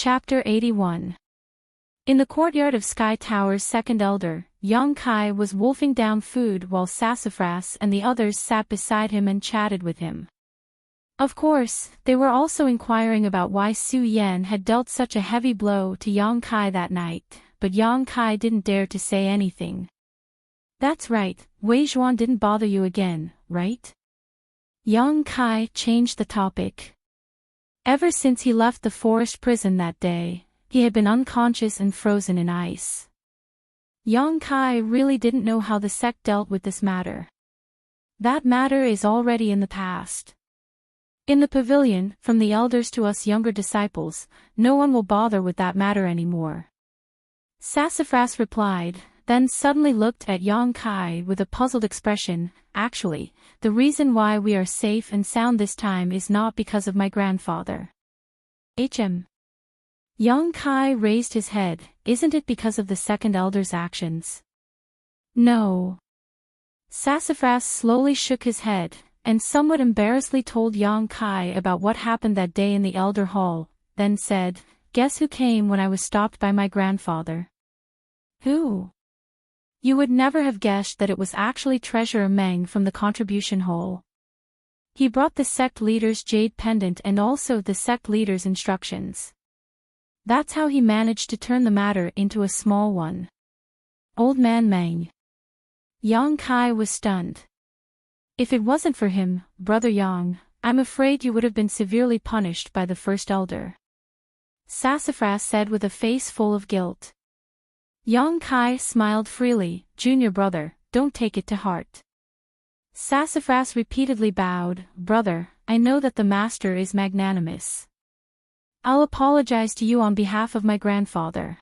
Chapter 81. In the courtyard of Sky Tower's second elder, Yang Kai was wolfing down food while Sassafras and the others sat beside him and chatted with him. Of course, they were also inquiring about why Su Yan had dealt such a heavy blow to Yang Kai that night, but Yang Kai didn't dare to say anything. That's right, Wei Zhuan didn't bother you again, right? Yang Kai changed the topic. Ever since he left the forest prison that day, he had been unconscious and frozen in ice. Yang Kai really didn't know how the sect dealt with this matter. That matter is already in the past. In the pavilion, from the elders to us younger disciples, no one will bother with that matter anymore. Sassafras replied, then suddenly looked at Yang Kai with a puzzled expression. Actually, the reason why we are safe and sound this time is not because of my grandfather. Yang Kai raised his head. Isn't it because of the second elder's actions? No. Sassafras slowly shook his head, and somewhat embarrassedly told Yang Kai about what happened that day in the elder hall, then said, guess who came when I was stopped by my grandfather? Who? You would never have guessed that it was actually Treasurer Meng from the contribution hall. He brought the sect leader's jade pendant and also the sect leader's instructions. That's how he managed to turn the matter into a small one. Old man Meng. Yang Kai was stunned. If it wasn't for him, Brother Yang, I'm afraid you would have been severely punished by the first elder. Sassafras said with a face full of guilt. Yang Kai smiled freely. Junior brother, don't take it to heart. Sassafras repeatedly bowed. Brother, I know that the master is magnanimous. I'll apologize to you on behalf of my grandfather.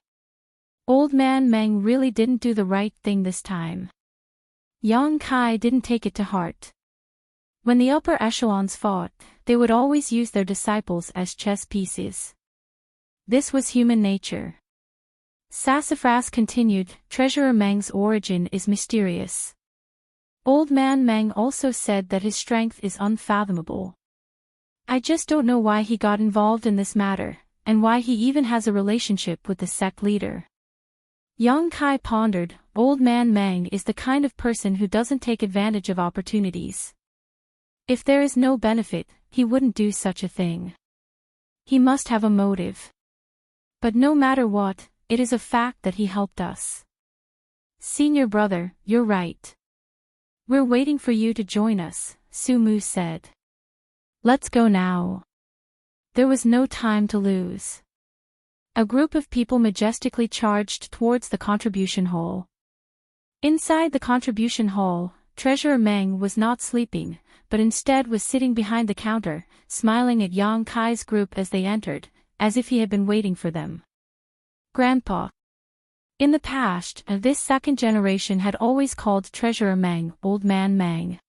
Old man Meng really didn't do the right thing this time. Yang Kai didn't take it to heart. When the upper echelons fought, they would always use their disciples as chess pieces. This was human nature. Sassafras continued, Treasurer Meng's origin is mysterious. Old man Meng also said that his strength is unfathomable. I just don't know why he got involved in this matter, and why he even has a relationship with the sect leader. Yang Kai pondered, Old man Meng is the kind of person who doesn't take advantage of opportunities. If there is no benefit, he wouldn't do such a thing. He must have a motive. But no matter what, it is a fact that he helped us. Senior brother, you're right. We're waiting for you to join us, Su Mu said. Let's go now. There was no time to lose. A group of people majestically charged towards the contribution hall. Inside the contribution hall, Treasurer Meng was not sleeping, but instead was sitting behind the counter, smiling at Yang Kai's group as they entered, as if he had been waiting for them. Grandpa. In the past, this second generation had always called Treasurer Meng Old Man Meng.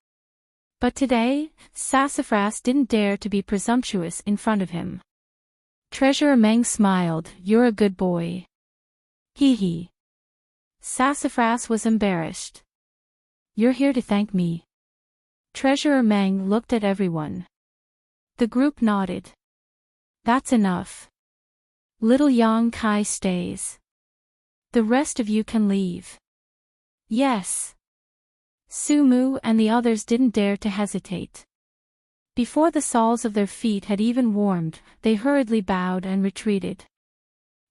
But today, Sassafras didn't dare to be presumptuous in front of him. Treasurer Meng smiled, you're a good boy. Hee hee. Sassafras was embarrassed. You're here to thank me. Treasurer Meng looked at everyone. The group nodded. That's enough. Little Yang Kai stays. The rest of you can leave. Yes. Su Mu and the others didn't dare to hesitate. Before the soles of their feet had even warmed, they hurriedly bowed and retreated.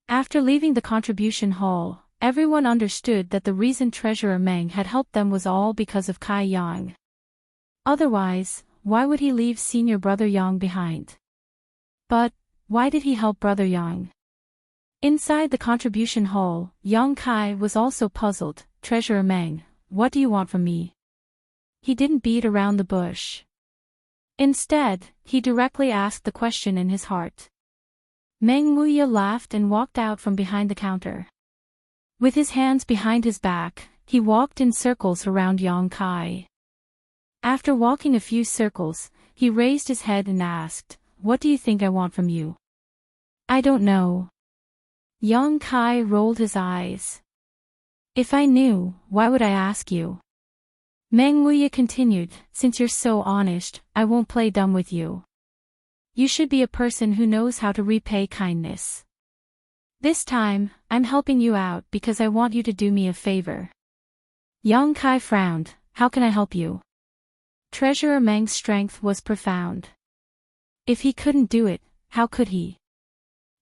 After leaving the contribution hall, everyone understood that the reason Treasurer Meng had helped them was all because of Kai Yang. Otherwise, why would he leave senior brother Yang behind? But, why did he help brother Yang? Inside the contribution hall, Yang Kai was also puzzled. Treasurer Meng, what do you want from me? He didn't beat around the bush. Instead, he directly asked the question in his heart. Meng Wuxia laughed and walked out from behind the counter. With his hands behind his back, he walked in circles around Yang Kai. After walking a few circles, he raised his head and asked, what do you think I want from you? I don't know. Yang Kai rolled his eyes. If I knew, why would I ask you? Meng Wuxia continued, since you're so honest, I won't play dumb with you. You should be a person who knows how to repay kindness. This time, I'm helping you out because I want you to do me a favor. Yang Kai frowned. How can I help you? Treasurer Meng's strength was profound. If he couldn't do it, how could he?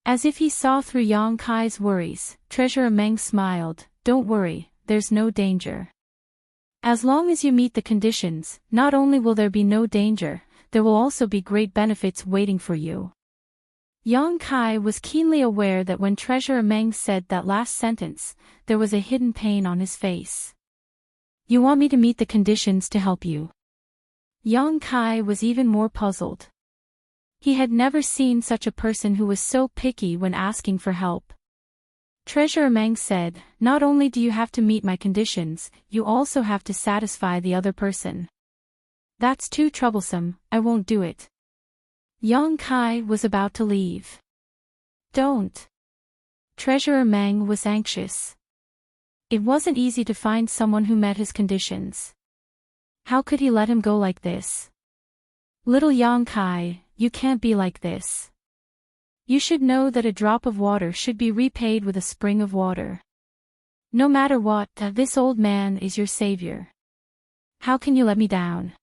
As if he saw through Yang Kai's worries, Treasurer Meng smiled. Don't worry, there's no danger. As long as you meet the conditions, not only will there be no danger, there will also be great benefits waiting for you. Yang Kai was keenly aware that when Treasurer Meng said that last sentence, there was a hidden pain on his face. You want me to meet the conditions to help you? Yang Kai was even more puzzled. He had never seen such a person who was so picky when asking for help. Treasurer Meng said, not only do you have to meet my conditions, you also have to satisfy the other person. That's too troublesome, I won't do it. Yang Kai was about to leave. Don't. Treasurer Meng was anxious. It wasn't easy to find someone who met his conditions. How could he let him go like this? Little Yang Kai, you can't be like this. You should know that a drop of water should be repaid with a spring of water. No matter what, this old man is your savior. How can you let me down?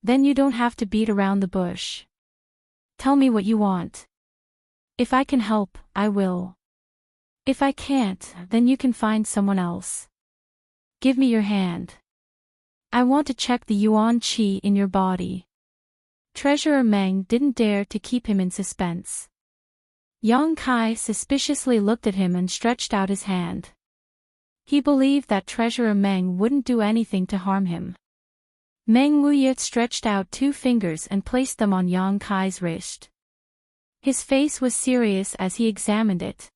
Then you don't have to beat around the bush. Tell me what you want. If I can help, I will. If I can't, then you can find someone else. Give me your hand. I want to check the yuan qi in your body. Treasurer Meng didn't dare to keep him in suspense. Yang Kai suspiciously looked at him and stretched out his hand. He believed that Treasurer Meng wouldn't do anything to harm him. Meng Wuxia stretched out 2 fingers and placed them on Yang Kai's wrist. His face was serious as he examined it.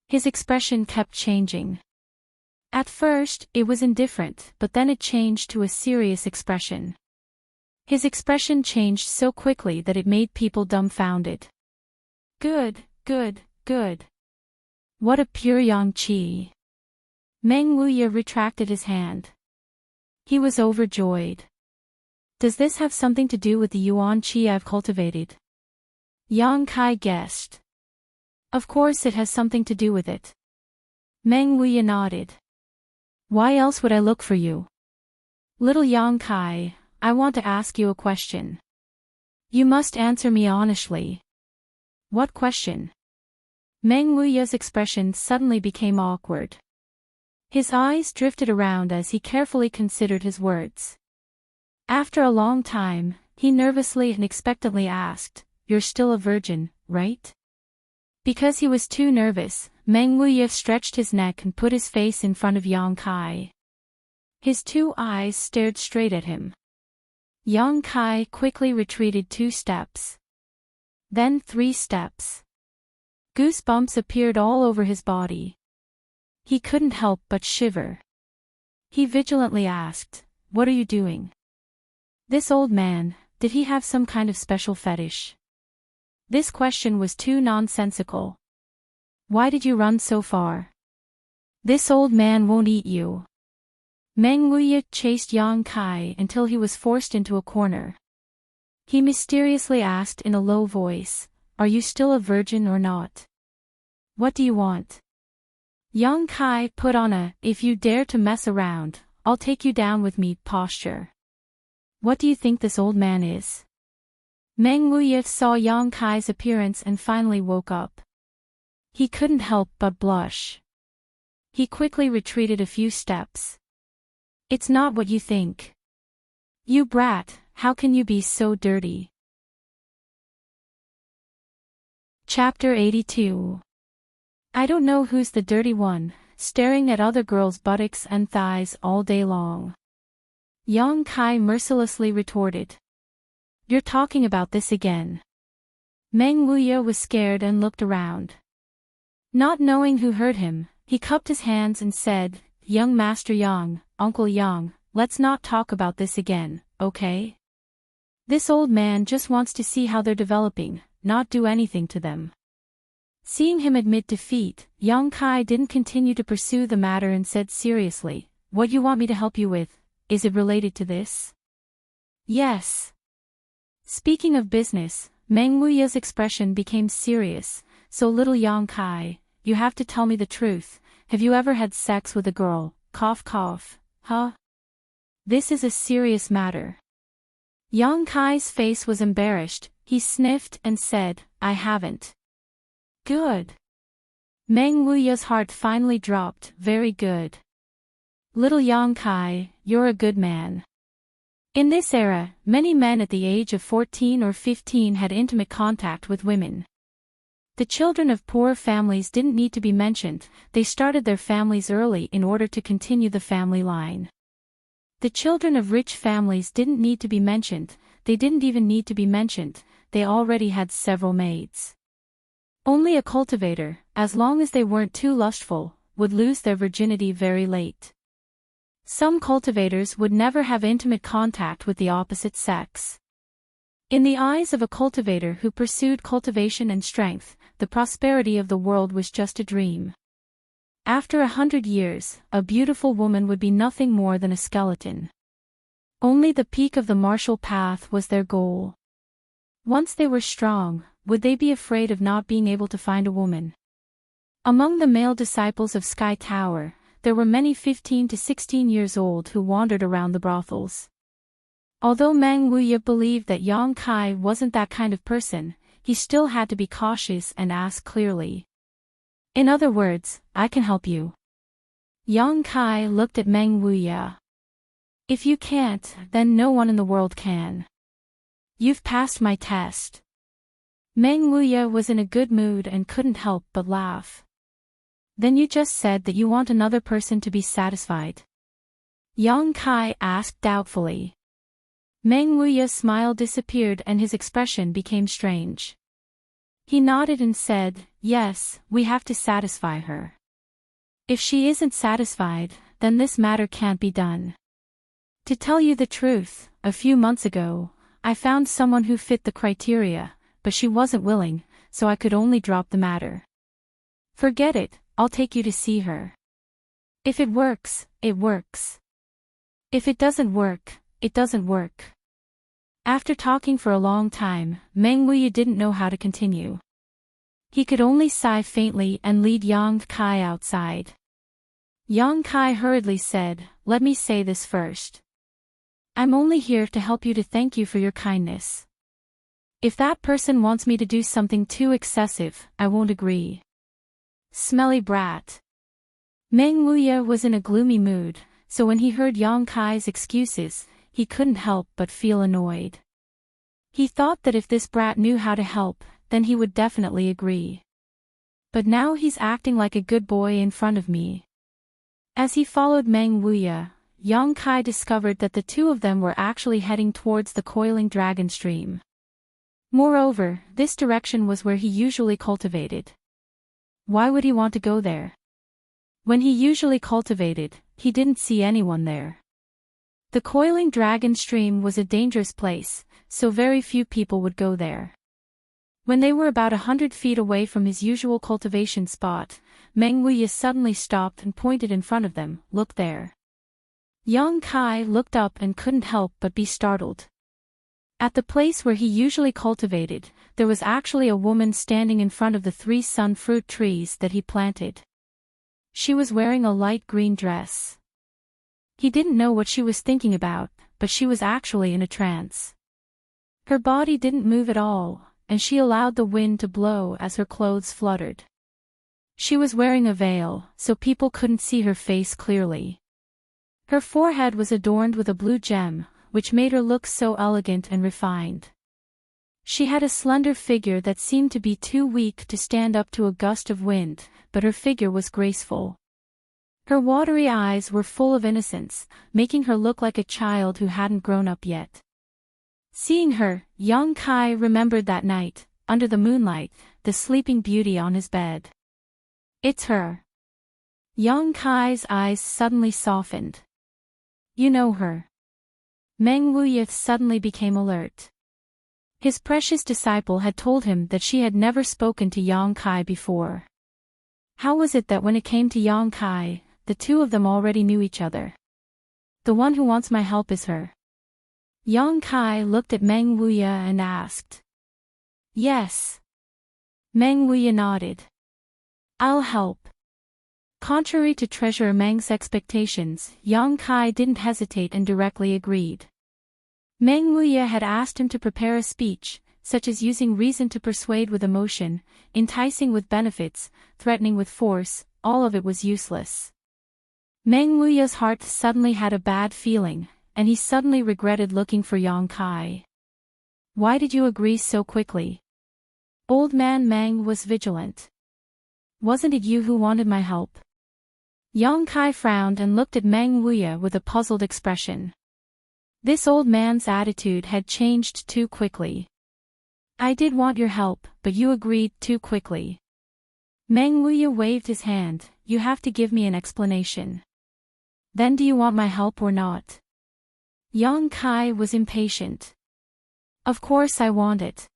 His expression kept changing. At first, it was indifferent, but then it changed to a serious expression. His expression changed so quickly that it made people dumbfounded. Good, good, good. What a pure yang qi. Meng Wuxia retracted his hand. He was overjoyed. Does this have something to do with the yuan qi I've cultivated? Yang Kai guessed. Of course it has something to do with it. Meng Wuxia nodded. Why else would I look for you? Little Yang Kai, I want to ask you a question. You must answer me honestly. What question? Meng Wuxia's expression suddenly became awkward. His eyes drifted around as he carefully considered his words. After a long time, he nervously and expectantly asked, You're still a virgin, right? Because he was too nervous, Meng Wuxia stretched his neck and put his face in front of Yang Kai. His 2 eyes stared straight at him. Yang Kai quickly retreated 2 steps. Then 3 steps. Goosebumps appeared all over his body. He couldn't help but shiver. He vigilantly asked, What are you doing? This old man, did he have some kind of special fetish? This question was too nonsensical. Why did you run so far? This old man won't eat you. Meng Wuxia chased Yang Kai until he was forced into a corner. He mysteriously asked in a low voice, Are you still a virgin or not? What do you want? Yang Kai put on a, if you dare to mess around, I'll take you down with me posture. What do you think this old man is? Meng Wuxia saw Yang Kai's appearance and finally woke up. He couldn't help but blush. He quickly retreated a few steps. It's not what you think. You brat, how can you be so dirty? Chapter 82. I don't know who's the dirty one, staring at other girls' buttocks and thighs all day long. Yang Kai mercilessly retorted. You're talking about this again. Meng Wuxia was scared and looked around. Not knowing who heard him, he cupped his hands and said, Young Master Yang, Uncle Yang, let's not talk about this again, okay? This old man just wants to see how they're developing, not do anything to them. Seeing him admit defeat, Yang Kai didn't continue to pursue the matter and said seriously, What you want me to help you with, is it related to this? Yes. Speaking of business, Meng Wuxia's expression became serious, so little Yang Kai, you have to tell me the truth. Have you ever had sex with a girl? Cough cough. Huh? This is a serious matter. Yang Kai's face was embarrassed. He sniffed and said, I haven't. Good. Meng Wuya's heart finally dropped. Very good. Little Yang Kai, you're a good man. In this era, many men at the age of 14 or 15 had intimate contact with women. The children of poor families didn't need to be mentioned, they started their families early in order to continue the family line. The children of rich families didn't need to be mentioned, they didn't even need to be mentioned, they already had several maids. Only a cultivator, as long as they weren't too lustful, would lose their virginity very late. Some cultivators would never have intimate contact with the opposite sex. In the eyes of a cultivator who pursued cultivation and strength, the prosperity of the world was just a dream. After 100 years, a beautiful woman would be nothing more than a skeleton. Only the peak of the martial path was their goal. Once they were strong, would they be afraid of not being able to find a woman? Among the male disciples of Sky Tower, there were many 15 to 16 years old who wandered around the brothels. Although Meng Wuya believed that Yang Kai wasn't that kind of person, he still had to be cautious and ask clearly. In other words, I can help you. Yang Kai looked at Meng Wuya. If you can't, then no one in the world can. You've passed my test. Meng Wuya was in a good mood and couldn't help but laugh. Then you just said that you want another person to be satisfied. Yang Kai asked doubtfully. Meng Wuya's smile disappeared and his expression became strange. He nodded and said, yes, we have to satisfy her. If she isn't satisfied, then this matter can't be done. To tell you the truth, a few months ago, I found someone who fit the criteria, but she wasn't willing, so I could only drop the matter. Forget it, I'll take you to see her. If it works, it works. If it doesn't work, it doesn't work. After talking for a long time, Meng Wuya didn't know how to continue. He could only sigh faintly and lead Yang Kai outside. Yang Kai hurriedly said, let me say this first. I'm only here to help you, to thank you for your kindness. If that person wants me to do something too excessive, I won't agree. Smelly brat. Meng Wuya was in a gloomy mood, so when he heard Yang Kai's excuses, he couldn't help but feel annoyed. He thought that if this brat knew how to help, then he would definitely agree. But now he's acting like a good boy in front of me. As he followed Meng Wuya, Yang Kai discovered that the two of them were actually heading towards the coiling dragon stream. Moreover, this direction was where he usually cultivated. Why would he want to go there? When he usually cultivated, he didn't see anyone there. The coiling dragon stream was a dangerous place, so very few people would go there. When they were about 100 feet away from his usual cultivation spot, Meng Wuya suddenly stopped and pointed in front of them, look there. Yang Kai looked up and couldn't help but be startled. At the place where he usually cultivated, there was actually a woman standing in front of the 3 sun fruit trees that he planted. She was wearing a light green dress. He didn't know what she was thinking about, but she was actually in a trance. Her body didn't move at all, and she allowed the wind to blow as her clothes fluttered. She was wearing a veil, so people couldn't see her face clearly. Her forehead was adorned with a blue gem, which made her look so elegant and refined. She had a slender figure that seemed to be too weak to stand up to a gust of wind, but her figure was graceful. Her watery eyes were full of innocence, making her look like a child who hadn't grown up yet. Seeing her, Yang Kai remembered that night, under the moonlight, the sleeping beauty on his bed. It's her. Yang Kai's eyes suddenly softened. You know her. Meng Wuya suddenly became alert. His precious disciple had told him that she had never spoken to Yang Kai before. How was it that when it came to Yang Kai, the two of them already knew each other? The one who wants my help is her. Yang Kai looked at Meng Wuya and asked. Yes. Meng Wuya nodded. I'll help. Contrary to Treasurer Meng's expectations, Yang Kai didn't hesitate and directly agreed. Meng Wuya had asked him to prepare a speech, such as using reason to persuade with emotion, enticing with benefits, threatening with force. All of it was useless. Meng Wuya's heart suddenly had a bad feeling, and he suddenly regretted looking for Yang Kai. Why did you agree so quickly? Old man Meng was vigilant. Wasn't it you who wanted my help? Yang Kai frowned and looked at Meng Wuya with a puzzled expression. This old man's attitude had changed too quickly. I did want your help, but you agreed too quickly. Meng Wuya waved his hand. You have to give me an explanation. Then do you want my help or not? Yang Kai was impatient. Of course I want it.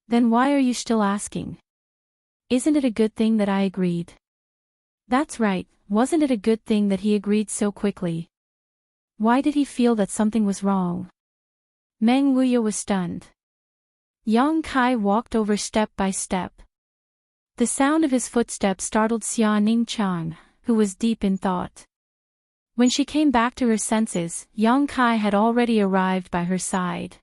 Then why are you still asking? Isn't it a good thing that I agreed? That's right, wasn't it a good thing that he agreed so quickly? Why did he feel that something was wrong? Meng Wuya was stunned. Yang Kai walked over step by step. The sound of his footsteps startled Xia Ningqiang, who was deep in thought. When she came back to her senses, Yang Kai had already arrived by her side.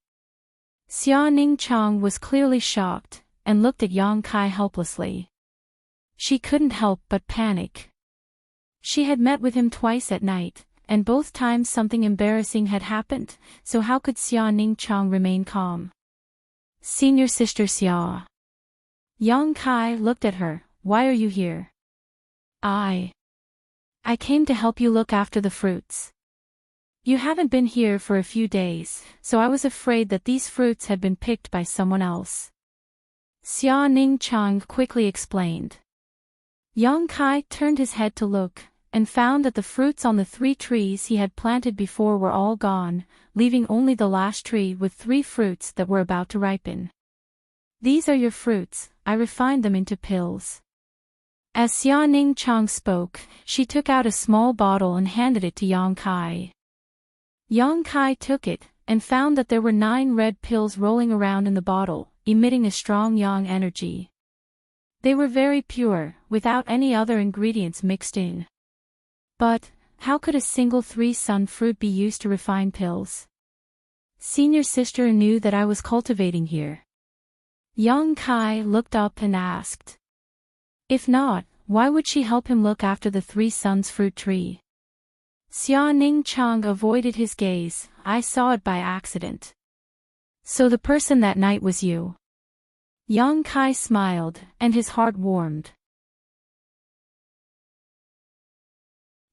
Xia Ningqiang was clearly shocked, and looked at Yang Kai helplessly. She couldn't help but panic. She had met with him twice at night, and both times something embarrassing had happened, so how could Xia Ningqiang remain calm? Senior Sister Xia. Yang Kai looked at her. Why are you here? I came to help you look after the fruits. You haven't been here for a few days, so I was afraid that these fruits had been picked by someone else. Xia Ningqiang quickly explained. Yang Kai turned his head to look, and found that the fruits on the 3 trees he had planted before were all gone, leaving only the last tree with 3 fruits that were about to ripen. These are your fruits, I refined them into pills. As Xia Ningqiang spoke, she took out a small bottle and handed it to Yang Kai. Yang Kai took it, and found that there were 9 red pills rolling around in the bottle, emitting a strong yang energy. They were very pure, without any other ingredients mixed in. But, how could a single 3-sun fruit be used to refine pills? Senior Sister knew that I was cultivating here. Yang Kai looked up and asked. If not, why would she help him look after the 3 suns fruit tree? Xia Ningqiang avoided his gaze. I saw it by accident. So the person that night was you. Yang Kai smiled, and his heart warmed.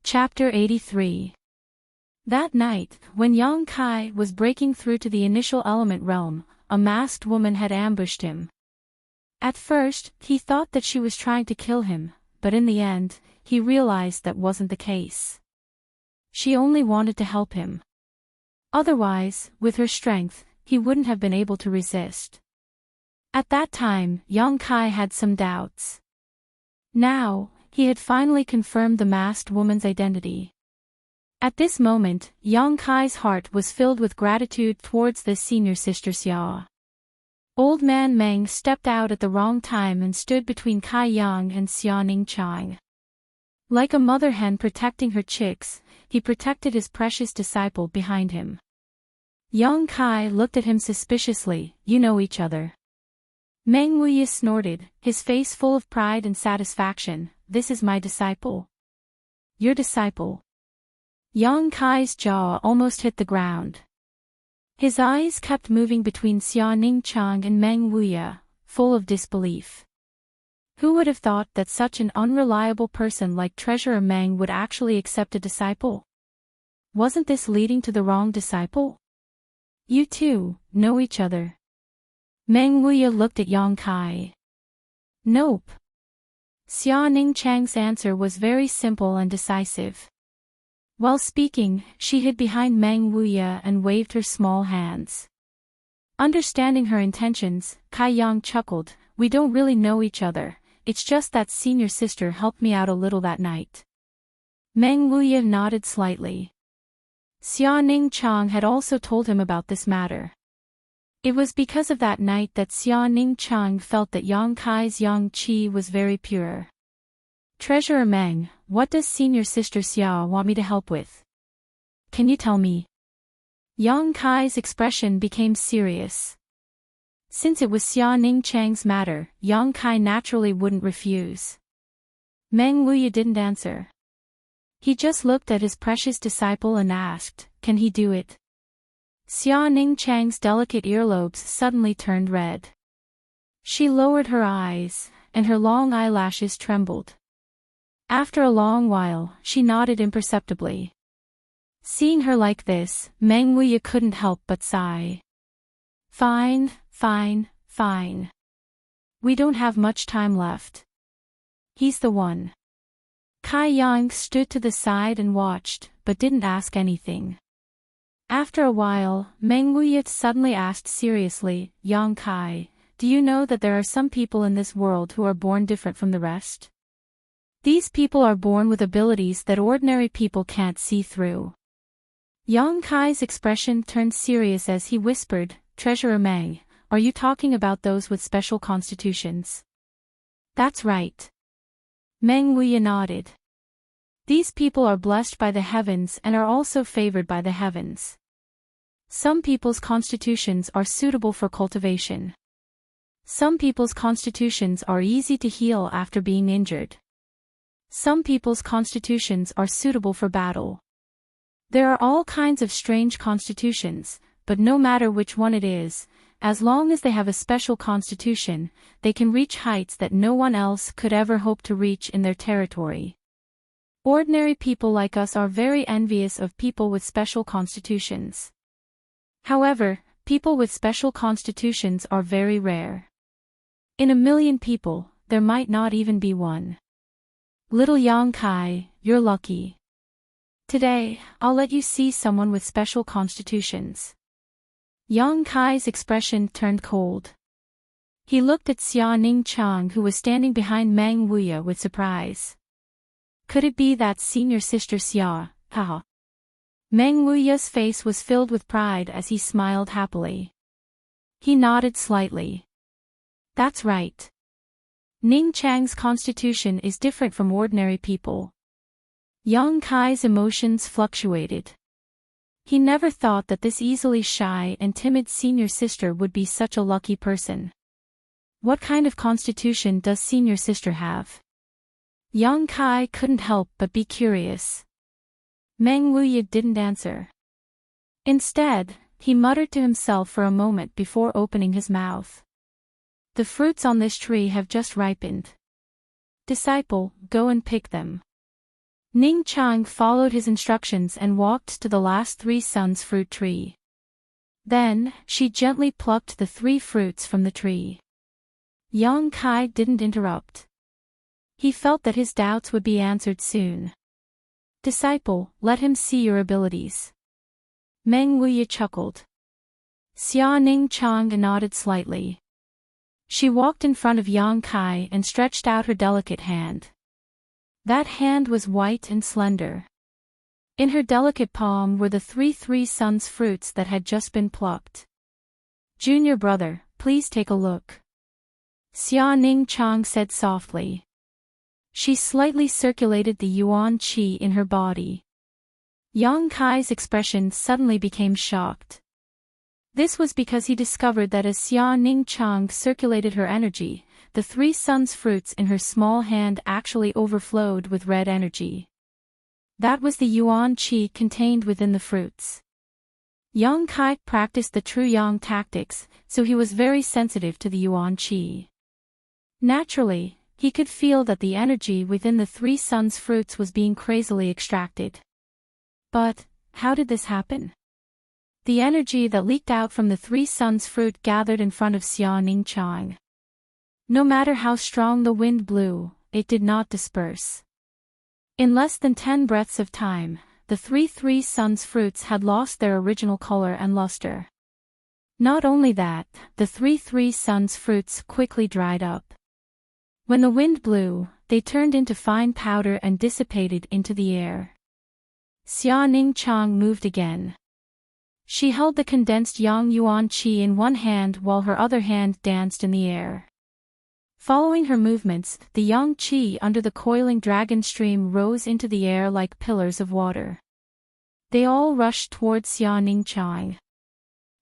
Chapter 83. That night, when Yang Kai was breaking through to the initial element realm, a masked woman had ambushed him. At first, he thought that she was trying to kill him, but in the end, he realized that wasn't the case. She only wanted to help him. Otherwise, with her strength, he wouldn't have been able to resist. At that time, Yang Kai had some doubts. Now, he had finally confirmed the masked woman's identity. At this moment, Yang Kai's heart was filled with gratitude towards the senior sister Xia. Old man Meng stepped out at the wrong time and stood between Kai Yang and Xia Ningqiang. Like a mother hen protecting her chicks, he protected his precious disciple behind him. Yang Kai looked at him suspiciously. You know each other. Meng Wuya snorted, his face full of pride and satisfaction. This is my disciple. Your disciple. Yang Kai's jaw almost hit the ground. His eyes kept moving between Xia Ningqiang and Meng Wuya, full of disbelief. Who would have thought that such an unreliable person like Treasurer Meng would actually accept a disciple? Wasn't this leading to the wrong disciple? You two know each other. Meng Wuya looked at Yang Kai. Nope. Xia Ningqiang's answer was very simple and decisive. While speaking, she hid behind Meng Wuya and waved her small hands. Understanding her intentions, Kai Yang chuckled. We don't really know each other, it's just that senior sister helped me out a little that night. Meng Wuya nodded slightly. Xia Ningqiang had also told him about this matter. It was because of that night that Xia Ningqiang felt that Yang Kai's yang qi was very pure. Treasurer Meng, what does senior sister Xia want me to help with? Can you tell me? Yang Kai's expression became serious. Since it was Xia Ningchang's matter, Yang Kai naturally wouldn't refuse. Meng Wuya didn't answer. He just looked at his precious disciple and asked, can he do it? Xia Ningchang's delicate earlobes suddenly turned red. She lowered her eyes, and her long eyelashes trembled. After a long while, she nodded imperceptibly. Seeing her like this, Meng Wuya couldn't help but sigh. Fine, fine, fine. We don't have much time left. He's the one. Kai Yang stood to the side and watched, but didn't ask anything. After a while, Meng Wuya suddenly asked seriously, Yang Kai, do you know that there are some people in this world who are born different from the rest? These people are born with abilities that ordinary people can't see through. Yang Kai's expression turned serious as he whispered, Treasurer Meng, are you talking about those with special constitutions? That's right. Meng Wuya nodded. These people are blessed by the heavens and are also favored by the heavens. Some people's constitutions are suitable for cultivation. Some people's constitutions are easy to heal after being injured. Some people's constitutions are suitable for battle. There are all kinds of strange constitutions, but no matter which one it is, as long as they have a special constitution, they can reach heights that no one else could ever hope to reach in their territory. Ordinary people like us are very envious of people with special constitutions. However, people with special constitutions are very rare. In a million people, there might not even be one. Little Yang Kai, you're lucky. Today, I'll let you see someone with special constitutions. Yang Kai's expression turned cold. He looked at Xia Ningchang, who was standing behind Meng Wuya, with surprise. Could it be that senior sister Xia? Haha. Meng Wuya's face was filled with pride as he smiled happily. He nodded slightly. That's right. Ningchang's constitution is different from ordinary people. Yang Kai's emotions fluctuated. He never thought that this easily shy and timid senior sister would be such a lucky person. What kind of constitution does senior sister have? Yang Kai couldn't help but be curious. Meng Wuya didn't answer. Instead, he muttered to himself for a moment before opening his mouth. The fruits on this tree have just ripened. Disciple, go and pick them. Ning Chang followed his instructions and walked to the last 3 suns fruit tree. Then, she gently plucked the 3 fruits from the tree. Yang Kai didn't interrupt. He felt that his doubts would be answered soon. Disciple, let him see your abilities. Meng Wuya chuckled. Xia Ning Chang nodded slightly. She walked in front of Yang Kai and stretched out her delicate hand. That hand was white and slender. In her delicate palm were the 3 suns fruits that had just been plucked. Junior brother, please take a look. Xia Ning Chang said softly. She slightly circulated the yuan qi in her body. Yang Kai's expression suddenly became shocked. This was because he discovered that as Xia Ning Chang circulated her energy, the 3 suns fruits in her small hand actually overflowed with red energy. That was the yuan qi contained within the fruits. Yang Kai practiced the true yang tactics, so he was very sensitive to the yuan qi. Naturally, he could feel that the energy within the 3 suns fruits was being crazily extracted. But, how did this happen? The energy that leaked out from the 3 suns fruit gathered in front of Xia Ning Chang. No matter how strong the wind blew, it did not disperse. In less than 10 breaths of time, the 3 suns fruits had lost their original color and luster. Not only that, the 3 suns fruits quickly dried up. When the wind blew, they turned into fine powder and dissipated into the air. Xia Ning Chang moved again. She held the condensed yang yuan qi in one hand while her other hand danced in the air. Following her movements, the yang qi under the coiling dragon stream rose into the air like pillars of water. They all rushed towards Xia Ningqiang.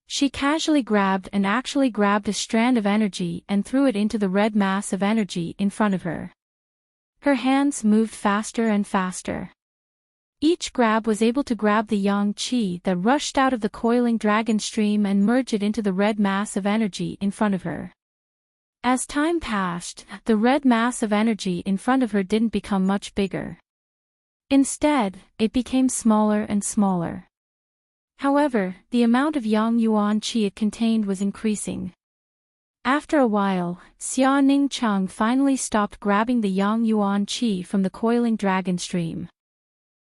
She casually grabbed and actually grabbed a strand of energy and threw it into the red mass of energy in front of her. Her hands moved faster and faster. Each grab was able to grab the yang qi that rushed out of the coiling dragon stream and merge it into the red mass of energy in front of her. As time passed, the red mass of energy in front of her didn't become much bigger. Instead, it became smaller and smaller. However, the amount of yang yuan qi it contained was increasing. After a while, Xia Ningqiang finally stopped grabbing the yang yuan qi from the coiling dragon stream.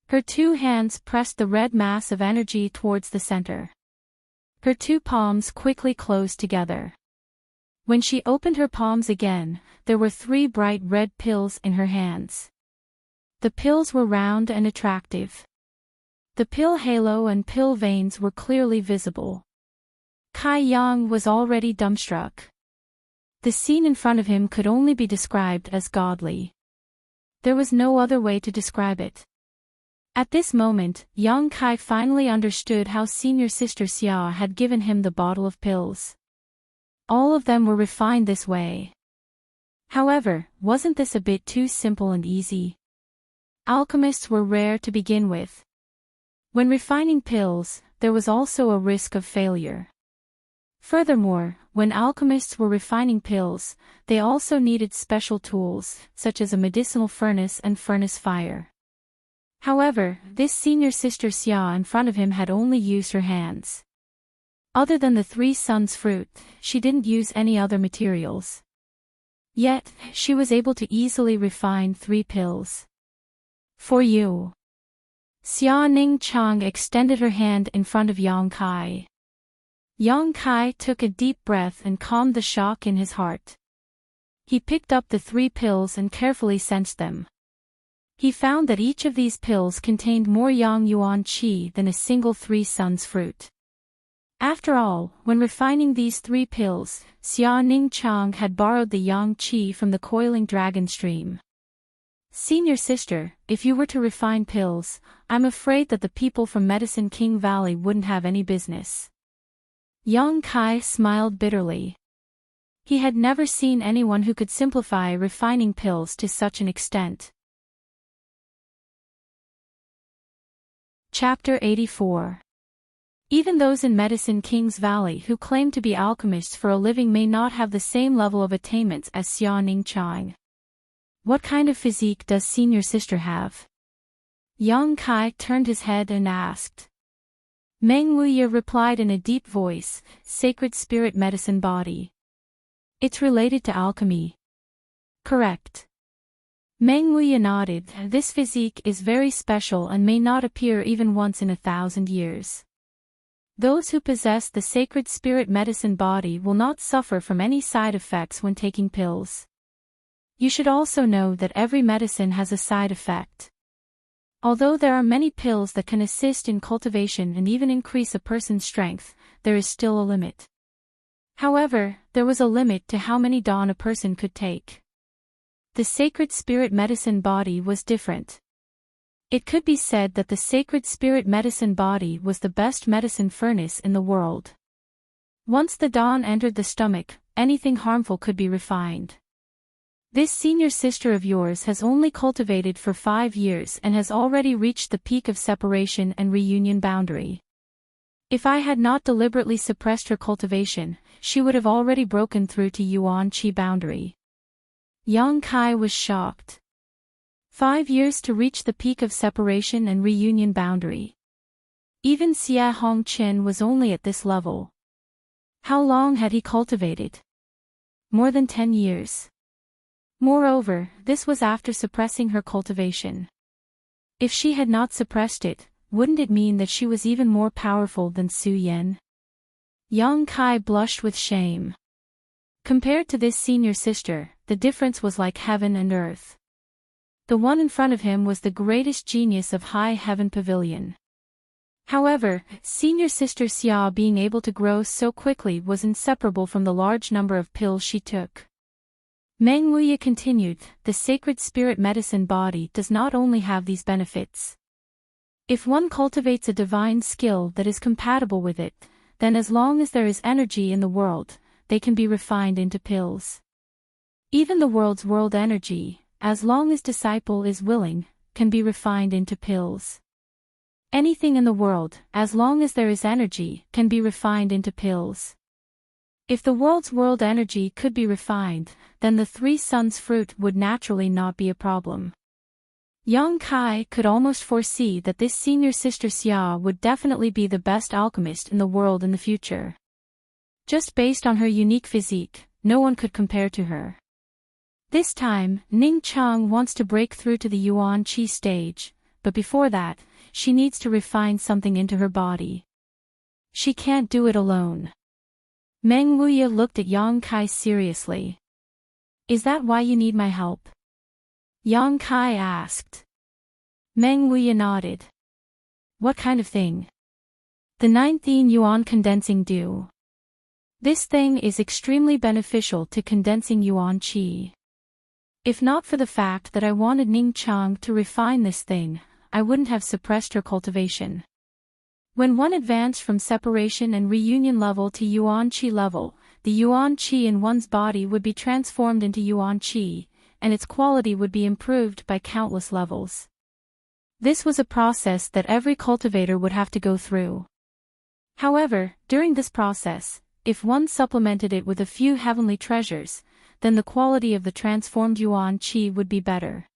Her two hands pressed the red mass of energy towards the center. Her two palms quickly closed together. When she opened her palms again, there were 3 bright red pills in her hands. The pills were round and attractive. The pill halo and pill veins were clearly visible. Kai Yang was already dumbstruck. The scene in front of him could only be described as godly. There was no other way to describe it. At this moment, young Kai finally understood how senior sister Xia had given him the bottle of pills. All of them were refined this way. However, wasn't this a bit too simple and easy? Alchemists were rare to begin with. When refining pills, there was also a risk of failure. Furthermore, when alchemists were refining pills, they also needed special tools, such as a medicinal furnace and furnace fire. However, this senior sister Xia in front of him had only used her hands. Other than the 3 suns fruit, she didn't use any other materials. Yet, she was able to easily refine 3 pills. For you. Xia Ningqiang extended her hand in front of Yang Kai. Yang Kai took a deep breath and calmed the shock in his heart. He picked up the 3 pills and carefully sensed them. He found that each of these pills contained more yang yuan qi than a single 3 suns fruit. After all, when refining these 3 pills, Xia Ningqiang had borrowed the yang qi from the coiling dragon stream. Senior sister, if you were to refine pills, I'm afraid that the people from Medicine King Valley wouldn't have any business. Yang Kai smiled bitterly. He had never seen anyone who could simplify refining pills to such an extent. Chapter 84. Even those in Medicine King's Valley who claim to be alchemists for a living may not have the same level of attainments as Xia Ningqiang. What kind of physique does senior sister have? Yang Kai turned his head and asked. Meng Wuya replied in a deep voice, Sacred Spirit Medicine Body. It's related to alchemy. Correct. Meng Wuya nodded. This physique is very special and may not appear even once in 1,000 years. Those who possess the Sacred Spirit Medicine Body will not suffer from any side effects when taking pills. You should also know that every medicine has a side effect. Although there are many pills that can assist in cultivation and even increase a person's strength, there is still a limit. However, there was a limit to how many dawn a person could take. The Sacred Spirit Medicine Body was different. It could be said that the Sacred Spirit Medicine Body was the best medicine furnace in the world. Once the dawn entered the stomach, anything harmful could be refined. This senior sister of yours has only cultivated for 5 years and has already reached the peak of separation and reunion boundary. If I had not deliberately suppressed her cultivation, she would have already broken through to Yuan Qi boundary. Yang Kai was shocked. 5 years to reach the peak of separation and reunion boundary. Even Xia Hongqin was only at this level. How long had he cultivated? More than 10 years. Moreover, this was after suppressing her cultivation. If she had not suppressed it, wouldn't it mean that she was even more powerful than Su Yan? Yang Kai blushed with shame. Compared to this senior sister, the difference was like heaven and earth. The one in front of him was the greatest genius of High Heaven Pavilion. However, senior sister Xia being able to grow so quickly was inseparable from the large number of pills she took. Meng Wuya continued, the sacred spirit medicine body does not only have these benefits. If one cultivates a divine skill that is compatible with it, then as long as there is energy in the world, they can be refined into pills. Even the world's world energy, as long as disciple is willing, can be refined into pills. Anything in the world, as long as there is energy, can be refined into pills. If the world's world energy could be refined, then the three suns fruit would naturally not be a problem. Yang Kai could almost foresee that this senior sister Xia would definitely be the best alchemist in the world in the future. Just based on her unique physique, no one could compare to her. This time, Ning Chang wants to break through to the Yuan Qi stage, but before that, she needs to refine something into her body. She can't do it alone. Meng Wuya looked at Yang Kai seriously. Is that why you need my help? Yang Kai asked. Meng Wuya nodded. What kind of thing? The 19 yuan condensing dew. This thing is extremely beneficial to condensing yuan qi. If not for the fact that I wanted Ning Chang to refine this thing, I wouldn't have suppressed her cultivation. When one advanced from separation and reunion level to yuan qi level, the yuan qi in one's body would be transformed into yuan qi, and its quality would be improved by countless levels. This was a process that every cultivator would have to go through. However, during this process, if one supplemented it with a few heavenly treasures, then the quality of the transformed yuan qi would be better.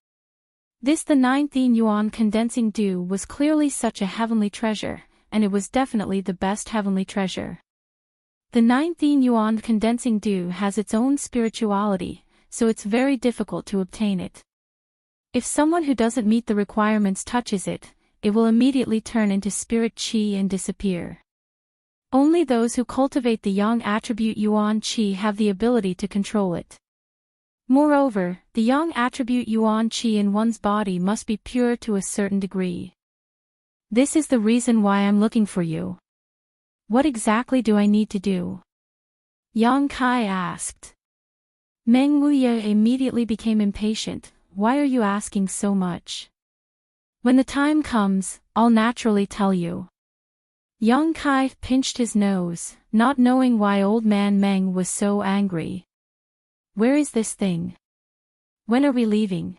This the 19 yuan condensing dew was clearly such a heavenly treasure, and it was definitely the best heavenly treasure. The 19 yuan condensing dew has its own spirituality, so it's very difficult to obtain it. If someone who doesn't meet the requirements touches it, it will immediately turn into spirit qi and disappear. Only those who cultivate the yang attribute yuan qi have the ability to control it. Moreover, the yang attribute yuan qi in one's body must be pure to a certain degree. This is the reason why I'm looking for you. What exactly do I need to do? Yang Kai asked. Meng Wuya immediately became impatient. Why are you asking so much? When the time comes, I'll naturally tell you. Yang Kai pinched his nose, not knowing why old man Meng was so angry. Where is this thing? When are we leaving?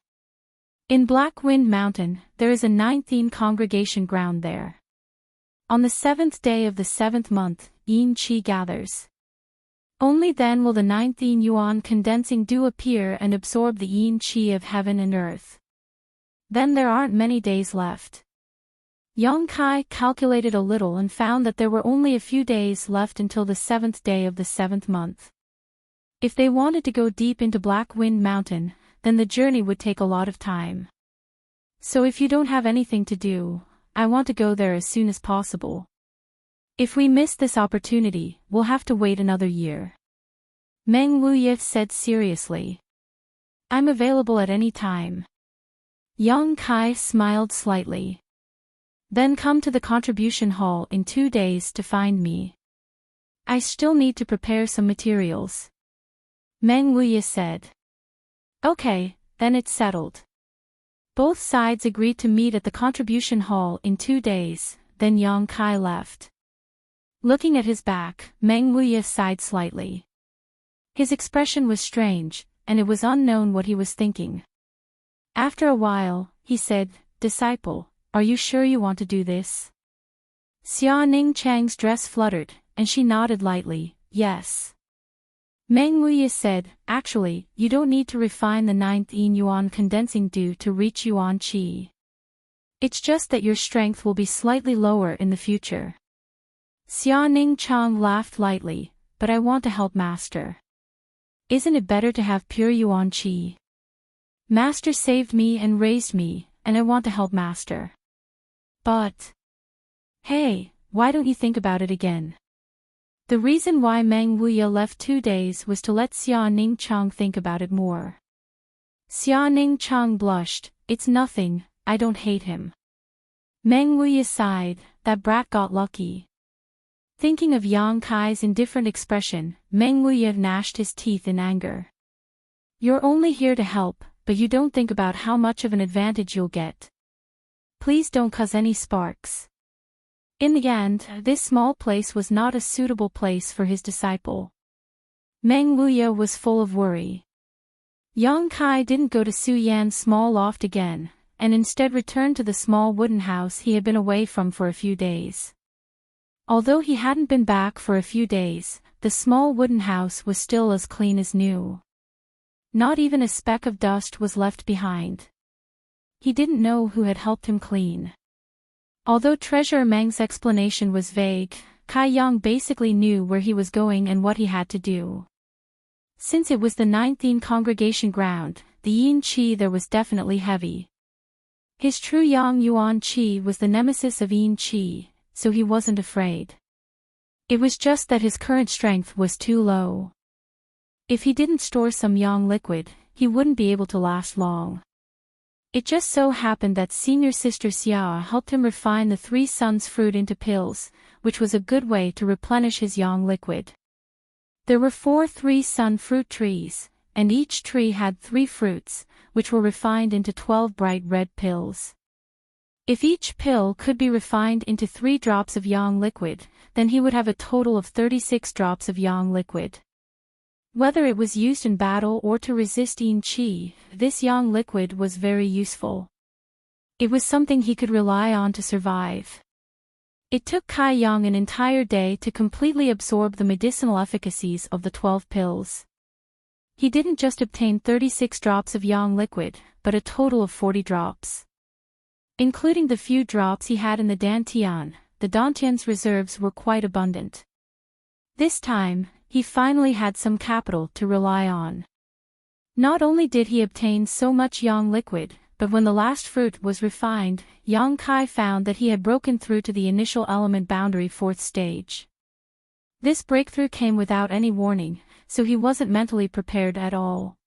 In Black Wind Mountain, there is a 19 congregation ground there. On the 7th day of the 7th month, Yin Qi gathers. Only then will the 19 yuan condensing dew appear and absorb the yin qi of heaven and earth. Then there aren't many days left. Yang Kai calculated a little and found that there were only a few days left until the 7th day of the 7th month. If they wanted to go deep into Black Wind Mountain, then the journey would take a lot of time. So if you don't have anything to do, I want to go there as soon as possible. If we miss this opportunity, we'll have to wait another year. Meng Wuya said seriously. I'm available at any time. Yang Kai smiled slightly. Then come to the contribution hall in 2 days to find me. I still need to prepare some materials. Meng Wuya said. Okay, then it's settled. Both sides agreed to meet at the contribution hall in 2 days, then Yang Kai left. Looking at his back, Meng Wuya sighed slightly. His expression was strange, and it was unknown what he was thinking. After a while, he said, Disciple, are you sure you want to do this? Xia Ning Chang's dress fluttered, and she nodded lightly, yes. Meng Wuya said, actually, you don't need to refine the 9th yin yuan condensing dew to reach yuan qi. It's just that your strength will be slightly lower in the future. Xia Ning Chang laughed lightly, but I want to help Master. Isn't it better to have pure yuan qi? Master saved me and raised me, and I want to help Master. But... Hey, why don't you think about it again? The reason why Meng Wuya left 2 days was to let Xia Ning Chang think about it more. Xia Ning Chang blushed, it's nothing, I don't hate him. Meng Wuya sighed, that brat got lucky. Thinking of Yang Kai's indifferent expression, Meng Wuya gnashed his teeth in anger. You're only here to help, but you don't think about how much of an advantage you'll get. Please don't cause any sparks. In the end, this small place was not a suitable place for his disciple. Meng Wuya was full of worry. Yang Kai didn't go to Su Yan's small loft again, and instead returned to the small wooden house he had been away from for a few days. Although he hadn't been back for a few days, the small wooden house was still as clean as new. Not even a speck of dust was left behind. He didn't know who had helped him clean. Although Treasurer Meng's explanation was vague, Kai Yang basically knew where he was going and what he had to do. Since it was the 9th Yin congregation ground, the Yin Qi there was definitely heavy. His true Yang Yuan Qi was the nemesis of Yin Qi, so he wasn't afraid. It was just that his current strength was too low. If he didn't store some Yang liquid, he wouldn't be able to last long. It just so happened that senior sister Xia helped him refine the 3 suns fruit into pills, which was a good way to replenish his Yang liquid. There were 4 3-sun fruit trees, and each tree had 3 fruits, which were refined into 12 bright red pills. If each pill could be refined into 3 drops of Yang liquid, then he would have a total of 36 drops of Yang liquid. Whether it was used in battle or to resist Yin Qi, this Yang liquid was very useful. It was something he could rely on to survive. It took Kai Yang an entire day to completely absorb the medicinal efficacies of the 12 pills. He didn't just obtain 36 drops of Yang liquid, but a total of 40 drops. Including the few drops he had in the Dantian, the Dantian's reserves were quite abundant. This time, he finally had some capital to rely on. Not only did he obtain so much Yang liquid, but when the last fruit was refined, Yang Kai found that he had broken through to the initial element boundary 4th stage. This breakthrough came without any warning, so he wasn't mentally prepared at all.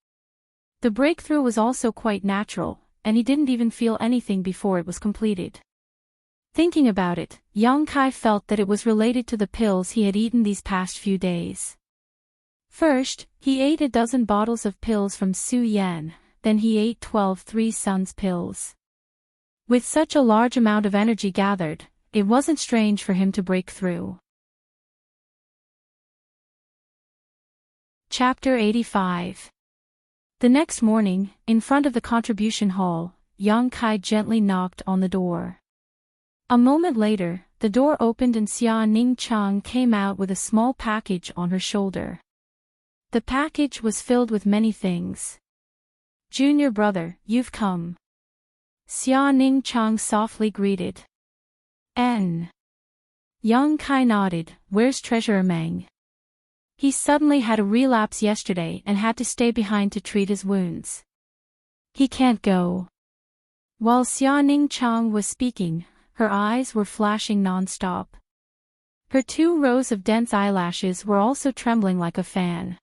The breakthrough was also quite natural, and he didn't even feel anything before it was completed. Thinking about it, Yang Kai felt that it was related to the pills he had eaten these past few days. First, he ate a dozen bottles of pills from Su Yan, then he ate 12 3 suns pills. With such a large amount of energy gathered, it wasn't strange for him to break through. Chapter 85. The next morning, in front of the contribution hall, Yang Kai gently knocked on the door. A moment later, the door opened and Xia Ning Chang came out with a small package on her shoulder. The package was filled with many things. "Junior brother, you've come." Xia Ning Chang softly greeted. "N." Yang Kai nodded. "Where's Treasurer Meng?" He suddenly had a relapse yesterday and had to stay behind to treat his wounds. "He can't go." While Xia Ning Chang was speaking, her eyes were flashing non-stop. Her 2 rows of dense eyelashes were also trembling like a fan.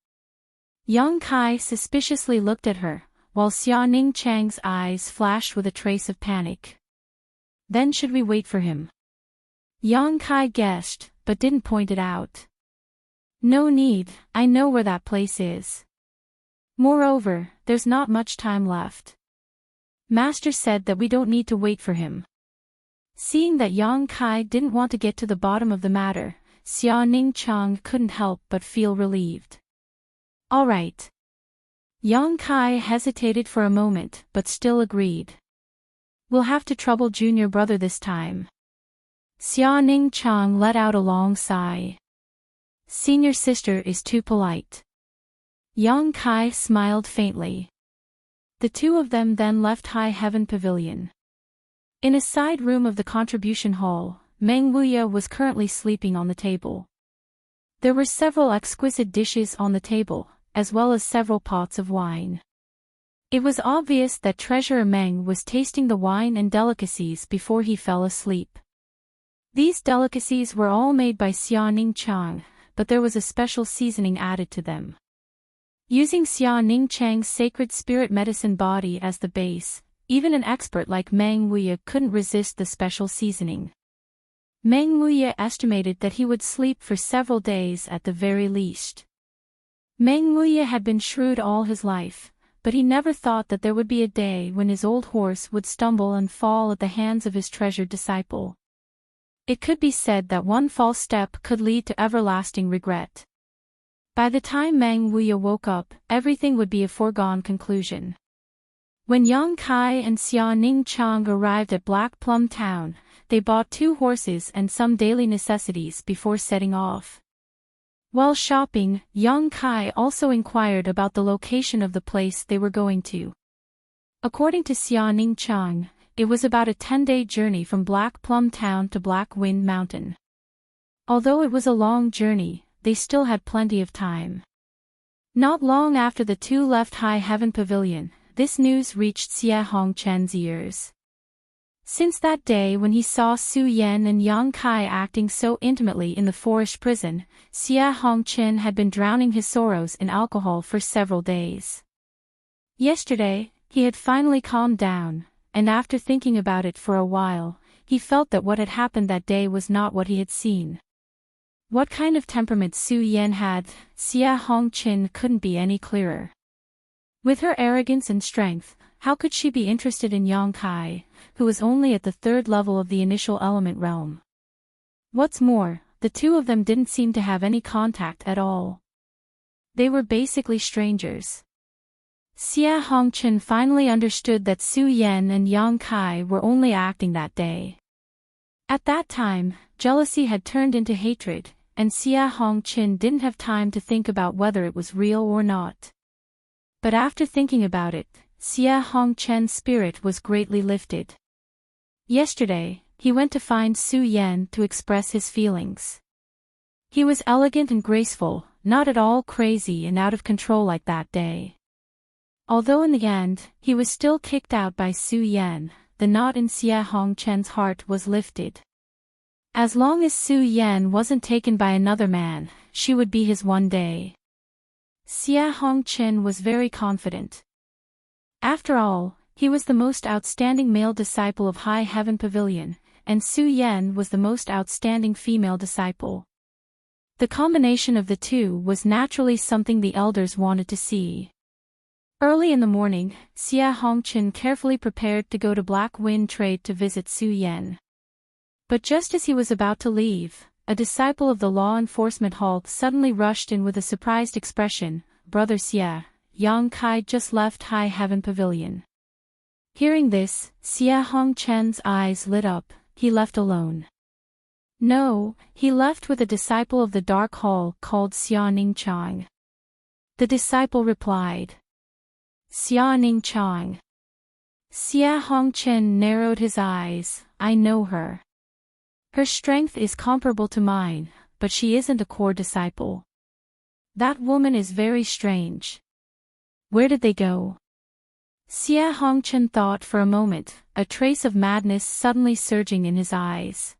Yang Kai suspiciously looked at her, while Xia Ning Chang's eyes flashed with a trace of panic. "Then should we wait for him?" Yang Kai guessed, but didn't point it out. "No need, I know where that place is. Moreover, there's not much time left. Master said that we don't need to wait for him." Seeing that Yang Kai didn't want to get to the bottom of the matter, Xia Ning Chang couldn't help but feel relieved. "All right." Yang Kai hesitated for a moment but still agreed. "We'll have to trouble junior brother this time." Xia Ning Chang let out a long sigh. "Senior sister is too polite." Yang Kai smiled faintly. The 2 of them then left High Heaven Pavilion. In a side room of the contribution hall, Meng Wuya was currently sleeping on the table. There were several exquisite dishes on the table, as well as several pots of wine. It was obvious that Treasurer Meng was tasting the wine and delicacies before he fell asleep. These delicacies were all made by Xia Ning Chang, but there was a special seasoning added to them. Using Xia Ning Chang's sacred spirit medicine body as the base, even an expert like Meng Wuya couldn't resist the special seasoning. Meng Wuya estimated that he would sleep for several days at the very least. Meng Wuya had been shrewd all his life, but he never thought that there would be a day when his old horse would stumble and fall at the hands of his treasured disciple. It could be said that one false step could lead to everlasting regret. By the time Meng Wuya woke up, everything would be a foregone conclusion. When Yang Kai and Xia Ningqiang arrived at Black Plum Town, they bought 2 horses and some daily necessities before setting off. While shopping, Yang Kai also inquired about the location of the place they were going to. According to Xia Ningqiang, it was about a 10-day journey from Black Plum Town to Black Wind Mountain. Although it was a long journey, they still had plenty of time. Not long after the 2 left High Heaven Pavilion, this news reached Xie Hongchen's ears. Since that day when he saw Su Yan and Yang Kai acting so intimately in the forest prison, Xie Hongchen had been drowning his sorrows in alcohol for several days. Yesterday, he had finally calmed down, and after thinking about it for a while, he felt that what had happened that day was not what he had seen. What kind of temperament Su Yan had, Xie Hongchen couldn't be any clearer. With her arrogance and strength, how could she be interested in Yang Kai, who was only at the 3rd level of the initial element realm? What's more, the 2 of them didn't seem to have any contact at all. They were basically strangers. Xie Hongchen finally understood that Su Yan and Yang Kai were only acting that day. At that time, jealousy had turned into hatred, and Xie Hongchen didn't have time to think about whether it was real or not. But after thinking about it, Xie Hongchen's spirit was greatly lifted. Yesterday, he went to find Su Yan to express his feelings. He was elegant and graceful, not at all crazy and out of control like that day. Although in the end, he was still kicked out by Su Yan, the knot in Xie Hongchen's heart was lifted. As long as Su Yan wasn't taken by another man, she would be his one day. Xie Hongchen was very confident. After all, he was the most outstanding male disciple of High Heaven Pavilion, and Su Yan was the most outstanding female disciple. The combination of the 2 was naturally something the elders wanted to see. Early in the morning, Xie Hongchen carefully prepared to go to Black Wind Trade to visit Su Yan. But just as he was about to leave, a disciple of the law enforcement hall suddenly rushed in with a surprised expression. "Brother Xie, Yang Kai just left High Heaven Pavilion." Hearing this, Xie Hongchen's eyes lit up. He left alone. No, he left with a disciple of the Dark Hall called Xia Ningqiang. The disciple replied. Xia Ningqiang. Xie Hongchen narrowed his eyes. "I know her. Her strength is comparable to mine, but she isn't a core disciple. That woman is very strange. Where did they go?" Xie Hongchen thought for a moment, a trace of madness suddenly surging in his eyes.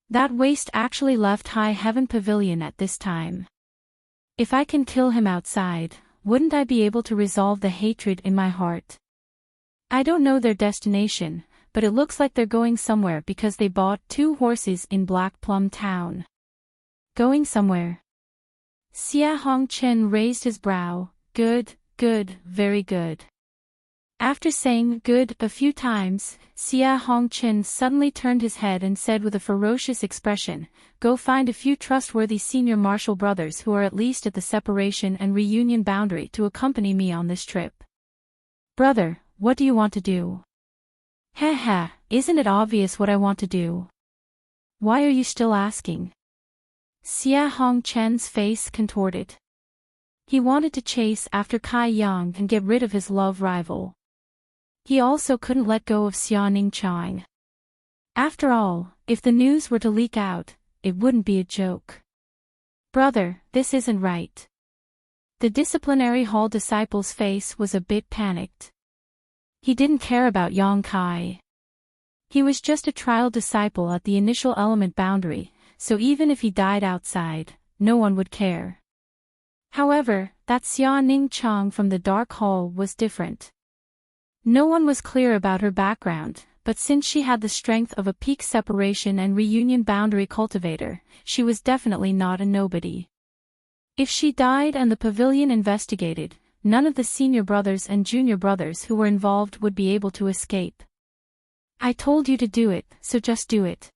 That waste actually left High Heaven Pavilion at this time. If I can kill him outside, wouldn't I be able to resolve the hatred in my heart? I don't know their destination, but it looks like they're going somewhere because they bought 2 horses in Black Plum Town. Going somewhere. Xie Hongchen raised his brow. Good, very good. After saying good a few times, Xie Hongchen suddenly turned his head and said with a ferocious expression, "Go find a few trustworthy senior marshal brothers who are at least at the separation and reunion boundary to accompany me on this trip." "Brother, what do you want to do?" Heh, isn't it obvious what I want to do? Why are you still asking?" Xie Hongchen's face contorted. He wanted to chase after Kai Yang and get rid of his love rival. He also couldn't let go of Xia Ningqiang. After all, if the news were to leak out, it wouldn't be a joke. "Brother, this isn't right." The disciplinary hall disciple's face was a bit panicked. He didn't care about Yang Kai. He was just a trial disciple at the initial element boundary, so even if he died outside, no one would care. However, that Xia Ningqiang from the Dark Hall was different. No one was clear about her background, but since she had the strength of a peak separation and reunion boundary cultivator, she was definitely not a nobody. If she died and the pavilion investigated, none of the senior brothers and junior brothers who were involved would be able to escape. I told you to do it, so just do it.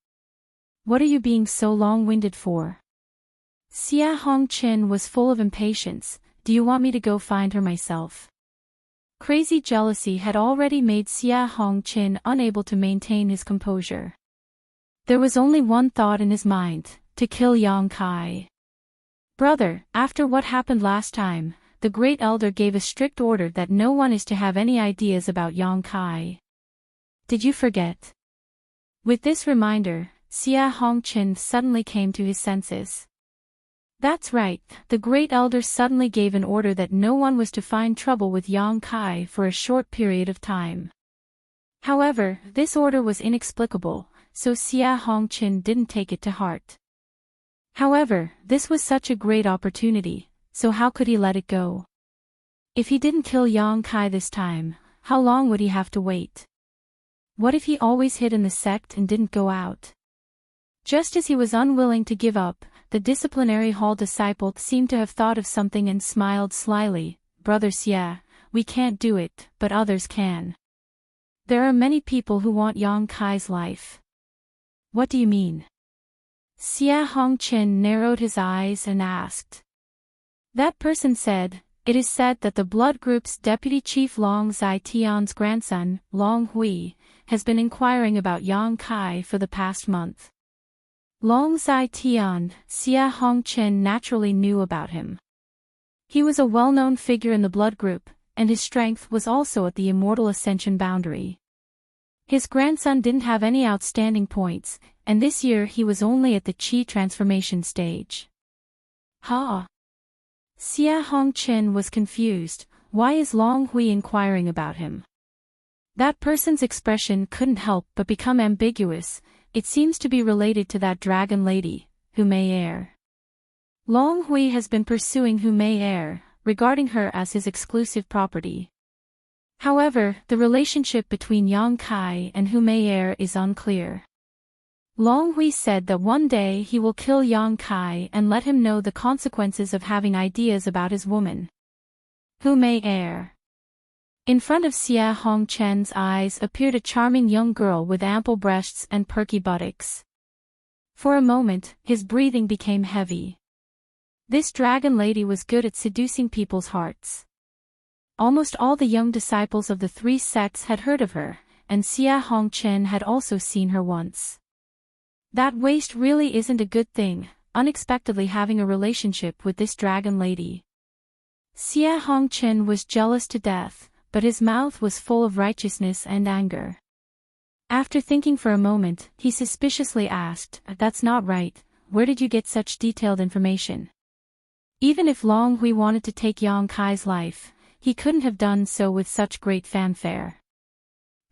What are you being so long-winded for? Xia Hongqin was full of impatience. Do you want me to go find her myself? Crazy jealousy had already made Xia Hongqin unable to maintain his composure. There was only one thought in his mind, to kill Yang Kai. Brother, after what happened last time, the great elder gave a strict order that no one is to have any ideas about Yang Kai. Did you forget? With this reminder, Xia Hongqin suddenly came to his senses. That's right, the great elder suddenly gave an order that no one was to find trouble with Yang Kai for a short period of time. However, this order was inexplicable, so Xia Hongqin didn't take it to heart. However, this was such a great opportunity, so how could he let it go? If he didn't kill Yang Kai this time, how long would he have to wait? What if he always hid in the sect and didn't go out? Just as he was unwilling to give up, the disciplinary hall disciple seemed to have thought of something and smiled slyly. Brother Xia, we can't do it, but others can. There are many people who want Yang Kai's life. What do you mean? Xia Hongqin narrowed his eyes and asked. That person said, it is said that the blood group's deputy chief Long Zai-Tian's grandson, Long Hui, has been inquiring about Yang Kai for the past month. Long Zai-Tian, Xia Hongqin naturally knew about him. He was a well-known figure in the blood group, and his strength was also at the immortal ascension boundary. His grandson didn't have any outstanding points, and this year he was only at the Qi transformation stage. Ha! Xia Hongqin was confused. Why is Long Hui inquiring about him? That person's expression couldn't help but become ambiguous. It seems to be related to that dragon lady, Hu Mei Er. Long Hui has been pursuing Hu Mei Er, regarding her as his exclusive property. However, the relationship between Yang Kai and Hu Mei Er is unclear. Long Hui said that one day he will kill Yang Kai and let him know the consequences of having ideas about his woman. Hu Mei Er. In front of Xia Hongqin's eyes appeared a charming young girl with ample breasts and perky buttocks. For a moment, his breathing became heavy. This dragon lady was good at seducing people's hearts. Almost all the young disciples of the three sects had heard of her, and Xia Hongqin had also seen her once. That waist really isn't a good thing, unexpectedly having a relationship with this dragon lady. Xia Hongqin was jealous to death, but his mouth was full of righteousness and anger. After thinking for a moment, he suspiciously asked, "That's not right, where did you get such detailed information?" Even if Long Hui wanted to take Yang Kai's life, he couldn't have done so with such great fanfare.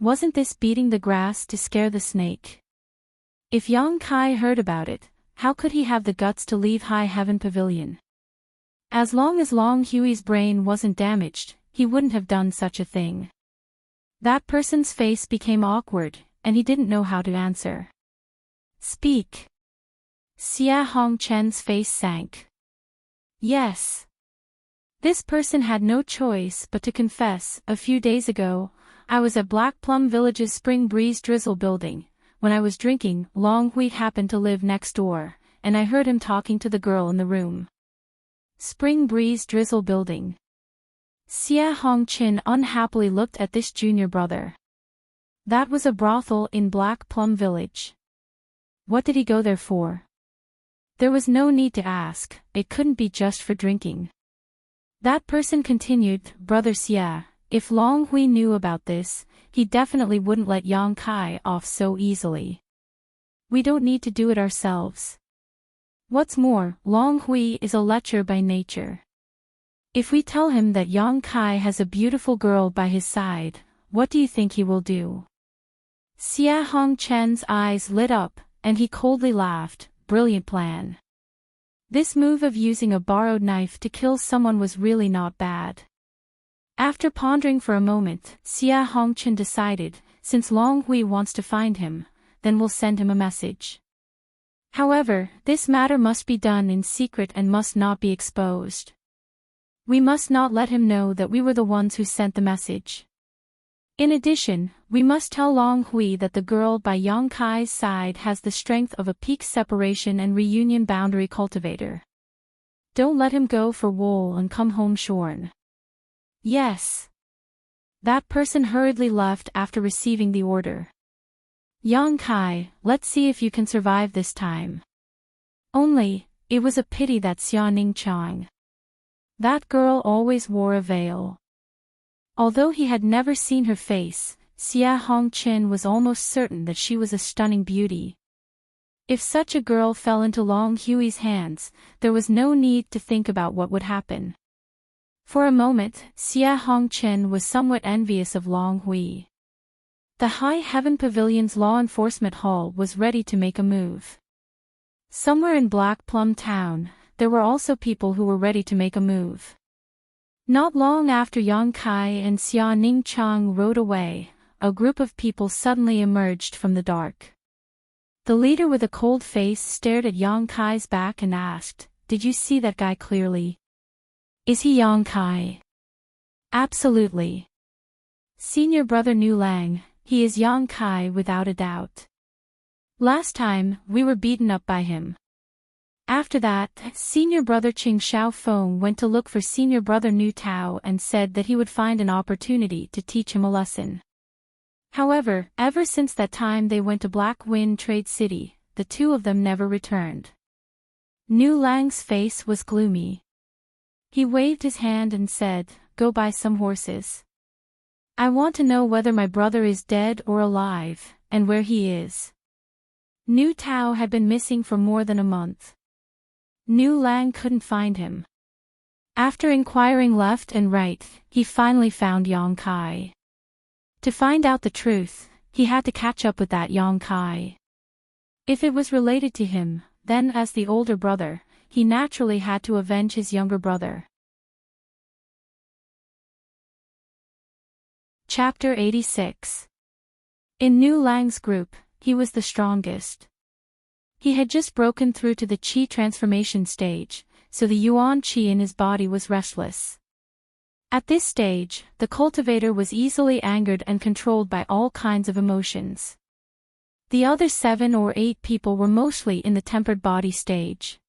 Wasn't this beating the grass to scare the snake? If Yang Kai heard about it, how could he have the guts to leave High Heaven Pavilion? As long as Long Hui's brain wasn't damaged, he wouldn't have done such a thing. That person's face became awkward, and he didn't know how to answer. Speak. Xia Hongqin's face sank. Yes. This person had no choice but to confess. A few days ago, I was at Black Plum Village's Spring Breeze Drizzle building. When I was drinking, Long Hui happened to live next door, and I heard him talking to the girl in the room. Spring Breeze Drizzle building. Xia Hongqin unhappily looked at this junior brother. That was a brothel in Black Plum Village. What did he go there for? There was no need to ask, it couldn't be just for drinking. That person continued, Brother Xia, if Long Hui knew about this, he definitely wouldn't let Yang Kai off so easily. We don't need to do it ourselves. What's more, Long Hui is a lecher by nature. If we tell him that Yang Kai has a beautiful girl by his side, what do you think he will do? Xia Hongqin's eyes lit up, and he coldly laughed. Brilliant plan. This move of using a borrowed knife to kill someone was really not bad. After pondering for a moment, Xia Hongqin decided, since Long Hui wants to find him, then we'll send him a message. However, this matter must be done in secret and must not be exposed. We must not let him know that we were the ones who sent the message. In addition, we must tell Long Hui that the girl by Yang Kai's side has the strength of a peak separation and reunion boundary cultivator. Don't let him go for wool and come home shorn. Yes. That person hurriedly left after receiving the order. Yang Kai, let's see if you can survive this time. Only, it was a pity that Xia Ning Chang. That girl always wore a veil. Although he had never seen her face, Xia Hongqin was almost certain that she was a stunning beauty. If such a girl fell into Long Hui's hands, there was no need to think about what would happen. For a moment, Xia Hongqin was somewhat envious of Long Hui. The High Heaven Pavilion's law enforcement hall was ready to make a move. Somewhere in Black Plum Town, there were also people who were ready to make a move. Not long after Yang Kai and Xia Ning Chang rode away, a group of people suddenly emerged from the dark. The leader with a cold face stared at Yang Kai's back and asked, "Did you see that guy clearly? Is he Yang Kai?" "Absolutely. Senior brother Nu Lang, he is Yang Kai without a doubt. Last time, we were beaten up by him." After that, senior brother Qing Xiaofeng went to look for senior brother Nu Tao and said that he would find an opportunity to teach him a lesson. However, ever since that time they went to Black Wind Trade City, the two of them never returned. Nu Lang's face was gloomy. He waved his hand and said, "Go buy some horses. I want to know whether my brother is dead or alive, and where he is." Nu Tao had been missing for more than a month. Nu Lang couldn't find him. After inquiring left and right, he finally found Yang Kai. To find out the truth, he had to catch up with that Yang Kai. If it was related to him, then as the older brother, he naturally had to avenge his younger brother. Chapter 86. In Nu Lang's group, he was the strongest. He had just broken through to the Qi transformation stage, so the Yuan Qi in his body was restless. At this stage, the cultivator was easily angered and controlled by all kinds of emotions. The other 7 or 8 people were mostly in the tempered body stage.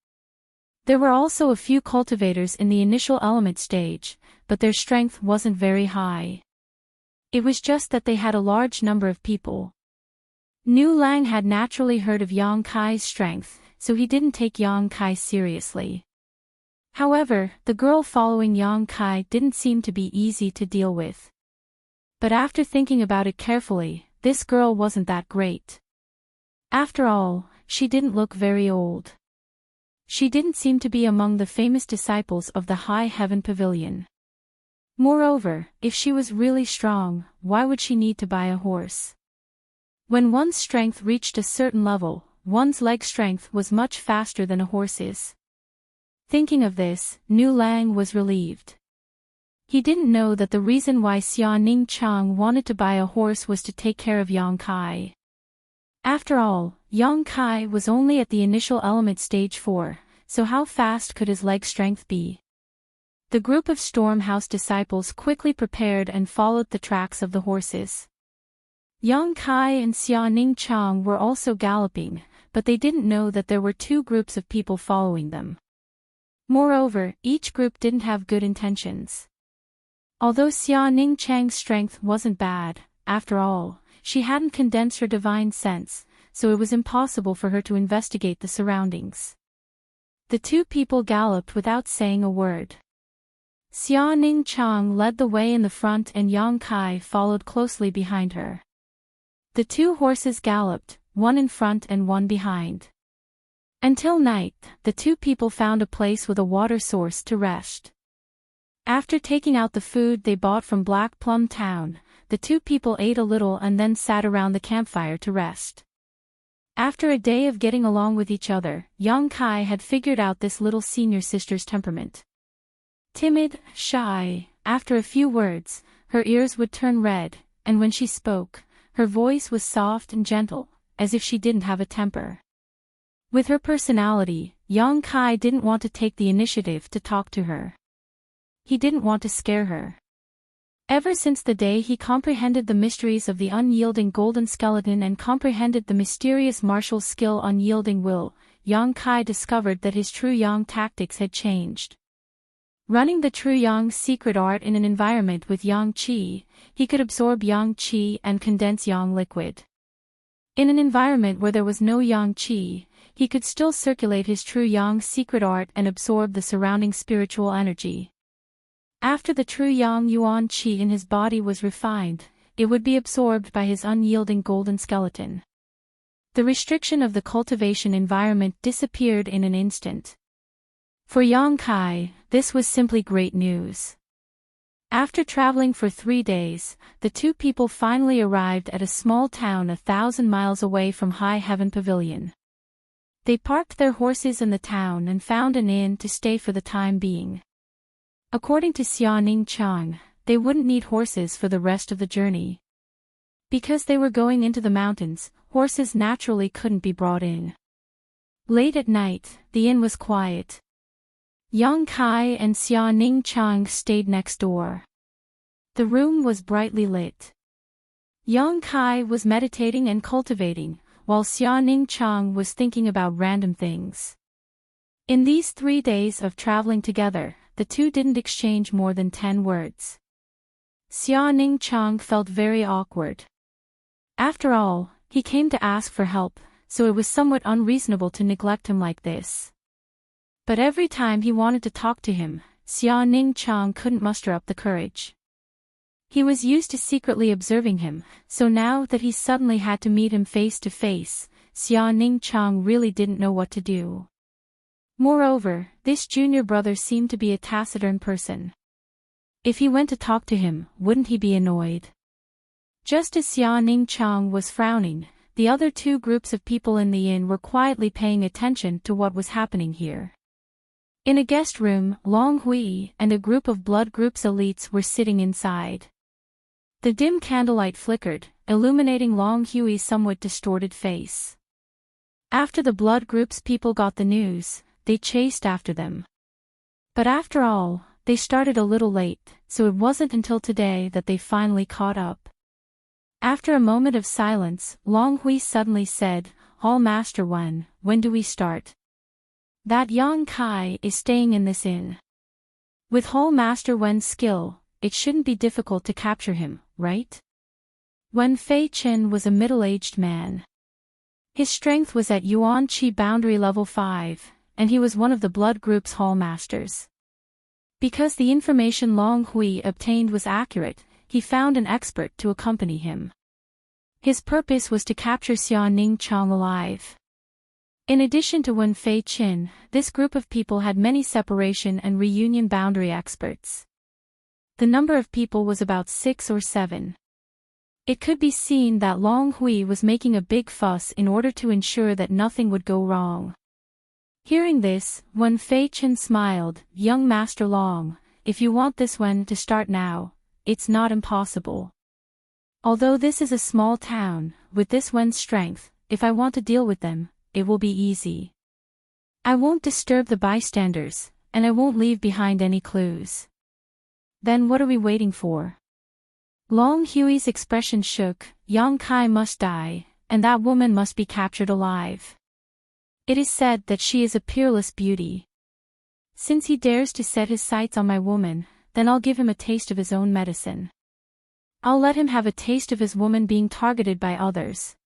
There were also a few cultivators in the initial element stage, but their strength wasn't very high. It was just that they had a large number of people. Nu Lang had naturally heard of Yang Kai's strength, so he didn't take Yang Kai seriously. However, the girl following Yang Kai didn't seem to be easy to deal with. But after thinking about it carefully, this girl wasn't that great. After all, she didn't look very old. She didn't seem to be among the famous disciples of the High Heaven Pavilion. Moreover, if she was really strong, why would she need to buy a horse? When one's strength reached a certain level, one's leg strength was much faster than a horse's. Thinking of this, Nu Lang was relieved. He didn't know that the reason why Xia Ning Chang wanted to buy a horse was to take care of Yang Kai. After all, Yang Kai was only at the initial element stage 4, so how fast could his leg strength be? The group of Stormhouse disciples quickly prepared and followed the tracks of the horses. Yang Kai and Xia Ning Chang were also galloping, but they didn't know that there were 2 groups of people following them. Moreover, each group didn't have good intentions. Although Xia Ning Chang's strength wasn't bad, after all, she hadn't condensed her divine sense, so it was impossible for her to investigate the surroundings. The 2 people galloped without saying a word. Xia Ning Chang led the way in the front and Yang Kai followed closely behind her. The 2 horses galloped, one in front and one behind. Until night, the 2 people found a place with a water source to rest. After taking out the food they bought from Black Plum Town, the 2 people ate a little and then sat around the campfire to rest. After a day of getting along with each other, Yang Kai had figured out this little senior sister's temperament. Timid, shy, after a few words, her ears would turn red, and when she spoke, her voice was soft and gentle, as if she didn't have a temper. With her personality, Yang Kai didn't want to take the initiative to talk to her. He didn't want to scare her. Ever since the day he comprehended the mysteries of the unyielding golden skeleton and comprehended the mysterious martial skill unyielding will, Yang Kai discovered that his true Yang tactics had changed. Running the true Yang secret art in an environment with Yang Qi, he could absorb Yang Qi and condense Yang liquid. In an environment where there was no Yang Qi, he could still circulate his true Yang secret art and absorb the surrounding spiritual energy. After the true Yang Yuan Qi in his body was refined, it would be absorbed by his unyielding golden skeleton. The restriction of the cultivation environment disappeared in an instant. For Yang Kai, this was simply great news. After traveling for 3 days, the two people finally arrived at a small town 1,000 miles away from High Heaven Pavilion. They parked their horses in the town and found an inn to stay for the time being. According to Xiaoning Chang, they wouldn't need horses for the rest of the journey. Because they were going into the mountains, horses naturally couldn't be brought in. Late at night, the inn was quiet. Yang Kai and Xiaoning Chang stayed next door. The room was brightly lit. Yang Kai was meditating and cultivating, while Xiaoning Chang was thinking about random things. In these 3 days of traveling together, the two didn't exchange more than 10 words. Xiaoning Chang felt very awkward. After all, he came to ask for help, so it was somewhat unreasonable to neglect him like this. But every time he wanted to talk to him, Xiaoning Chang couldn't muster up the courage. He was used to secretly observing him, so now that he suddenly had to meet him face to face, Xiaoning Chang really didn't know what to do. Moreover, this junior brother seemed to be a taciturn person. If he went to talk to him, wouldn't he be annoyed? Just as Xiaoning Chang was frowning, the other two groups of people in the inn were quietly paying attention to what was happening here. In a guest room, Long Hui and a group of blood group's elites were sitting inside. The dim candlelight flickered, illuminating Long Hui's somewhat distorted face. After the blood group's people got the news, they chased after them. But after all, they started a little late, so it wasn't until today that they finally caught up. After a moment of silence, Long Hui suddenly said, "Hall Master Wen, when do we start? That Yang Kai is staying in this inn. With Hall Master Wen's skill, it shouldn't be difficult to capture him, right?" Wen Fei Chen was a middle-aged man. His strength was at Yuan Qi boundary level 5, and he was one of the blood group's hall masters. Because the information Long Hui obtained was accurate, he found an expert to accompany him. His purpose was to capture Xiaoning Chang alive. In addition to Wen Fei Chen, this group of people had many separation and reunion boundary experts. The number of people was about 6 or 7. It could be seen that Long Hui was making a big fuss in order to ensure that nothing would go wrong. Hearing this, Wen Fei Chen smiled, "Young Master Long, if you want this Wen to start now, it's not impossible. Although this is a small town, with this Wen's strength, if I want to deal with them, it will be easy. I won't disturb the bystanders, and I won't leave behind any clues." "Then what are we waiting for?" Long Hui's expression shook. "Yang Kai must die, and that woman must be captured alive. It is said that she is a peerless beauty. Since he dares to set his sights on my woman, then I'll give him a taste of his own medicine. I'll let him have a taste of his woman being targeted by others."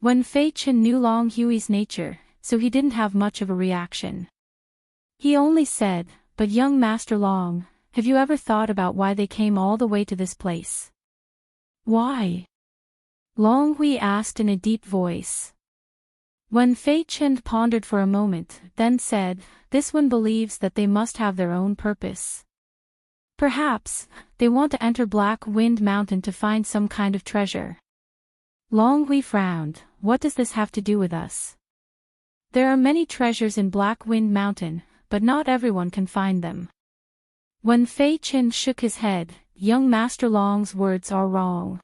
Wen Fei Chen knew Long Hui's nature, so he didn't have much of a reaction. He only said, "But young Master Long, have you ever thought about why they came all the way to this place?" "Why?" Long Hui asked in a deep voice. Wen Fei Chen pondered for a moment, then said, "This one believes that they must have their own purpose. Perhaps, they want to enter Black Wind Mountain to find some kind of treasure." Long Hui frowned. "What does this have to do with us? There are many treasures in Black Wind Mountain, but not everyone can find them." Wen Fei Chen shook his head. "Young Master Long's words are wrong.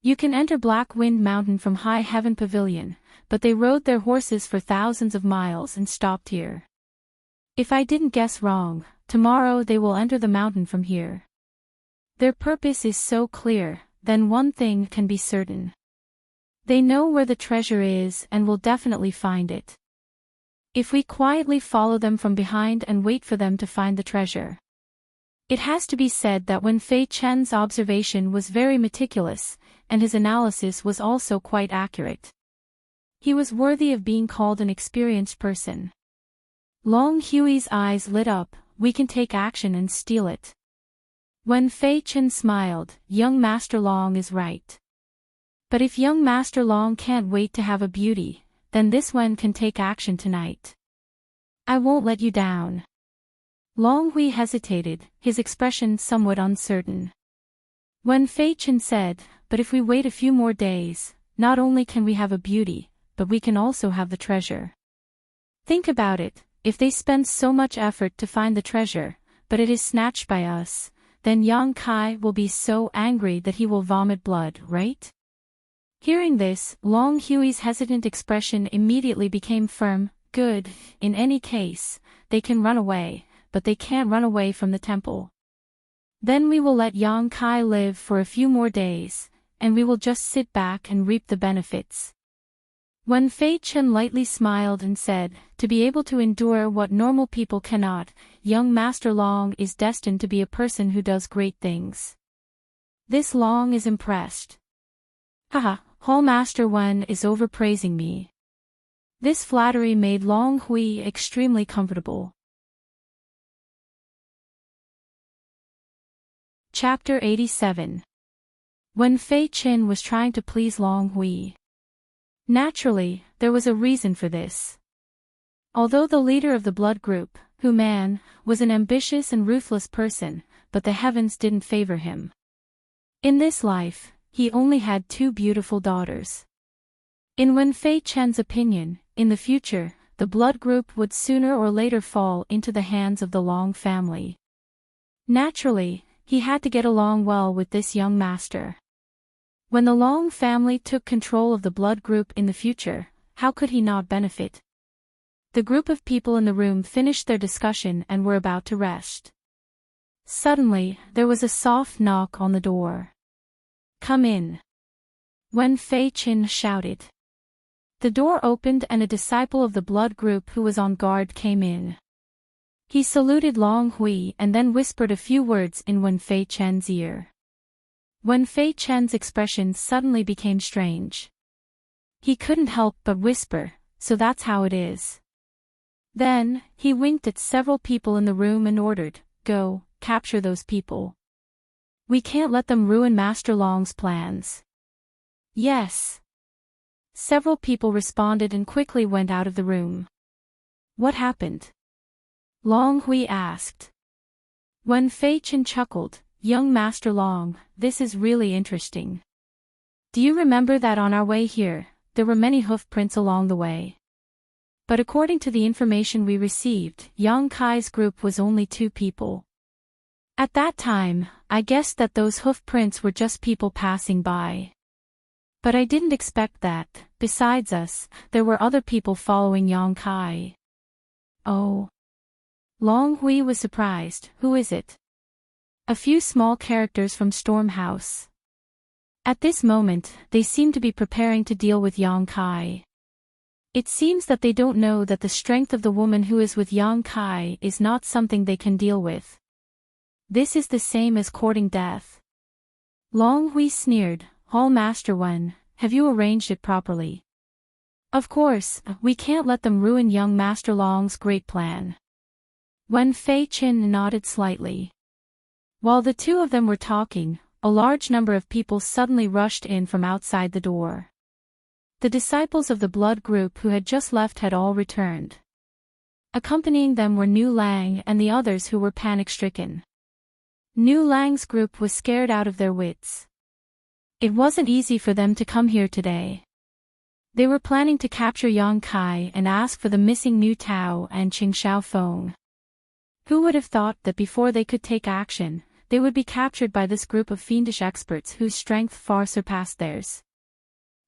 You can enter Black Wind Mountain from High Heaven Pavilion, but they rode their horses for thousands of miles and stopped here. If I didn't guess wrong, tomorrow they will enter the mountain from here. Their purpose is so clear, then one thing can be certain. They know where the treasure is and will definitely find it. If we quietly follow them from behind and wait for them to find the treasure. It has to be said that when Fei Chen's observation was very meticulous, and his analysis was also quite accurate. He was worthy of being called an experienced person. Long Hui's eyes lit up. We can take action and steal it. When Fei Chen smiled, young Master Long is right. But if young Master Long can't wait to have a beauty, then this one can take action tonight. I won't let you down. Long Hui hesitated, his expression somewhat uncertain. When Fei Chen said, but if we wait a few more days, not only can we have a beauty, but we can also have the treasure. Think about it, if they spend so much effort to find the treasure, but it is snatched by us, then Yang Kai will be so angry that he will vomit blood, right? Hearing this, Long Hui's hesitant expression immediately became firm. Good, in any case, they can run away, but they can't run away from the temple. Then we will let Yang Kai live for a few more days, and we will just sit back and reap the benefits. When Fei Chen lightly smiled and said, to be able to endure what normal people cannot, young Master Long is destined to be a person who does great things. This Long is impressed. Haha, Hall Master Wen is overpraising me. This flattery made Long Hui extremely comfortable. Chapter 87. When Fei Chen was trying to please Long Hui. Naturally, there was a reason for this. Although the leader of the blood group, Hu Man, was an ambitious and ruthless person, but the heavens didn't favor him. In this life, he only had 2 beautiful daughters. In Wen Fei Chen's opinion, in the future, the blood group would sooner or later fall into the hands of the Long family. Naturally, he had to get along well with this young master. When the Long family took control of the blood group in the future, how could he not benefit? The group of people in the room finished their discussion and were about to rest. Suddenly, there was a soft knock on the door. Come in. Wen Fei Chen shouted. The door opened and a disciple of the blood group who was on guard came in. He saluted Long Hui and then whispered a few words in Wen Fei Chen's ear. Wen Fei Chen's expression suddenly became strange. He couldn't help but whisper, so that's how it is. Then, he winked at several people in the room and ordered, go, capture those people. We can't let them ruin Master Long's plans. Yes. Several people responded and quickly went out of the room. What happened? Long Hui asked. Wen Fei Chen chuckled, young Master Long, this is really interesting. Do you remember that on our way here, there were many hoof prints along the way? But according to the information we received, Yang Kai's group was only 2 people. At that time, I guessed that those hoof prints were just people passing by. But I didn't expect that, besides us, there were other people following Yang Kai. Oh. Long Hui was surprised, who is it? A few small characters from Storm House. At this moment, they seem to be preparing to deal with Yang Kai. It seems that they don't know that the strength of the woman who is with Yang Kai is not something they can deal with. This is the same as courting death. Long Hui sneered, Hall Master Wen, have you arranged it properly? Of course, we can't let them ruin young Master Long's great plan. Wen Fei Chen nodded slightly. While the 2 of them were talking, a large number of people suddenly rushed in from outside the door. The disciples of the blood group who had just left had all returned. Accompanying them were Nu Lang and the others who were panic-stricken. Nu Lang's group was scared out of their wits. It wasn't easy for them to come here today. They were planning to capture Yang Kai and ask for the missing Nu Tao and Qing Xiaofeng. Who would have thought that before they could take action, they would be captured by this group of fiendish experts whose strength far surpassed theirs?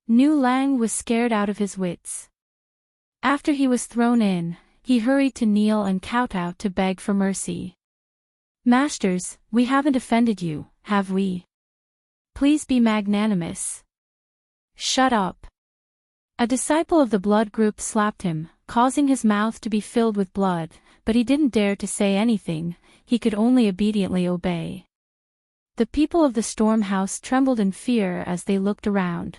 Nu Lang was scared out of his wits. After he was thrown in, he hurried to kneel and kowtow to beg for mercy. Masters, we haven't offended you, have we? Please be magnanimous. Shut up. A disciple of the blood group slapped him, causing his mouth to be filled with blood, but he didn't dare to say anything, he could only obediently obey. The people of the storm house trembled in fear as they looked around.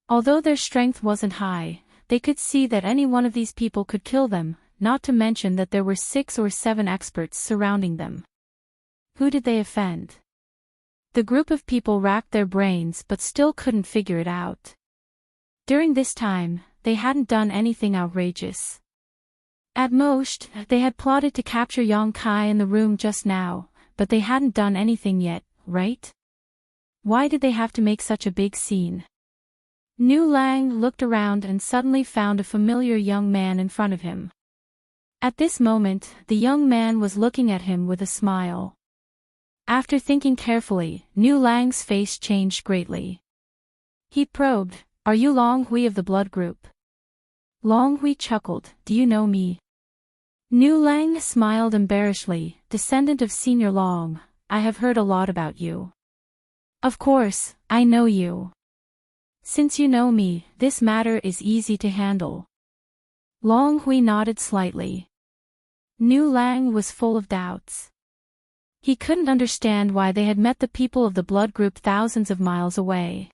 Although their strength wasn't high, they could see that any one of these people could kill them, not to mention that there were 6 or 7 experts surrounding them. Who did they offend? The group of people racked their brains but still couldn't figure it out. During this time, they hadn't done anything outrageous. At most, they had plotted to capture Yang Kai in the room just now, but they hadn't done anything yet, right? Why did they have to make such a big scene? Nu Lang looked around and suddenly found a familiar young man in front of him. At this moment, the young man was looking at him with a smile. After thinking carefully, Nu Lang's face changed greatly. He probed, "Are you Long Hui of the blood group?" Long Hui chuckled, "Do you know me?" Nu Lang smiled embarrassedly, "Descendant of Senior Long, I have heard a lot about you." "Of course, I know you. Since you know me, this matter is easy to handle." Long Hui nodded slightly. Nu Lang was full of doubts. He couldn't understand why they had met the people of the blood group thousands of miles away.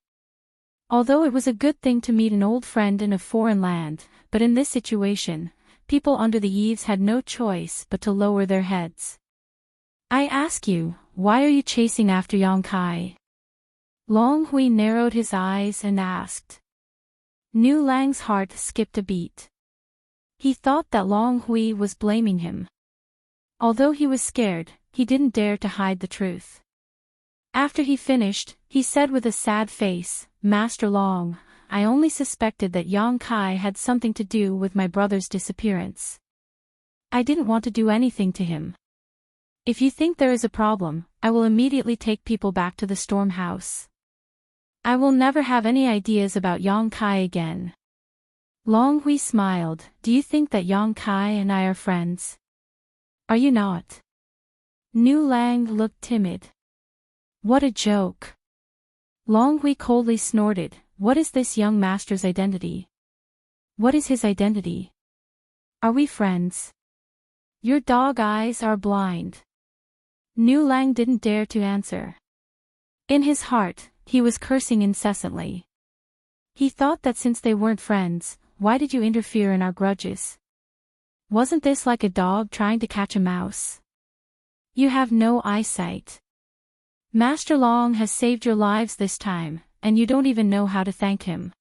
Although it was a good thing to meet an old friend in a foreign land, but in this situation, people under the eaves had no choice but to lower their heads. "I ask you, why are you chasing after Yang Kai?" Long Hui narrowed his eyes and asked. Nu Lang's heart skipped a beat. He thought that Long Hui was blaming him. Although he was scared, he didn't dare to hide the truth. After he finished, he said with a sad face, "Master Long, I only suspected that Yang Kai had something to do with my brother's disappearance. I didn't want to do anything to him. If you think there is a problem, I will immediately take people back to the storm house. I will never have any ideas about Yang Kai again." Long Hui smiled, "Do you think that Yang Kai and I are friends? Are you not?" Nu Lang looked timid. What a joke. Long Hui coldly snorted, "What is this young master's identity? What is his identity? Are we friends? Your dog eyes are blind." Nu Lang didn't dare to answer. In his heart, he was cursing incessantly. He thought that since they weren't friends, why did you interfere in our grudges? Wasn't this like a dog trying to catch a mouse? You have no eyesight. Master Long has saved your lives this time, and you don't even know how to thank him.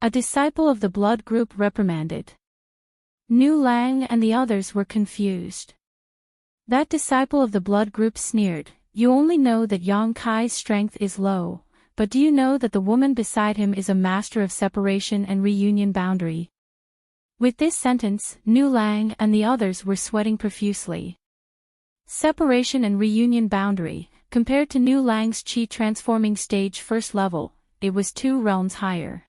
A disciple of the blood group reprimanded. Nu Lang and the others were confused. That disciple of the blood group sneered, "You only know that Yang Kai's strength is low, but do you know that the woman beside him is a master of separation and reunion boundary?" With this sentence, Nu Lang and the others were sweating profusely. Separation and reunion boundary, compared to Nu Lang's chi transforming stage first level, it was 2 realms higher.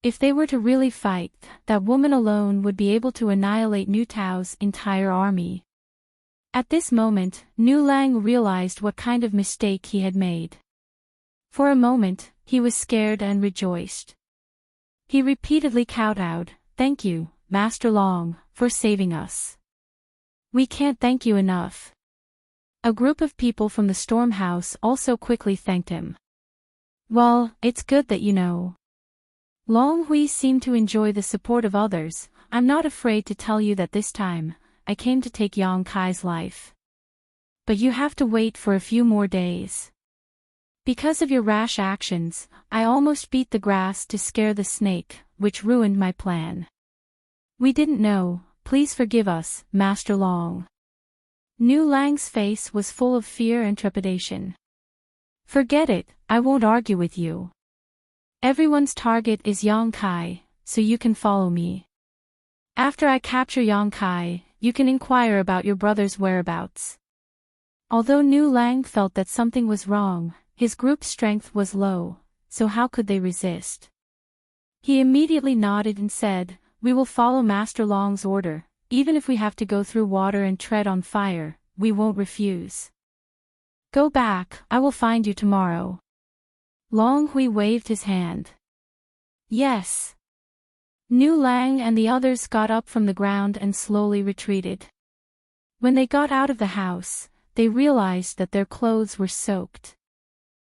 If they were to really fight, that woman alone would be able to annihilate Nu Tao's entire army. At this moment, Nu Lang realized what kind of mistake he had made. For a moment, he was scared and rejoiced. He repeatedly kowtowed, "Thank you, Master Long, for saving us. We can't thank you enough." A group of people from the storm house also quickly thanked him. "Well, it's good that you know." Long Hui seemed to enjoy the support of others. "I'm not afraid to tell you that this time, I came to take Yang Kai's life. But you have to wait for a few more days. Because of your rash actions, I almost beat the grass to scare the snake, which ruined my plan. We didn't know, please forgive us, Master Long." Nu Lang's face was full of fear and trepidation. "Forget it, I won't argue with you. Everyone's target is Yang Kai, so you can follow me. After I capture Yang Kai, you can inquire about your brother's whereabouts." Although Nu Lang felt that something was wrong, his group's strength was low, so how could they resist? He immediately nodded and said, "We will follow Master Long's order, even if we have to go through water and tread on fire, we won't refuse. Go back, I will find you tomorrow. Long Hui waved his hand. Yes. Nu Lang and the others got up from the ground and slowly retreated. When they got out of the house, they realized that their clothes were soaked.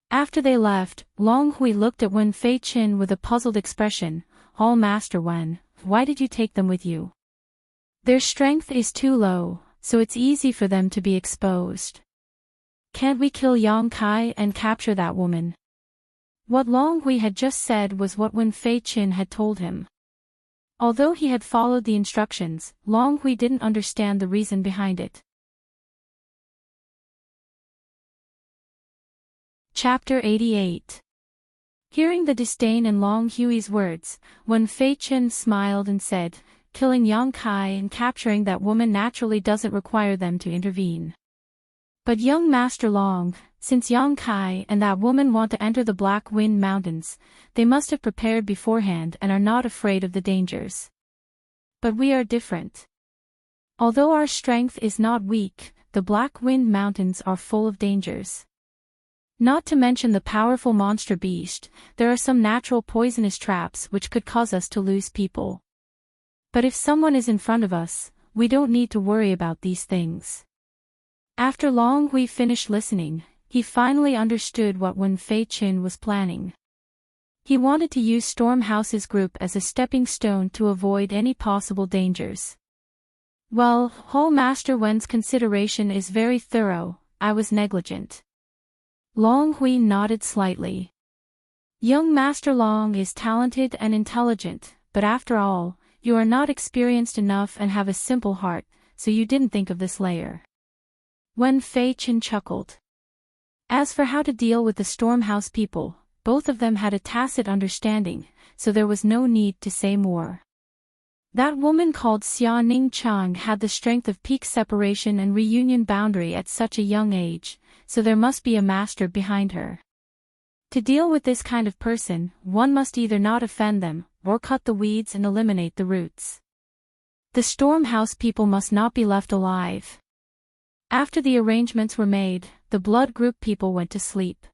After they left, Long Hui looked at Wen Fei Qin with a puzzled expression. "All Master Wen, why did you take them with you? Their strength is too low, so it's easy for them to be exposed. Can't we kill Yang Kai and capture that woman?" What Long Hui had just said was what Wen Fei Qin had told him. Although he had followed the instructions, Long Hui didn't understand the reason behind it. Chapter 88. Hearing the disdain in Long Hui's words, Wen Fei Qin smiled and said, "Killing Yang Kai and capturing that woman naturally doesn't require them to intervene. But young Master Long, since Yang Kai and that woman want to enter the Black Wind Mountains, they must have prepared beforehand and are not afraid of the dangers. But we are different. Although our strength is not weak, the Black Wind Mountains are full of dangers. Not to mention the powerful monster beast, there are some natural poisonous traps which could cause us to lose people. But if someone is in front of us, we don't need to worry about these things." After Long Hui finished listening, he finally understood what Wen Fei Qin was planning. He wanted to use Stormhouse's group as a stepping stone to avoid any possible dangers. "Well, Whole Master Wen's consideration is very thorough. I was negligent." Long Hui nodded slightly. "Young Master Long is talented and intelligent, but after all, you are not experienced enough and have a simple heart, so you didn't think of this layer." Wen Fei Qin chuckled. As for how to deal with the Stormhouse people, both of them had a tacit understanding, so there was no need to say more. That woman called Xia Ning Chang had the strength of peak separation and reunion boundary at such a young age, so there must be a master behind her. To deal with this kind of person, one must either not offend them, or cut the weeds and eliminate the roots. The Stormhouse people must not be left alive. After the arrangements were made, the blood group people went to sleep.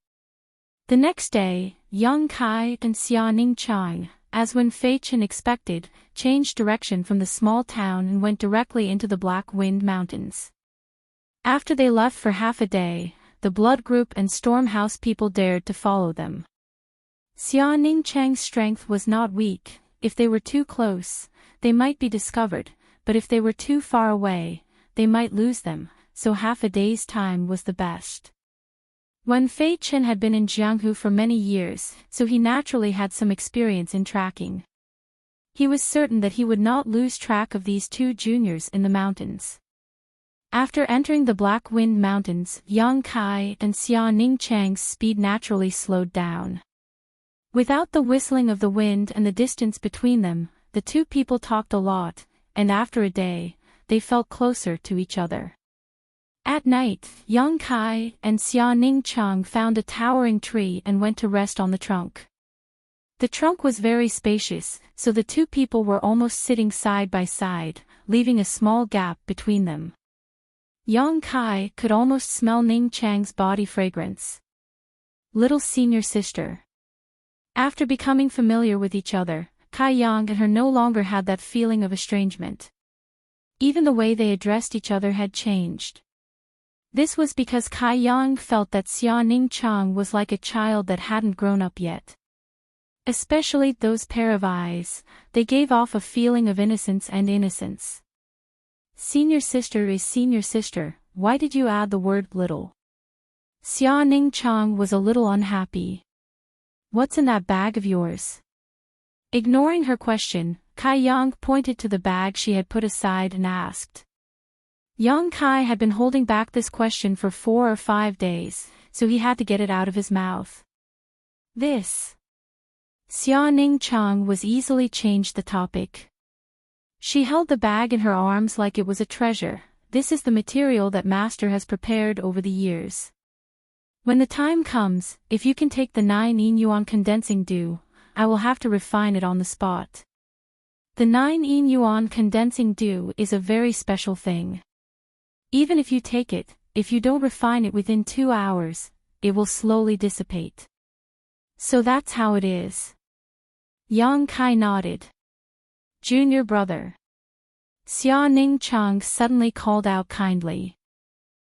The next day, Yang Kai and Xia Ning Chang, as Wen Fei Qin expected, changed direction from the small town and went directly into the Black Wind Mountains. After they left for half a day, the blood group and Stormhouse people dared to follow them. Xia Ning Chang's strength was not weak. If they were too close, they might be discovered, but if they were too far away, they might lose them, so half a day's time was the best. Wen Fei Qin had been in Jianghu for many years, so he naturally had some experience in tracking. He was certain that he would not lose track of these two juniors in the mountains. After entering the Black Wind Mountains, Yang Kai and Xia Ning Chang's speed naturally slowed down. Without the whistling of the wind and the distance between them, the two people talked a lot, and after a day, they felt closer to each other. At night, Yang Kai and Xia Ning Chang found a towering tree and went to rest on the trunk. The trunk was very spacious, so the two people were almost sitting side by side, leaving a small gap between them. Yang Kai could almost smell Ning Chang's body fragrance. Little senior sister. After becoming familiar with each other, Kai Yang and her no longer had that feeling of estrangement. Even the way they addressed each other had changed. This was because Kai Yang felt that Xia Ning Chang was like a child that hadn't grown up yet. Especially those pair of eyes, they gave off a feeling of innocence. Senior sister is senior sister, why did you add the word little? Xia Ning Chang was a little unhappy. What's in that bag of yours? Ignoring her question, Kai Yang pointed to the bag she had put aside and asked. Yang Kai had been holding back this question for 4 or 5 days, so he had to get it out of his mouth. This. Xia Ning Chang was easily changed the topic. She held the bag in her arms like it was a treasure. This is the material that Master has prepared over the years. When the time comes, if you can take the 9 yin yuan condensing dew, I will have to refine it on the spot. The 9 yuan condensing dew is a very special thing. Even if you take it, if you don't refine it within 2 hours, it will slowly dissipate. So that's how it is. Yang Kai nodded. Junior brother. Xia Ning Chang suddenly called out kindly.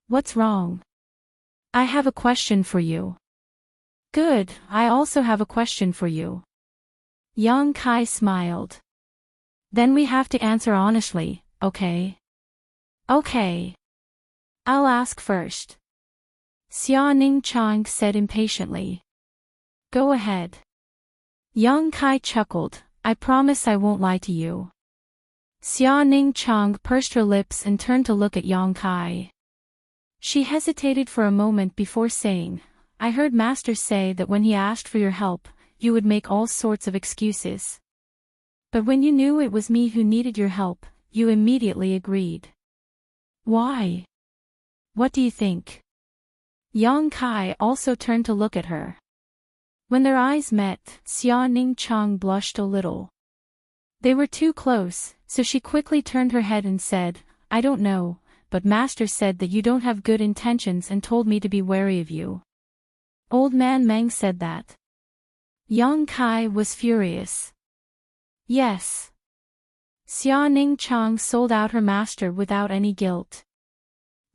What's wrong? I have a question for you. Good, I also have a question for you. Yang Kai smiled. Then we have to answer honestly, okay? Okay. I'll ask first. Xia Ning Chang said impatiently. Go ahead. Yang Kai chuckled. I promise I won't lie to you. Xia Ning Chang pursed her lips and turned to look at Yang Kai. She hesitated for a moment before saying, I heard Master say that when he asked for your help, you would make all sorts of excuses. But when you knew it was me who needed your help, you immediately agreed. Why? What do you think? Yang Kai also turned to look at her. When their eyes met, Xia Ning Chang blushed a little. They were too close, so she quickly turned her head and said, I don't know, but Master said that you don't have good intentions and told me to be wary of you. Old man Meng said that. Yang Kai was furious. Yes. Xia Ning Chang sold out her master without any guilt.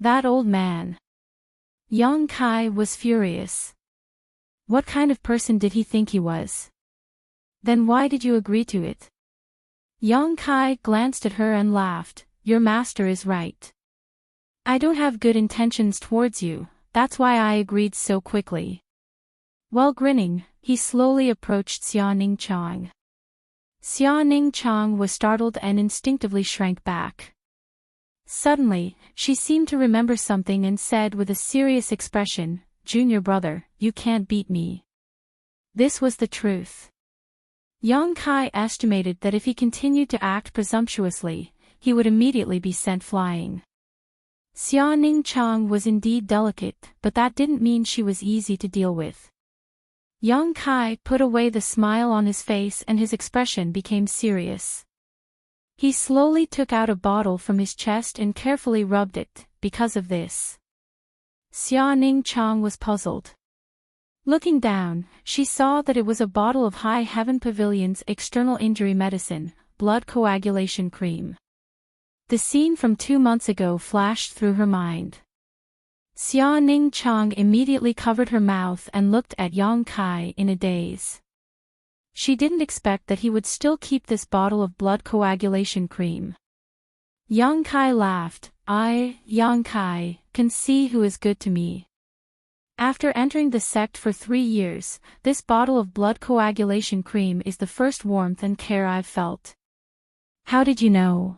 That old man. Yang Kai was furious. What kind of person did he think he was? Then why did you agree to it? Yang Kai glanced at her and laughed. Your master is right. I don't have good intentions towards you, that's why I agreed so quickly. While grinning, he slowly approached Xia Ning Chang. Xia Ning Chang was startled and instinctively shrank back. Suddenly, she seemed to remember something and said with a serious expression, Junior brother, you can't beat me. This was the truth. Yang Kai estimated that if he continued to act presumptuously, he would immediately be sent flying. Xia Ning Chang was indeed delicate, but that didn't mean she was easy to deal with. Yang Kai put away the smile on his face and his expression became serious. He slowly took out a bottle from his chest and carefully rubbed it. Because of this, Xia Ning Chang was puzzled. Looking down, she saw that it was a bottle of High Heaven Pavilion's external injury medicine, blood coagulation cream. The scene from 2 months ago flashed through her mind. Xia Ning Chang immediately covered her mouth and looked at Yang Kai in a daze. She didn't expect that he would still keep this bottle of blood coagulation cream. Yang Kai laughed. I, Yang Kai, can see who is good to me. After entering the sect for 3 years, this bottle of blood coagulation cream is the first warmth and care I've felt. How did you know?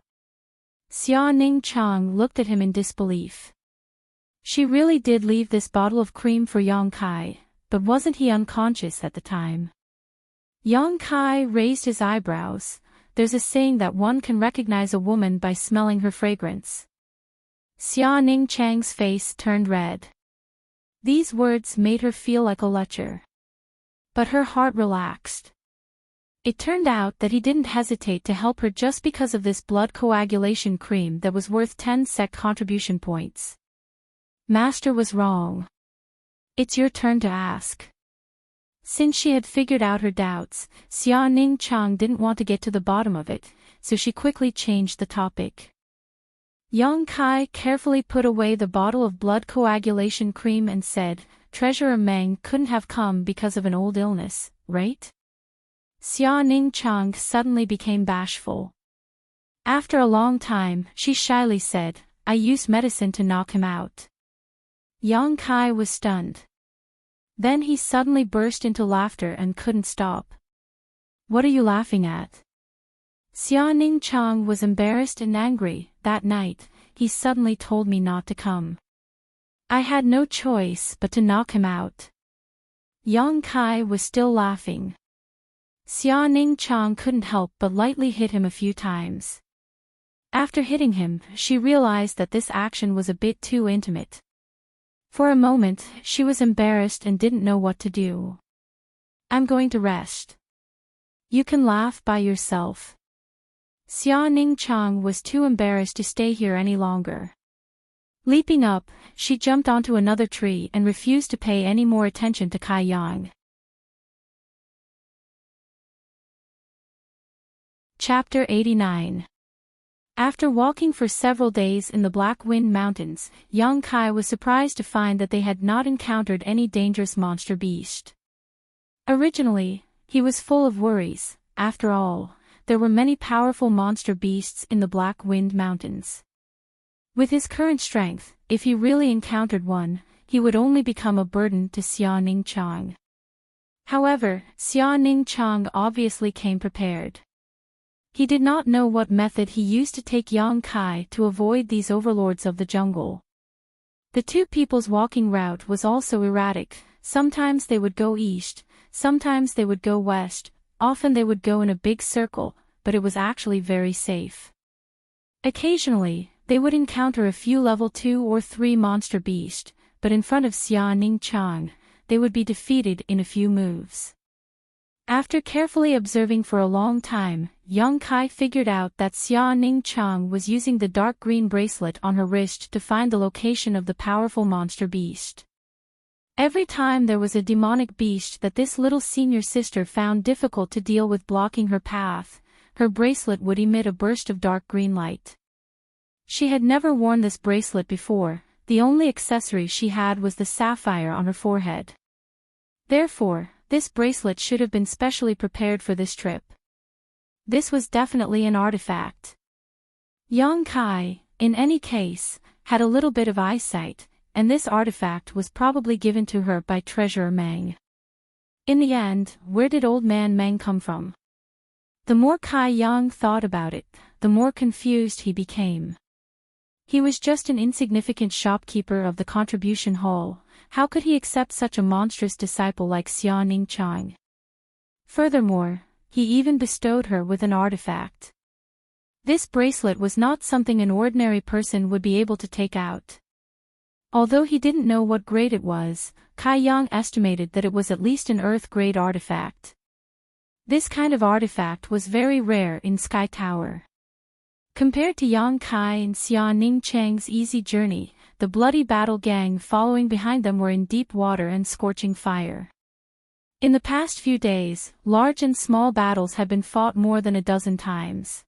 Xia Ning Chang looked at him in disbelief. She really did leave this bottle of cream for Yang Kai, but wasn't he unconscious at the time? Yang Kai raised his eyebrows. There's a saying that one can recognize a woman by smelling her fragrance. Xia Ning Chang's face turned red. These words made her feel like a lecher. But her heart relaxed. It turned out that he didn't hesitate to help her just because of this blood coagulation cream that was worth 10 sect contribution points. Master was wrong. It's your turn to ask. Since she had figured out her doubts, Xia Ning Chang didn't want to get to the bottom of it, so she quickly changed the topic. Yang Kai carefully put away the bottle of blood coagulation cream and said, Treasurer Meng couldn't have come because of an old illness, right? Xia Ning Chang suddenly became bashful. After a long time, she shyly said, I used medicine to knock him out. Yang Kai was stunned. Then he suddenly burst into laughter and couldn't stop. What are you laughing at? Xia Ning Chang was embarrassed and angry. That night, he suddenly told me not to come. I had no choice but to knock him out. Yang Kai was still laughing. Xia Ning Chang couldn't help but lightly hit him a few times. After hitting him, she realized that this action was a bit too intimate. For a moment, she was embarrassed and didn't know what to do. I'm going to rest. You can laugh by yourself. Xia Ningchang was too embarrassed to stay here any longer. Leaping up, she jumped onto another tree and refused to pay any more attention to Kai Yang. Chapter 89. After walking for several days in the Black Wind Mountains, young Kai was surprised to find that they had not encountered any dangerous monster beast. Originally, he was full of worries. After all, there were many powerful monster beasts in the Black Wind Mountains. With his current strength, if he really encountered one, he would only become a burden to Xia Ningchang. However, Xia Ningchang obviously came prepared. He did not know what method he used to take young Kai to avoid these overlords of the jungle. The two people's walking route was also erratic. Sometimes they would go east, sometimes they would go west, often they would go in a big circle, but it was actually very safe. Occasionally, they would encounter a few level 2 or 3 monster beasts, but in front of Xia Ningchang, they would be defeated in a few moves. After carefully observing for a long time, young Kai figured out that Xia Ningchang was using the dark green bracelet on her wrist to find the location of the powerful monster beast. Every time there was a demonic beast that this little senior sister found difficult to deal with blocking her path, her bracelet would emit a burst of dark green light. She had never worn this bracelet before. The only accessory she had was the sapphire on her forehead. Therefore, this bracelet should have been specially prepared for this trip. This was definitely an artifact. Young Kai, in any case, had a little bit of eyesight, and this artifact was probably given to her by Treasurer Meng. In the end, where did Old Man Meng come from? The more Kai Yang thought about it, the more confused he became. He was just an insignificant shopkeeper of the contribution hall. How could he accept such a monstrous disciple like Xia Ningchang? Furthermore, he even bestowed her with an artifact. This bracelet was not something an ordinary person would be able to take out. Although he didn't know what grade it was, Kai Yang estimated that it was at least an Earth-grade artifact. This kind of artifact was very rare in Sky Tower. Compared to Yang Kai and Xia Ningchang's easy journey, the bloody battle gang following behind them were in deep water and scorching fire. In the past few days, large and small battles had been fought more than a dozen times.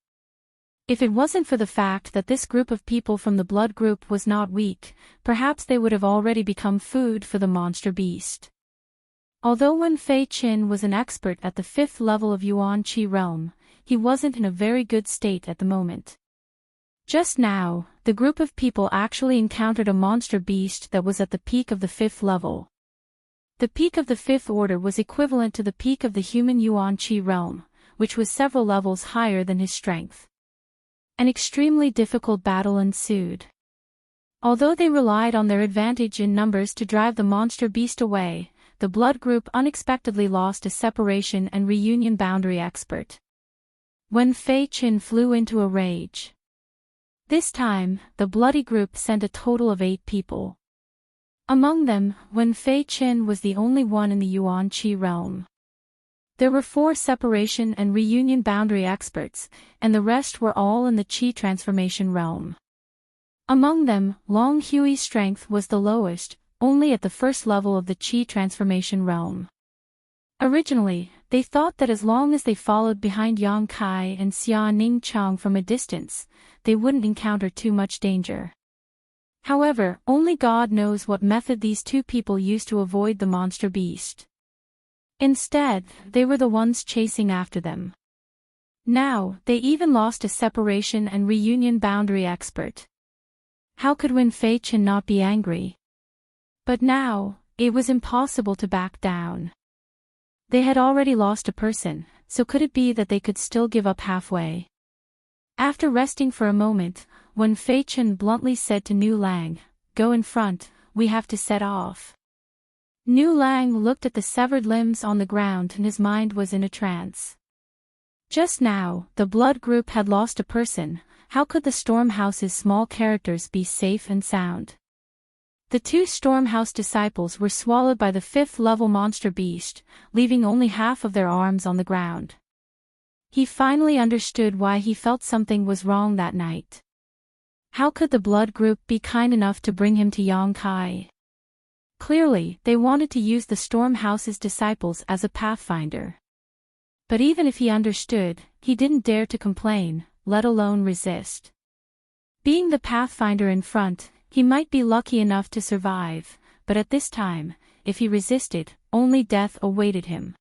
If it wasn't for the fact that this group of people from the blood group was not weak, perhaps they would have already become food for the monster beast. Although Wen Fei Qin was an expert at the 5th level of Yuan Qi realm, he wasn't in a very good state at the moment. Just now, the group of people actually encountered a monster beast that was at the peak of the 5th level. The peak of the 5th order was equivalent to the peak of the human Yuan Qi realm, which was several levels higher than his strength. An extremely difficult battle ensued. Although they relied on their advantage in numbers to drive the monster beast away, the blood group unexpectedly lost a separation and reunion boundary expert. Wen Fei Qin flew into a rage. This time, the bloody group sent a total of 8 people. Among them, Wen Fei Qin was the only one in the Yuan Qi realm. There were 4 separation and reunion boundary experts, and the rest were all in the Qi transformation realm. Among them, Long Hui's strength was the lowest, only at the 1st level of the Qi transformation realm. Originally, they thought that as long as they followed behind Yang Kai and Xia Ningchang from a distance, they wouldn't encounter too much danger. However, only God knows what method these 2 people used to avoid the monster beast. Instead, they were the ones chasing after them. Now, they even lost a separation and reunion boundary expert. How could Wen Fei Qin not be angry? But now, it was impossible to back down. They had already lost a person, so could it be that they could still give up halfway? After resting for a moment, Wen Fei Qin bluntly said to Nu Lang, "Go in front, we have to set off." Nu Lang looked at the severed limbs on the ground and his mind was in a trance. Just now, the blood group had lost a person. How could the Stormhouse's small characters be safe and sound? The 2 Stormhouse disciples were swallowed by the 5th level monster beast, leaving only half of their arms on the ground. He finally understood why he felt something was wrong that night. How could the blood group be kind enough to bring him to Yang Kai? Clearly, they wanted to use the Storm House's disciples as a pathfinder. But even if he understood, he didn't dare to complain, let alone resist. Being the pathfinder in front, he might be lucky enough to survive, but at this time, if he resisted, only death awaited him.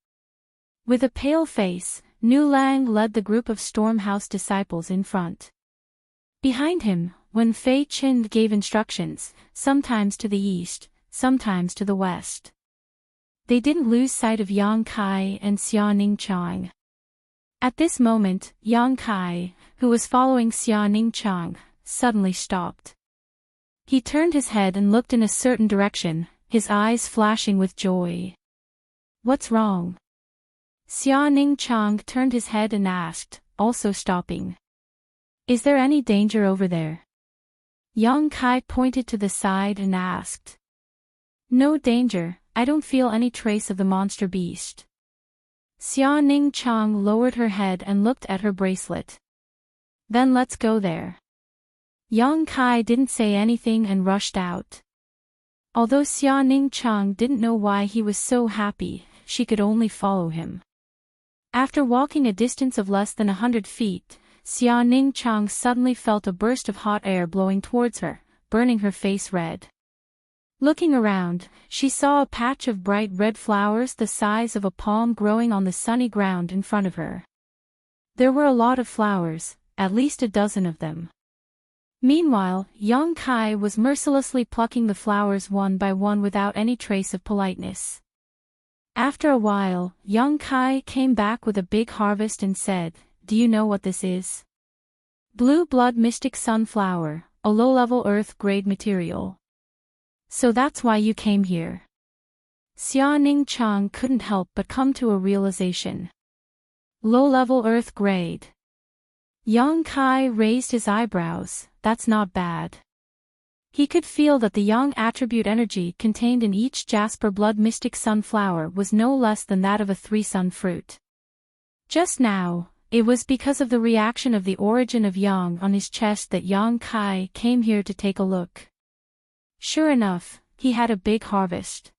With a pale face, Nu Lang led the group of Storm House disciples in front. Behind him, Wen Fei Qin gave instructions, sometimes to the east, sometimes to the west. They didn't lose sight of Yang Kai and Xia Ningqiang. At this moment, Yang Kai, who was following Xia Ningqiang, suddenly stopped. He turned his head and looked in a certain direction, his eyes flashing with joy. "What's wrong?" Xia Ningqiang turned his head and asked, also stopping. "Is there any danger over there?" Yang Kai pointed to the side and asked. "No danger, I don't feel any trace of the monster beast." Xia Ningqiang lowered her head and looked at her bracelet. "Then let's go there." Yang Kai didn't say anything and rushed out. Although Xia Ningqiang didn't know why he was so happy, she could only follow him. After walking a distance of less than 100 feet, Xia Ningqiang suddenly felt a burst of hot air blowing towards her, burning her face red. Looking around, she saw a patch of bright red flowers the size of a palm growing on the sunny ground in front of her. There were a lot of flowers, at least a dozen of them. Meanwhile, Yang Kai was mercilessly plucking the flowers one by one without any trace of politeness. After a while, Yang Kai came back with a big harvest and said, "Do you know what this is?" "Blue blood mystic sunflower, a low-level earth-grade material." "So that's why you came here." Xia Ningqiang couldn't help but come to a realization. Low-level earth-grade. Yang Kai raised his eyebrows. That's not bad. He could feel that the yang attribute energy contained in each jasper blood mystic sunflower was no less than that of a 3-sun fruit. Just now, it was because of the reaction of the origin of yang on his chest that Yang Kai came here to take a look. Sure enough, he had a big harvest.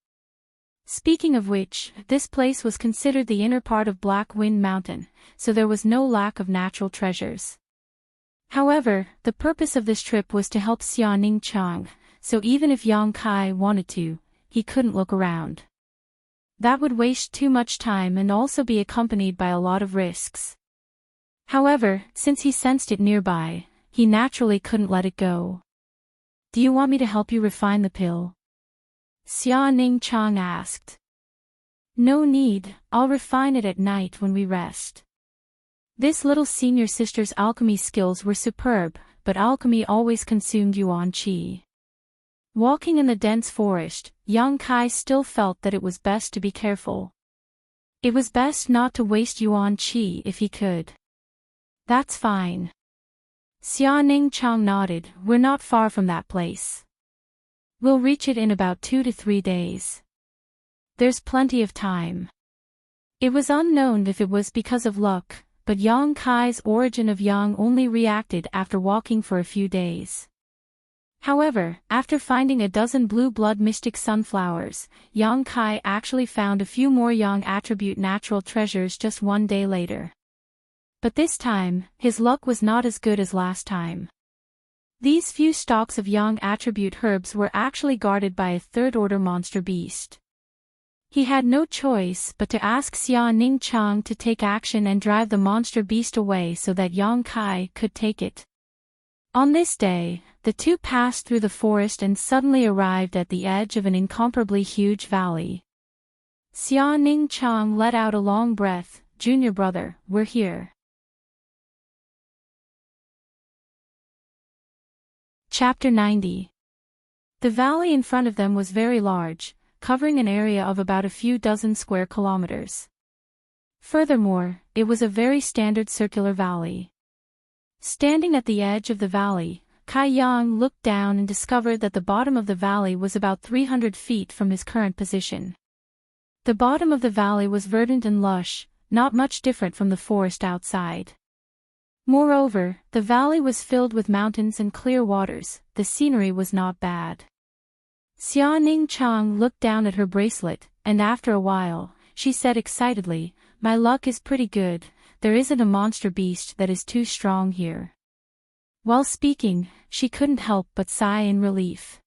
Speaking of which, this place was considered the inner part of Black Wind Mountain, so there was no lack of natural treasures. However, the purpose of this trip was to help Xia Ningqiang, so even if Yang Kai wanted to, he couldn't look around. That would waste too much time and also be accompanied by a lot of risks. However, since he sensed it nearby, he naturally couldn't let it go. "Do you want me to help you refine the pill?" Xia Ningqiang asked. "No need, I'll refine it at night when we rest." This little senior sister's alchemy skills were superb, but alchemy always consumed yuan qi. Walking in the dense forest, Yang Kai still felt that it was best to be careful. It was best not to waste yuan qi if he could. "That's fine." Xia Ningqiang nodded. "We're not far from that place. We'll reach it in about 2 to 3 days. There's plenty of time." It was unknown if it was because of luck, but Yang Kai's origin of yang only reacted after walking for a few days. However, after finding a dozen blue blood mystic sunflowers, Yang Kai actually found a few more yang attribute natural treasures just 1 day later. But this time, his luck was not as good as last time. These few stalks of yang attribute herbs were actually guarded by a third-order monster beast. He had no choice but to ask Xia Ningqiang to take action and drive the monster beast away so that Yang Kai could take it. On this day, the two passed through the forest and suddenly arrived at the edge of an incomparably huge valley. Xia Ningqiang let out a long breath. "Junior brother, we're here." Chapter 90. The valley in front of them was very large, covering an area of about a few dozen square kilometers. Furthermore, it was a very standard circular valley. Standing at the edge of the valley, Kai Yang looked down and discovered that the bottom of the valley was about 300 feet from his current position. The bottom of the valley was verdant and lush, not much different from the forest outside. Moreover, the valley was filled with mountains and clear waters. The scenery was not bad. Xia Ningchang looked down at her bracelet, and after a while, she said excitedly, "My luck is pretty good, there isn't a monster beast that is too strong here." While speaking, she couldn't help but sigh in relief.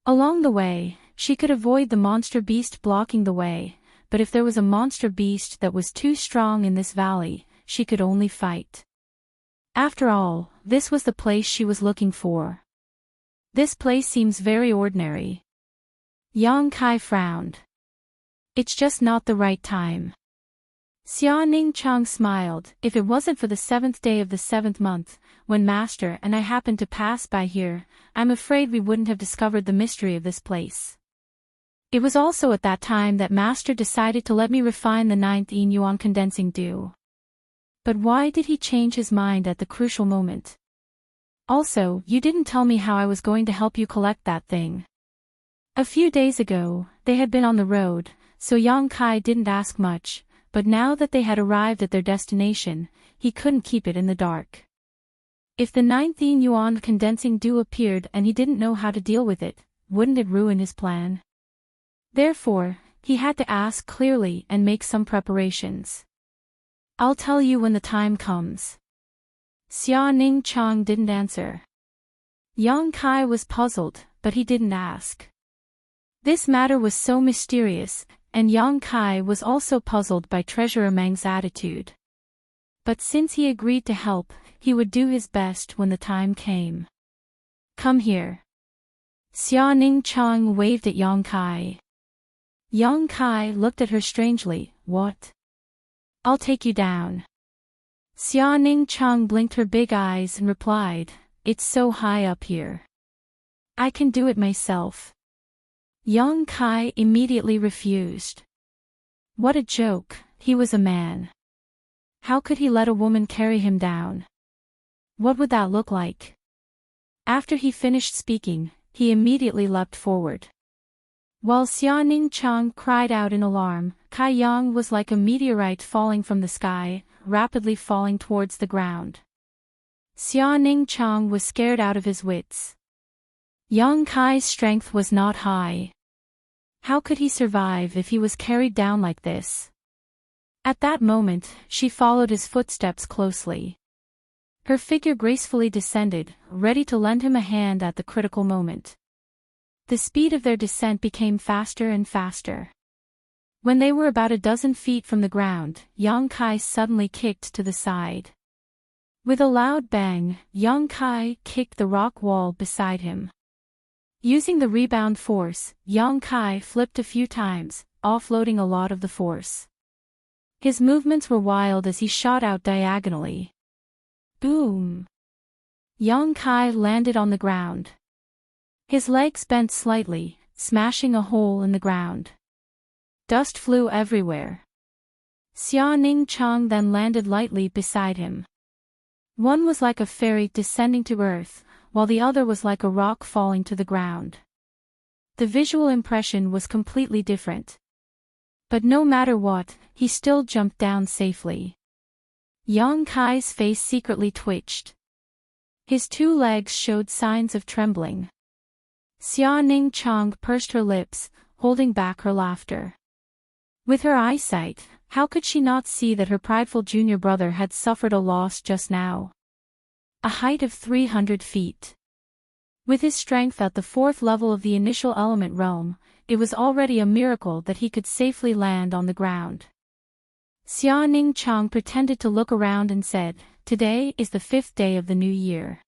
Along the way, she could avoid the monster beast blocking the way, but if there was a monster beast that was too strong in this valley, she could only fight. After all, this was the place she was looking for. This place seems very ordinary. Yang Kai frowned. It's just not the right time. Xia Ningchang smiled. If it wasn't for the 7th day of the 7th month, when Master and I happened to pass by here, I'm afraid we wouldn't have discovered the mystery of this place. It was also at that time that Master decided to let me refine the 9th yin yuan condensing dew. But why did he change his mind at the crucial moment? Also, you didn't tell me how I was going to help you collect that thing. A few days ago, they had been on the road, so Yang Kai didn't ask much, but now that they had arrived at their destination, he couldn't keep it in the dark. If the 9th yin yuan condensing dew appeared and he didn't know how to deal with it, wouldn't it ruin his plan? Therefore, he had to ask clearly and make some preparations. I'll tell you when the time comes. Xia Ningchang didn't answer. Yang Kai was puzzled, but he didn't ask. This matter was so mysterious, and Yang Kai was also puzzled by Treasurer Meng's attitude. But since he agreed to help, he would do his best when the time came. Come here. Xia Ningchang waved at Yang Kai. Yang Kai looked at her strangely. What? I'll take you down. Xia Ningchang blinked her big eyes and replied, "It's so high up here. I can do it myself." Yang Kai immediately refused. What a joke, he was a man. How could he let a woman carry him down? What would that look like? After he finished speaking, he immediately leapt forward. While Xia Ningchang cried out in alarm, Kai Yang was like a meteorite falling from the sky, rapidly falling towards the ground. Xia Ningchang was scared out of his wits. Yang Kai's strength was not high. How could he survive if he was carried down like this? At that moment, she followed his footsteps closely. Her figure gracefully descended, ready to lend him a hand at the critical moment. The speed of their descent became faster and faster. When they were about a dozen feet from the ground, Yang Kai suddenly kicked to the side. With a loud bang, Yang Kai kicked the rock wall beside him. Using the rebound force, Yang Kai flipped a few times, offloading a lot of the force. His movements were wild as he shot out diagonally. Boom! Yang Kai landed on the ground. His legs bent slightly, smashing a hole in the ground. Dust flew everywhere. Xia Ningchang then landed lightly beside him. One was like a fairy descending to earth, while the other was like a rock falling to the ground. The visual impression was completely different. But no matter what, he still jumped down safely. Yang Kai's face secretly twitched. His two legs showed signs of trembling. Xia Ningchang pursed her lips, holding back her laughter. With her eyesight, how could she not see that her prideful junior brother had suffered a loss just now? A height of 300 feet. With his strength at the 4th level of the initial element realm, it was already a miracle that he could safely land on the ground. Xia Ningchang pretended to look around and said, "Today is the 5th day of the new year.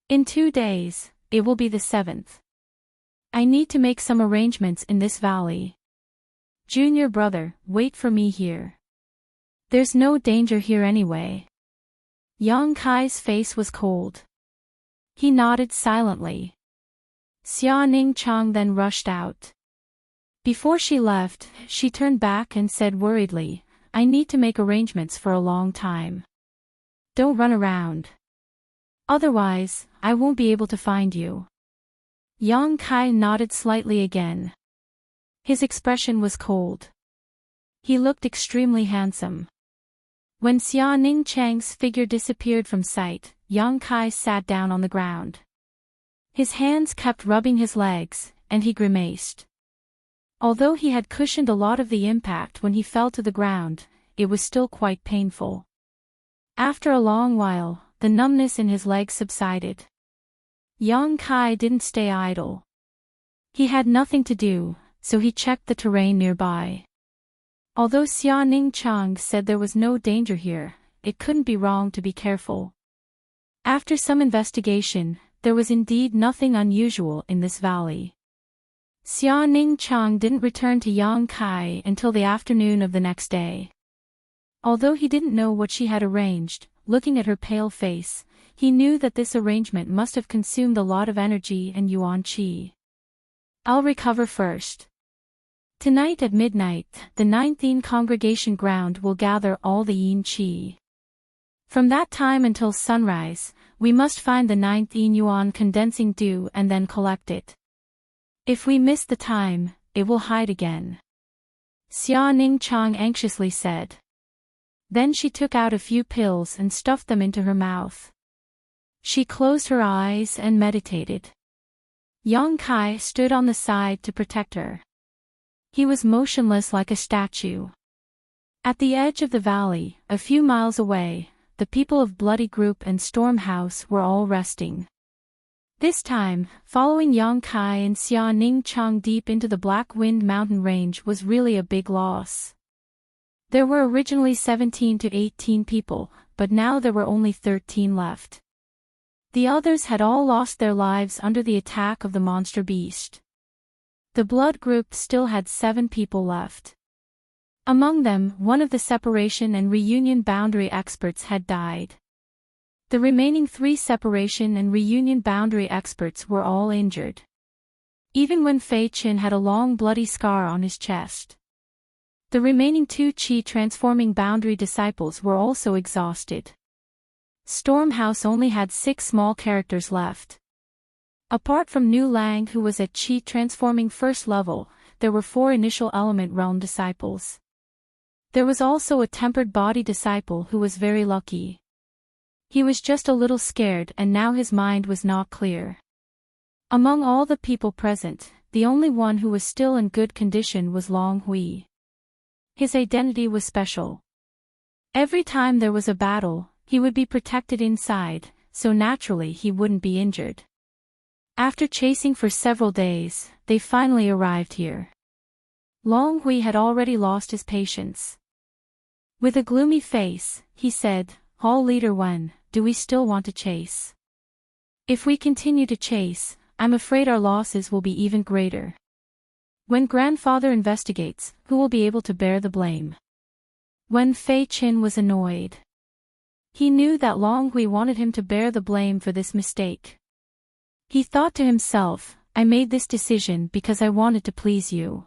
In 2 days, it will be the 7th. I need to make some arrangements in this valley. Junior brother, wait for me here. There's no danger here anyway." Yang Kai's face was cold. He nodded silently. Xia Ningchang then rushed out. Before she left, she turned back and said worriedly, "I need to make arrangements for a long time. Don't run around. Otherwise, I won't be able to find you." Yang Kai nodded slightly again. His expression was cold. He looked extremely handsome. When Xia Ning Chang's figure disappeared from sight, Yang Kai sat down on the ground. His hands kept rubbing his legs, and he grimaced. Although he had cushioned a lot of the impact when he fell to the ground, it was still quite painful. After a long while, the numbness in his legs subsided. Yang Kai didn't stay idle. He had nothing to do, so he checked the terrain nearby. Although Xia Ning Chang said there was no danger here, it couldn't be wrong to be careful. After some investigation, there was indeed nothing unusual in this valley. Xia Ning Chang didn't return to Yang Kai until the afternoon of the next day. Although he didn't know what she had arranged, looking at her pale face, he knew that this arrangement must have consumed a lot of energy and yuan qi. I'll recover first. Tonight at midnight, the 9th Yin congregation ground will gather all the yin qi. From that time until sunrise, we must find the 9th Yin yuan condensing dew and then collect it. If we miss the time, it will hide again. Xia Ning Chang anxiously said. Then she took out a few pills and stuffed them into her mouth. She closed her eyes and meditated. Yang Kai stood on the side to protect her. He was motionless like a statue. At the edge of the valley, a few miles away, the people of Bloody Group and Storm House were all resting. This time, following Yang Kai and Xia Ning Chang deep into the Black Wind mountain range was really a big loss. There were originally 17 to 18 people, but now there were only 13 left. The others had all lost their lives under the attack of the monster beast. The Blood Group still had 7 people left. Among them, one of the separation and reunion boundary experts had died. The remaining 3 separation and reunion boundary experts were all injured. Even when Fei Qin had a long bloody scar on his chest. The remaining 2 Qi transforming boundary disciples were also exhausted. Stormhouse only had 6 small characters left. Apart from Nu Lang who was at Qi transforming first level, there were 4 initial element realm disciples. There was also a tempered body disciple who was very lucky. He was just a little scared and now his mind was not clear. Among all the people present, the only one who was still in good condition was Long Hui. His identity was special. Every time there was a battle, he would be protected inside, so naturally he wouldn't be injured. After chasing for several days, they finally arrived here. Long Hui had already lost his patience. With a gloomy face, he said, "Hall Leader Wen, do we still want to chase? If we continue to chase, I'm afraid our losses will be even greater. When grandfather investigates, who will be able to bear the blame?" When Fei Qin was annoyed. He knew that Long Hui wanted him to bear the blame for this mistake. He thought to himself, "I made this decision because I wanted to please you.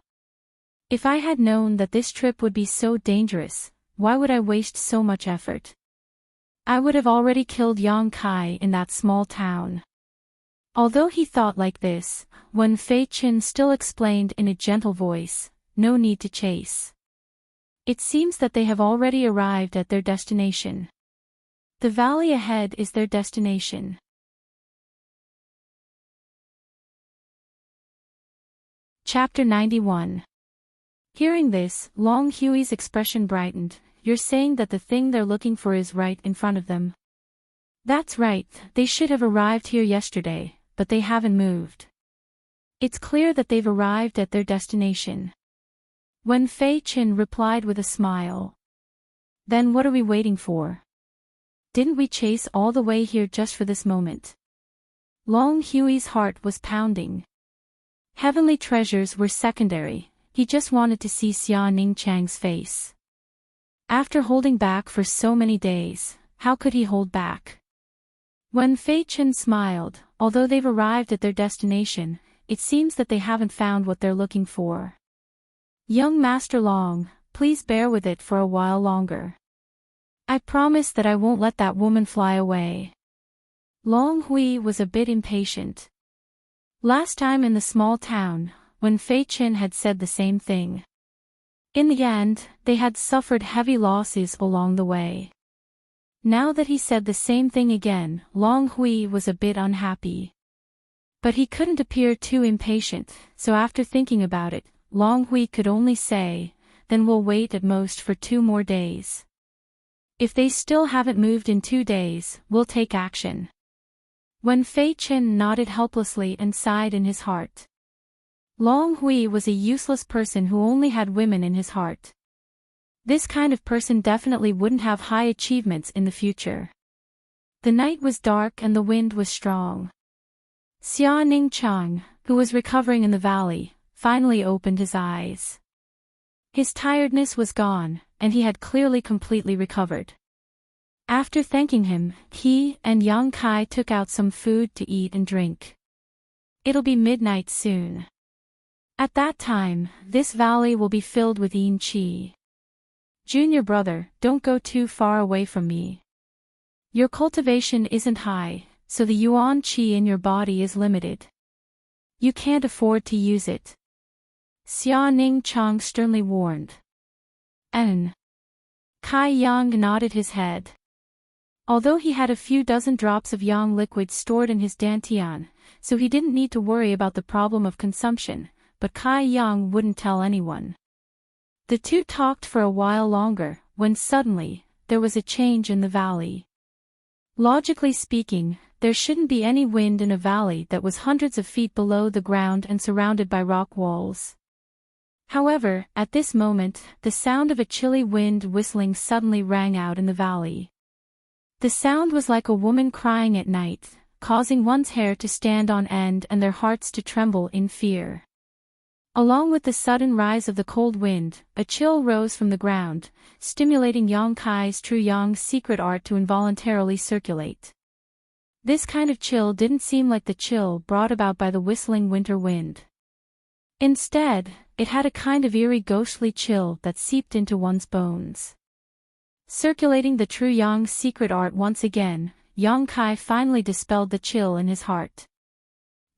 If I had known that this trip would be so dangerous, why would I waste so much effort? I would have already killed Yang Kai in that small town." Although he thought like this, when Fei Qin still explained in a gentle voice, "No need to chase. It seems that they have already arrived at their destination. The valley ahead is their destination." Chapter 91. Hearing this, Long Hui's expression brightened. "You're saying that the thing they're looking for is right in front of them?" "That's right, they should have arrived here yesterday, but they haven't moved. It's clear that they've arrived at their destination." When Fei Qin replied with a smile. "Then what are we waiting for? Didn't we chase all the way here just for this moment?" Long Hui's heart was pounding. Heavenly treasures were secondary, he just wanted to see Xia Ning Chang's face. After holding back for so many days, how could he hold back? When Fei Qin smiled, "Although they've arrived at their destination, it seems that they haven't found what they're looking for. Young Master Long, please bear with it for a while longer. I promise that I won't let that woman fly away." Long Hui was a bit impatient. Last time in the small town, when Fei Qin had said the same thing. In the end, they had suffered heavy losses along the way. Now that he said the same thing again, Long Hui was a bit unhappy. But he couldn't appear too impatient, so after thinking about it, Long Hui could only say, "Then we'll wait at most for 2 more days. If they still haven't moved in 2 days, we'll take action." When Fei Chen nodded helplessly and sighed in his heart. Long Hui was a useless person who only had women in his heart. This kind of person definitely wouldn't have high achievements in the future. The night was dark and the wind was strong. Xia Ningchang, who was recovering in the valley, finally opened his eyes. His tiredness was gone, and he had clearly completely recovered. After thanking him, he and Yang Kai took out some food to eat and drink. It'll be midnight soon. At that time, this valley will be filled with yin qi. Junior brother, don't go too far away from me. Your cultivation isn't high, so the yuan qi in your body is limited. You can't afford to use it. Xia Ningchang sternly warned. Kai Yang nodded his head. Although he had a few dozen drops of yang liquid stored in his dantian, so he didn't need to worry about the problem of consumption, but Kai Yang wouldn't tell anyone. The two talked for a while longer, when suddenly, there was a change in the valley. Logically speaking, there shouldn't be any wind in a valley that was hundreds of feet below the ground and surrounded by rock walls. However, at this moment, the sound of a chilly wind whistling suddenly rang out in the valley. The sound was like a woman crying at night, causing one's hair to stand on end and their hearts to tremble in fear. Along with the sudden rise of the cold wind, a chill rose from the ground, stimulating Yang Kai's true Yang secret art to involuntarily circulate. This kind of chill didn't seem like the chill brought about by the whistling winter wind. Instead, it had a kind of eerie ghostly chill that seeped into one's bones. Circulating the true Yang secret art once again, Yang Kai finally dispelled the chill in his heart.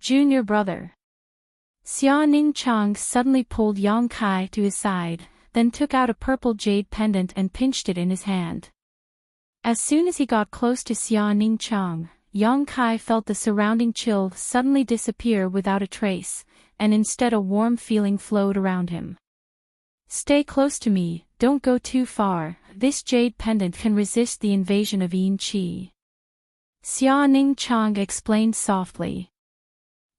Junior brother. Xia Ningchang suddenly pulled Yang Kai to his side, then took out a purple jade pendant and pinched it in his hand. As soon as he got close to Xia Ningchang, Yang Kai felt the surrounding chill suddenly disappear without a trace, and instead a warm feeling flowed around him. Stay close to me, don't go too far, this jade pendant can resist the invasion of yin qi. Xia Ningchang explained softly.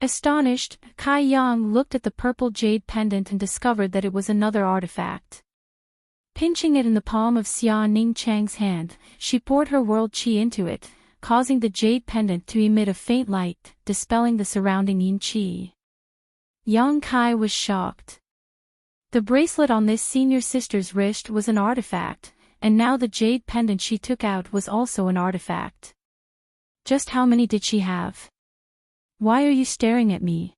Astonished, Kai Yang looked at the purple jade pendant and discovered that it was another artifact. Pinching it in the palm of Xia Ningchang's hand, she poured her world qi into it, causing the jade pendant to emit a faint light, dispelling the surrounding yin qi. Yang Kai was shocked. The bracelet on this senior sister's wrist was an artifact, and now the jade pendant she took out was also an artifact. Just how many did she have? Why are you staring at me?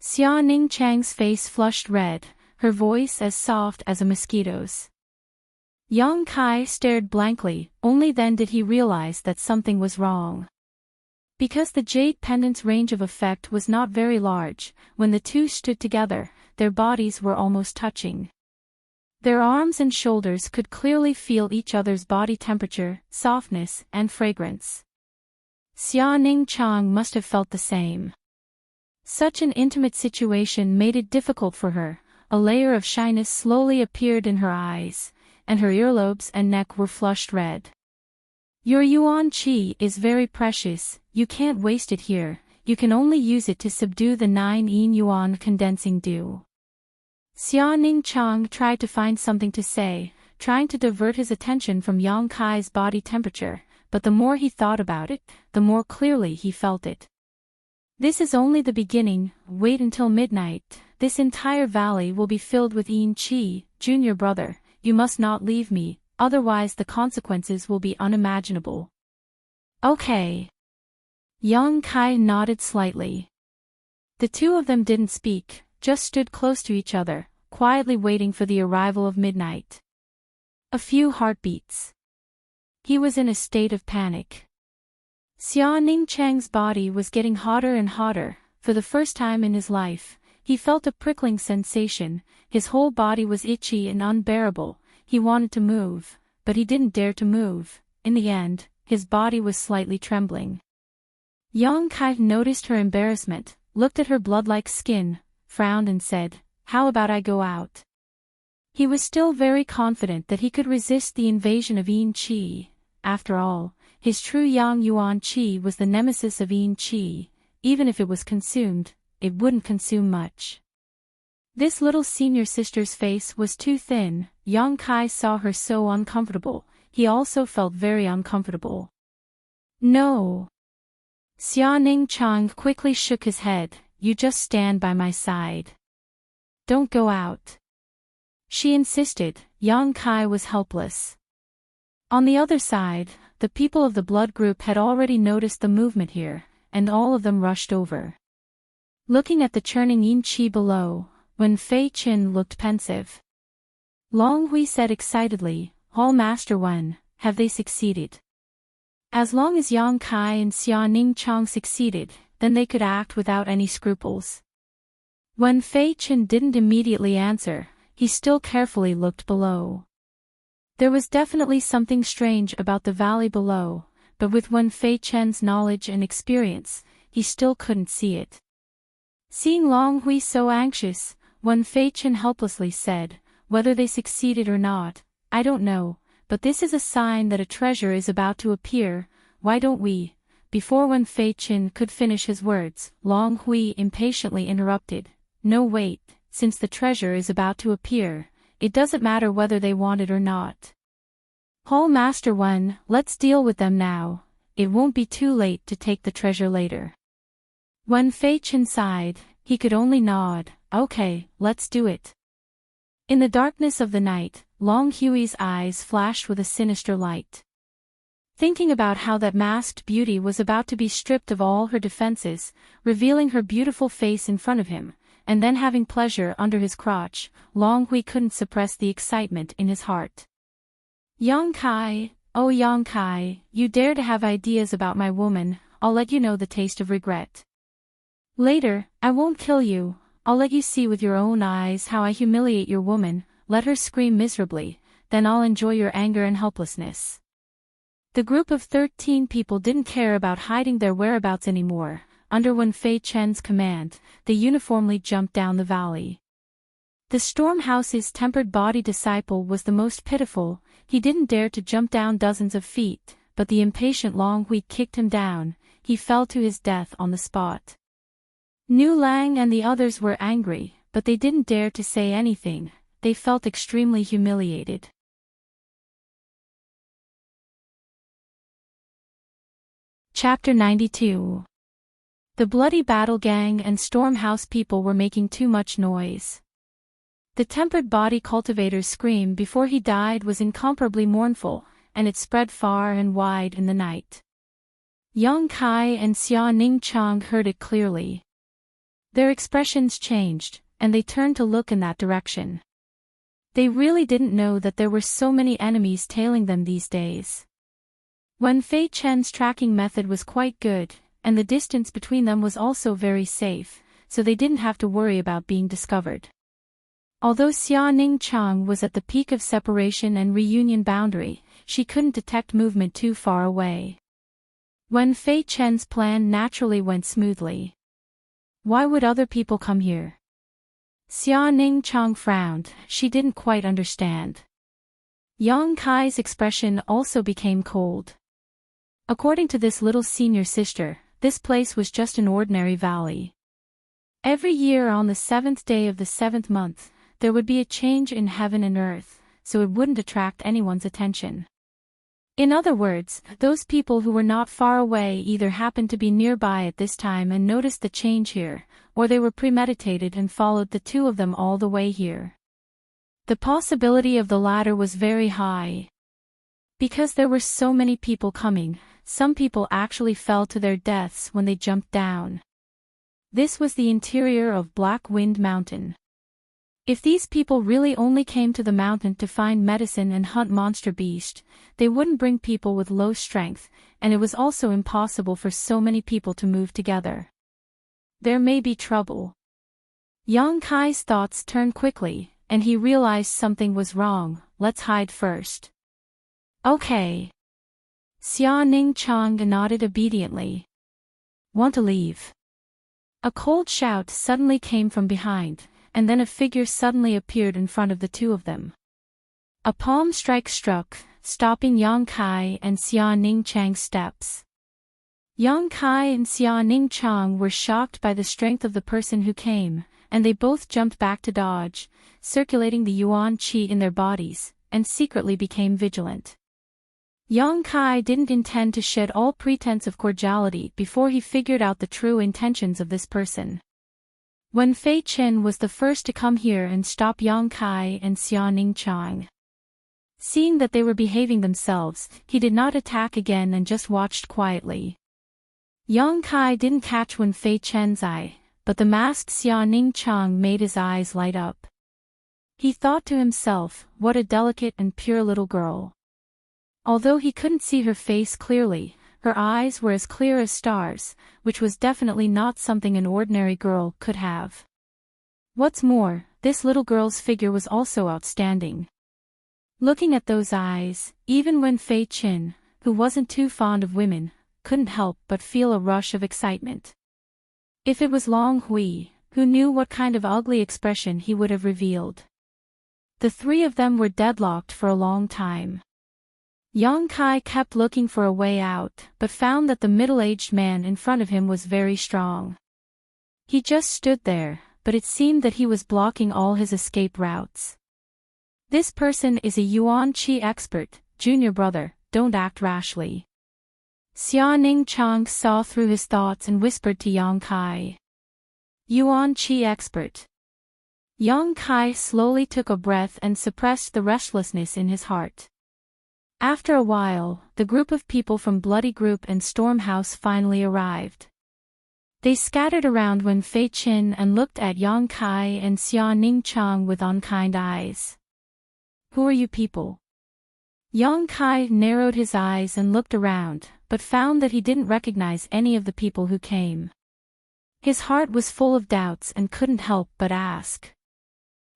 Xia Ningchang's face flushed red, her voice as soft as a mosquito's. Yang Kai stared blankly, only then did he realize that something was wrong. Because the jade pendant's range of effect was not very large, when the two stood together, their bodies were almost touching. Their arms and shoulders could clearly feel each other's body temperature, softness, and fragrance. Xia Ningchang must have felt the same. Such an intimate situation made it difficult for her, a layer of shyness slowly appeared in her eyes, and her earlobes and neck were flushed red. Your yuan qi is very precious, you can't waste it here, you can only use it to subdue the 9 yin yuan condensing dew. Xia Ningchang tried to find something to say, trying to divert his attention from Yang Kai's body temperature, but the more he thought about it, the more clearly he felt it. This is only the beginning, wait until midnight, this entire valley will be filled with yin qi, junior brother, you must not leave me, otherwise the consequences will be unimaginable. Okay. Yang Kai nodded slightly. The two of them didn't speak, just stood close to each other, quietly waiting for the arrival of midnight. A few heartbeats. He was in a state of panic. Xia Ningchang's body was getting hotter and hotter, for the first time in his life, He felt a prickling sensation, his whole body was itchy and unbearable, he wanted to move, but he didn't dare to move. In the end, his body was slightly trembling. Yang Kai noticed her embarrassment, looked at her blood-like skin, frowned and said, "How about I go out?" He was still very confident that he could resist the invasion of Yin Qi. After all, his true Yang Yuan Qi was the nemesis of Yin Qi. Even if it was consumed, it wouldn't consume much. This little senior sister's face was too thin. Yang Kai saw her so uncomfortable, he also felt very uncomfortable. "No." Xia Ning Chang quickly shook his head, "You just stand by my side. Don't go out." She insisted. Yang Kai was helpless. On the other side, the people of the blood group had already noticed the movement here, and all of them rushed over. Looking at the churning Yin Qi below, Wen Fei Qin looked pensive. Long Hui said excitedly, "Hall Master Wen, have they succeeded?" As long as Yang Kai and Xia Ning Chang succeeded, then they could act without any scruples. Wen Fei Qin didn't immediately answer, he still carefully looked below. There was definitely something strange about the valley below, but with Wen Fei Qin's knowledge and experience, he still couldn't see it. Seeing Long Hui so anxious, Wen Fei Qin helplessly said, "Whether they succeeded or not, I don't know, but this is a sign that a treasure is about to appear. Why don't we?" Before Wen Fei Qin could finish his words, Long Hui impatiently interrupted, "No, wait, since the treasure is about to appear, it doesn't matter whether they want it or not. Hall Master Wen, let's deal with them now, it won't be too late to take the treasure later." Wen Fei Qin sighed, he could only nod, "Okay, let's do it." In the darkness of the night, Long Hui's eyes flashed with a sinister light. Thinking about how that masked beauty was about to be stripped of all her defenses, revealing her beautiful face in front of him, and then having pleasure under his crotch, Long Hui couldn't suppress the excitement in his heart. "Yang Kai, oh Yang Kai, you dare to have ideas about my woman, I'll let you know the taste of regret. Later, I won't kill you, I'll let you see with your own eyes how I humiliate your woman, let her scream miserably, then I'll enjoy your anger and helplessness." The group of 13 people didn't care about hiding their whereabouts anymore. Under Wen Fei Chen's command, they uniformly jumped down the valley. The Storm House's tempered body disciple was the most pitiful. He didn't dare to jump down dozens of feet, but the impatient Long Hui kicked him down. He fell to his death on the spot. Nu Lang and the others were angry, but they didn't dare to say anything. They felt extremely humiliated. Chapter 92. The bloody battle gang and Storm House people were making too much noise. The tempered body cultivator's scream before he died was incomparably mournful, and it spread far and wide in the night. Yang Kai and Xia Ning Chang heard it clearly. Their expressions changed, and they turned to look in that direction. They really didn't know that there were so many enemies tailing them these days. Wen Fei Chen's tracking method was quite good, and the distance between them was also very safe, so they didn't have to worry about being discovered. Although Xia Ning Chang was at the peak of separation and reunion boundary, she couldn't detect movement too far away. Wen Fei Chen's plan naturally went smoothly. Why would other people come here? Xia Ning Chang frowned, she didn't quite understand. Yang Kai's expression also became cold. According to this little senior sister, this place was just an ordinary valley. Every year on the 7th day of the 7th month, there would be a change in heaven and earth, so it wouldn't attract anyone's attention. In other words, those people who were not far away either happened to be nearby at this time and noticed the change here, or they were premeditated and followed the two of them all the way here. The possibility of the latter was very high. Because there were so many people coming, some people actually fell to their deaths when they jumped down. This was the interior of Black Wind Mountain. If these people really only came to the mountain to find medicine and hunt monster beasts, they wouldn't bring people with low strength, and it was also impossible for so many people to move together. There may be trouble. Yang Kai's thoughts turned quickly, and he realized something was wrong. Let's hide first. Okay. Xia Ning Chang nodded obediently. Want to leave? A cold shout suddenly came from behind, and then a figure suddenly appeared in front of the two of them. A palm strike struck, stopping Yang Kai and Xia Ning Chang's steps. Yang Kai and Xia Ning Chang were shocked by the strength of the person who came, and they both jumped back to dodge, circulating the yuan qi in their bodies, and secretly became vigilant. Yang Kai didn't intend to shed all pretense of cordiality before he figured out the true intentions of this person. When Fei Chen was the first to come here and stop Yang Kai and Xia Ning Chang. Seeing that they were behaving themselves, he did not attack again and just watched quietly. Yang Kai didn't catch Wen Fei Chen's eye, but the masked Xia Ning Chang made his eyes light up. He thought to himself, what a delicate and pure little girl. Although he couldn't see her face clearly, her eyes were as clear as stars, which was definitely not something an ordinary girl could have. What's more, this little girl's figure was also outstanding. Looking at those eyes, even when Fei Chen, who wasn't too fond of women, couldn't help but feel a rush of excitement. If it was Long Hui, who knew what kind of ugly expression he would have revealed. The three of them were deadlocked for a long time. Yang Kai kept looking for a way out, but found that the middle-aged man in front of him was very strong. He just stood there, but it seemed that he was blocking all his escape routes. This person is a yuan qi expert, junior brother, don't act rashly. Xia Ning Chang saw through his thoughts and whispered to Yang Kai. Yuan qi expert. Yang Kai slowly took a breath and suppressed the restlessness in his heart. After a while, the group of people from Bloody Group and Storm House finally arrived. They scattered around Wen Fei Chen and looked at Yang Kai and Xia Ning Chang with unkind eyes. Who are you people? Yang Kai narrowed his eyes and looked around, but found that he didn't recognize any of the people who came. His heart was full of doubts and couldn't help but ask.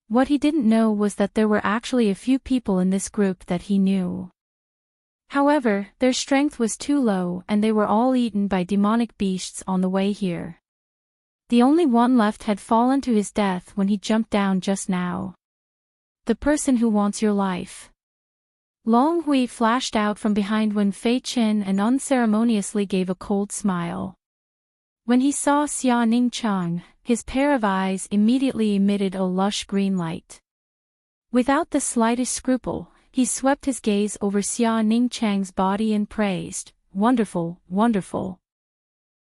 What he didn't know was that there were actually a few people in this group that he knew. However, their strength was too low and they were all eaten by demonic beasts on the way here. The only one left had fallen to his death when he jumped down just now. The person who wants your life. Long Hui flashed out from behind Wen Fei Chen and unceremoniously gave a cold smile. When he saw Xia Ning Chang, his pair of eyes immediately emitted a lush green light. Without the slightest scruple, he swept his gaze over Xia Ning Chang's body and praised, "Wonderful, wonderful.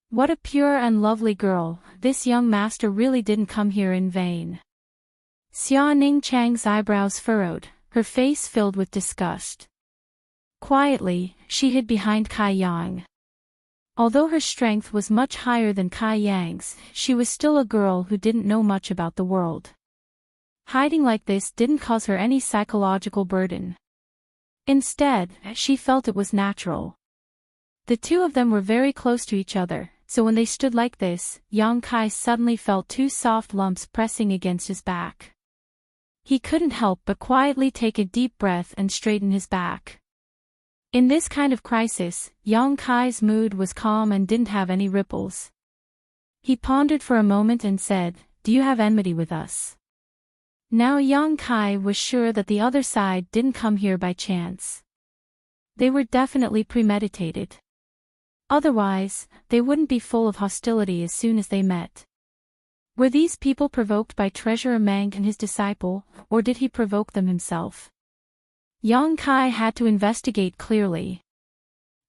What a pure and lovely girl, this young master really didn't come here in vain." Xia Ning Chang's eyebrows furrowed, her face filled with disgust. Quietly, she hid behind Kai Yang. Although her strength was much higher than Kai Yang's, she was still a girl who didn't know much about the world. Hiding like this didn't cause her any psychological burden. Instead, she felt it was natural. The two of them were very close to each other, so when they stood like this, Yang Kai suddenly felt two soft lumps pressing against his back. He couldn't help but quietly take a deep breath and straighten his back. In this kind of crisis, Yang Kai's mood was calm and didn't have any ripples. He pondered for a moment and said, "Do you have enmity with us?" Now Yang Kai was sure that the other side didn't come here by chance. They were definitely premeditated. Otherwise, they wouldn't be full of hostility as soon as they met. Were these people provoked by Treasurer Meng and his disciple, or did he provoke them himself? Yang Kai had to investigate clearly.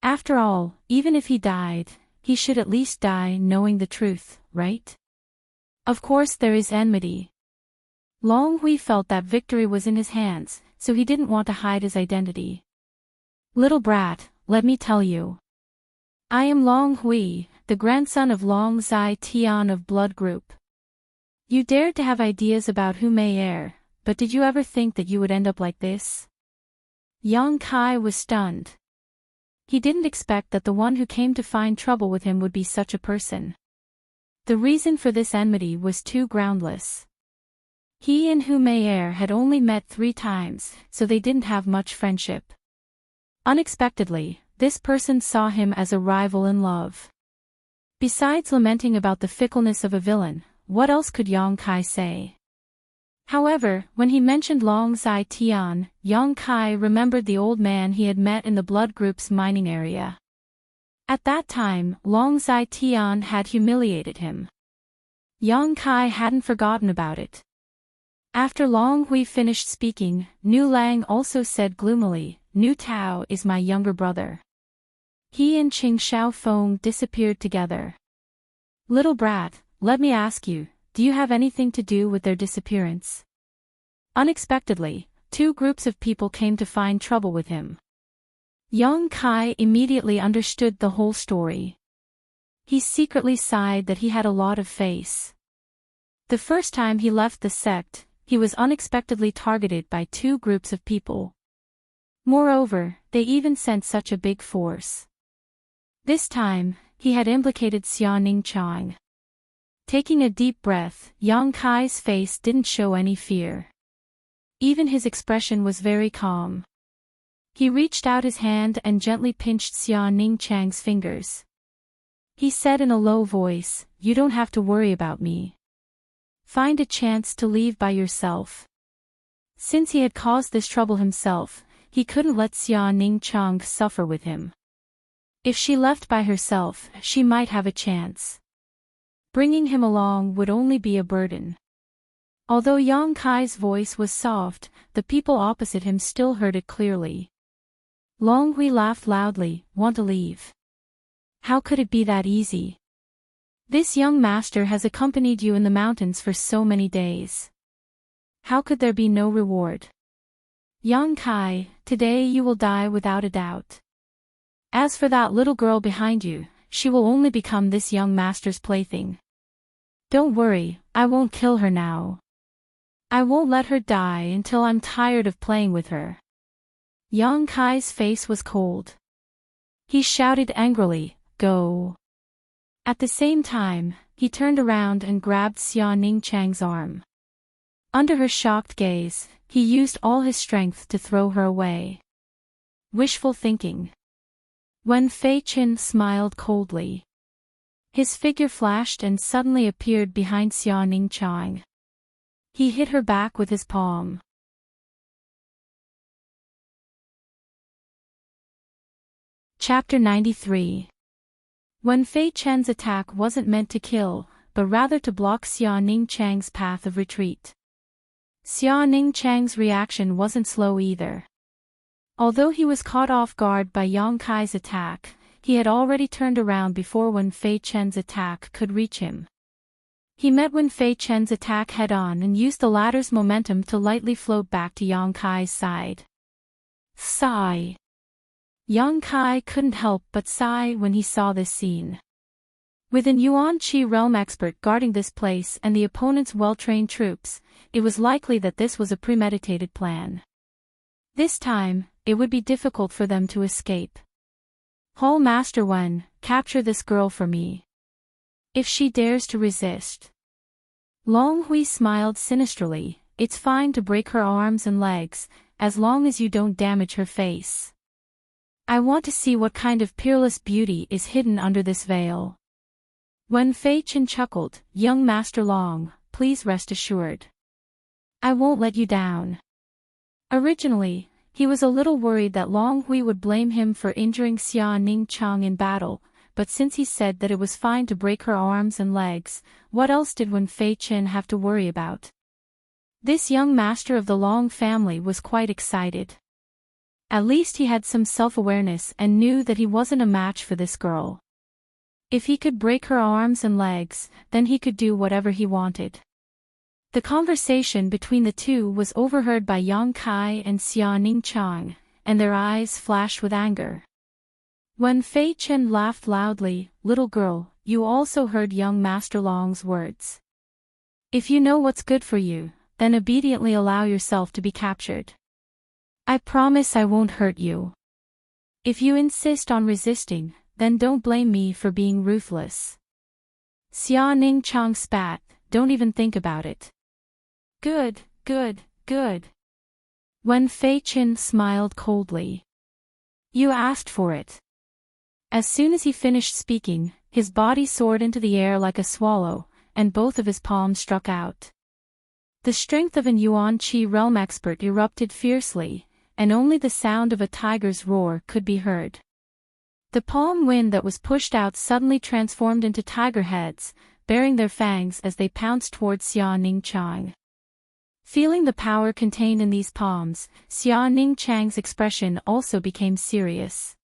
After all, even if he died, he should at least die knowing the truth, right? Of course there is enmity. Long Hui felt that victory was in his hands, so he didn't want to hide his identity. "Little brat, let me tell you. I am Long Hui, the grandson of Long Zai Tian of Blood Group. You dared to have ideas about who may heir, but did you ever think that you would end up like this?" Yang Kai was stunned. He didn't expect that the one who came to find trouble with him would be such a person. The reason for this enmity was too groundless. He and Hu Meier had only met 3 times, so they didn't have much friendship. Unexpectedly, this person saw him as a rival in love. Besides lamenting about the fickleness of a villain, what else could Yang Kai say? However, when he mentioned Long Zai Tian, Yang Kai remembered the old man he had met in the Blood Group's mining area. At that time, Long Zai Tian had humiliated him. Yang Kai hadn't forgotten about it. After Long Hui finished speaking, Nu Lang also said gloomily, Nu Tao is my younger brother. He and Qing Xiaofeng disappeared together. Little brat, let me ask you, do you have anything to do with their disappearance? Unexpectedly, 2 groups of people came to find trouble with him. Yang Kai immediately understood the whole story. He secretly sighed that he had a lot of face. The first time he left the sect, he was unexpectedly targeted by 2 groups of people. Moreover, they even sent such a big force. This time, he had implicated Xia Ningqiang. Taking a deep breath, Yang Kai's face didn't show any fear. Even his expression was very calm. He reached out his hand and gently pinched Xia Ningqiang's fingers. He said in a low voice, "You don't have to worry about me. Find a chance to leave by yourself." Since he had caused this trouble himself, he couldn't let Xia Ningqiang suffer with him. If she left by herself, she might have a chance. Bringing him along would only be a burden. Although Yang Kai's voice was soft, the people opposite him still heard it clearly. Long Hui laughed loudly. "Want to leave? How could it be that easy? This young master has accompanied you in the mountains for so many days. How could there be no reward? Yang Kai, today you will die without a doubt. As for that little girl behind you, she will only become this young master's plaything. Don't worry, I won't kill her now. I won't let her die until I'm tired of playing with her." Yang Kai's face was cold. He shouted angrily, "Go!" At the same time, he turned around and grabbed Xia Ningqiang's arm. Under her shocked gaze, he used all his strength to throw her away. Wishful thinking. Wen Fei Qin smiled coldly. His figure flashed and suddenly appeared behind Xia Ningqiang. He hit her back with his palm. Chapter 93. Wen Fei Chen's attack wasn't meant to kill, but rather to block Xia Ningqiang's path of retreat. Xia Ningqiang's reaction wasn't slow either. Although he was caught off guard by Yang Kai's attack, he had already turned around before Wen Fei Chen's attack could reach him. He met Wen Fei Chen's attack head-on and used the latter's momentum to lightly float back to Yang Kai's side. Sigh. Yang Kai couldn't help but sigh when he saw this scene. With an Yuan Qi realm expert guarding this place and the opponent's well-trained troops, it was likely that this was a premeditated plan. This time, it would be difficult for them to escape. Hall Master Wen, capture this girl for me. If she dares to resist. Long Hui smiled sinisterly. "It's fine to break her arms and legs, as long as you don't damage her face. I want to see what kind of peerless beauty is hidden under this veil." Wen Fei Qin chuckled, "Young Master Long, please rest assured. I won't let you down." Originally, he was a little worried that Long Hui would blame him for injuring Xia Ningqiang in battle, but since he said that it was fine to break her arms and legs, what else did Wen Fei Qin have to worry about? This young master of the Long family was quite excited. At least he had some self-awareness and knew that he wasn't a match for this girl. If he could break her arms and legs, then he could do whatever he wanted. The conversation between the two was overheard by Yang Kai and Xia Ningqiang, and their eyes flashed with anger. Wen Fei Qin laughed loudly. "Little girl, you also heard young Master Long's words. If you know what's good for you, then obediently allow yourself to be captured. I promise I won't hurt you. If you insist on resisting, then don't blame me for being ruthless." Xia Ningqiang spat, "Don't even think about it. Good, good, good. Wen Fei-Chin smiled coldly. You asked for it. As soon as he finished speaking, his body soared into the air like a swallow, and both of his palms struck out. The strength of an Yuan Qi realm expert erupted fiercely, and only the sound of a tiger's roar could be heard. The palm wind that was pushed out suddenly transformed into tiger heads, baring their fangs as they pounced towards Xia Ningchang. Feeling the power contained in these palms, Xia Ningchang's expression also became serious.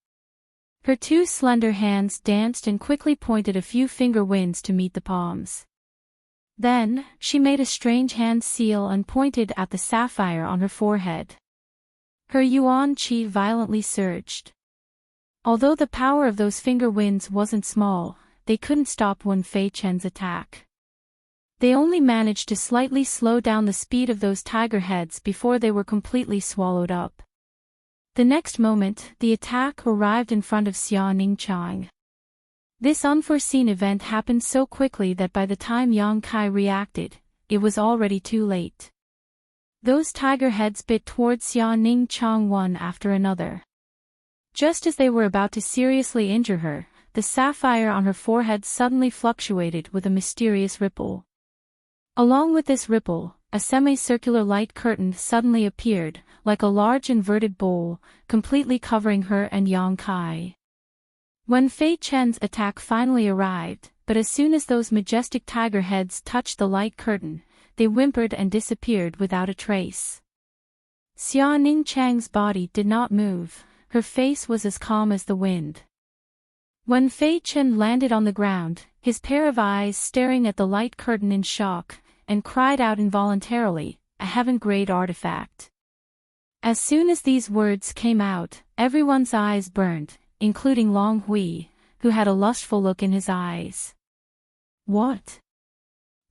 Her two slender hands danced and quickly pointed a few finger winds to meet the palms. Then, she made a strange hand seal and pointed at the sapphire on her forehead. Her Yuan Qi violently surged. Although the power of those finger winds wasn't small, they couldn't stop Wen Fei-Chen's attack. They only managed to slightly slow down the speed of those tiger heads before they were completely swallowed up. The next moment, the attack arrived in front of Xia Ningchang. This unforeseen event happened so quickly that by the time Yang Kai reacted, it was already too late. Those tiger heads bit towards Xia Ningchang one after another. Just as they were about to seriously injure her, the sapphire on her forehead suddenly fluctuated with a mysterious ripple. Along with this ripple, a semicircular light curtain suddenly appeared, like a large inverted bowl, completely covering her and Yang Kai. Wen Fei-Chen's attack finally arrived, but as soon as those majestic tiger heads touched the light curtain, they whimpered and disappeared without a trace. Xia Ningchang's body did not move, her face was as calm as the wind. Wen Fei-Chen landed on the ground, his pair of eyes staring at the light curtain in shock, and cried out involuntarily, "A heaven-grade artifact." As soon as these words came out, everyone's eyes burned, including Long Hui, who had a lustful look in his eyes. What?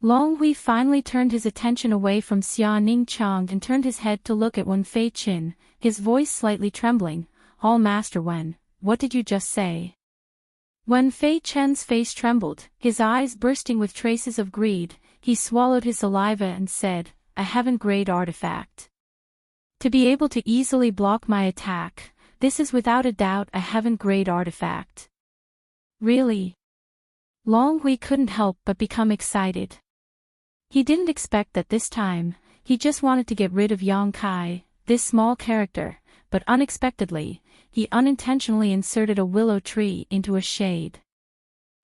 Long Hui finally turned his attention away from Xia Ningchang and turned his head to look at Wen Fei-Chen, his voice slightly trembling. "Hall Master Wen, what did you just say?" Wen Fei-Chen's face trembled, his eyes bursting with traces of greed. He swallowed his saliva and said, "A heaven-grade artifact. To be able to easily block my attack, this is without a doubt a heaven-grade artifact." Really? Long Hui couldn't help but become excited. He didn't expect that this time, he just wanted to get rid of Yang Kai, this small character, but unexpectedly, he unintentionally inserted a willow tree into a shade.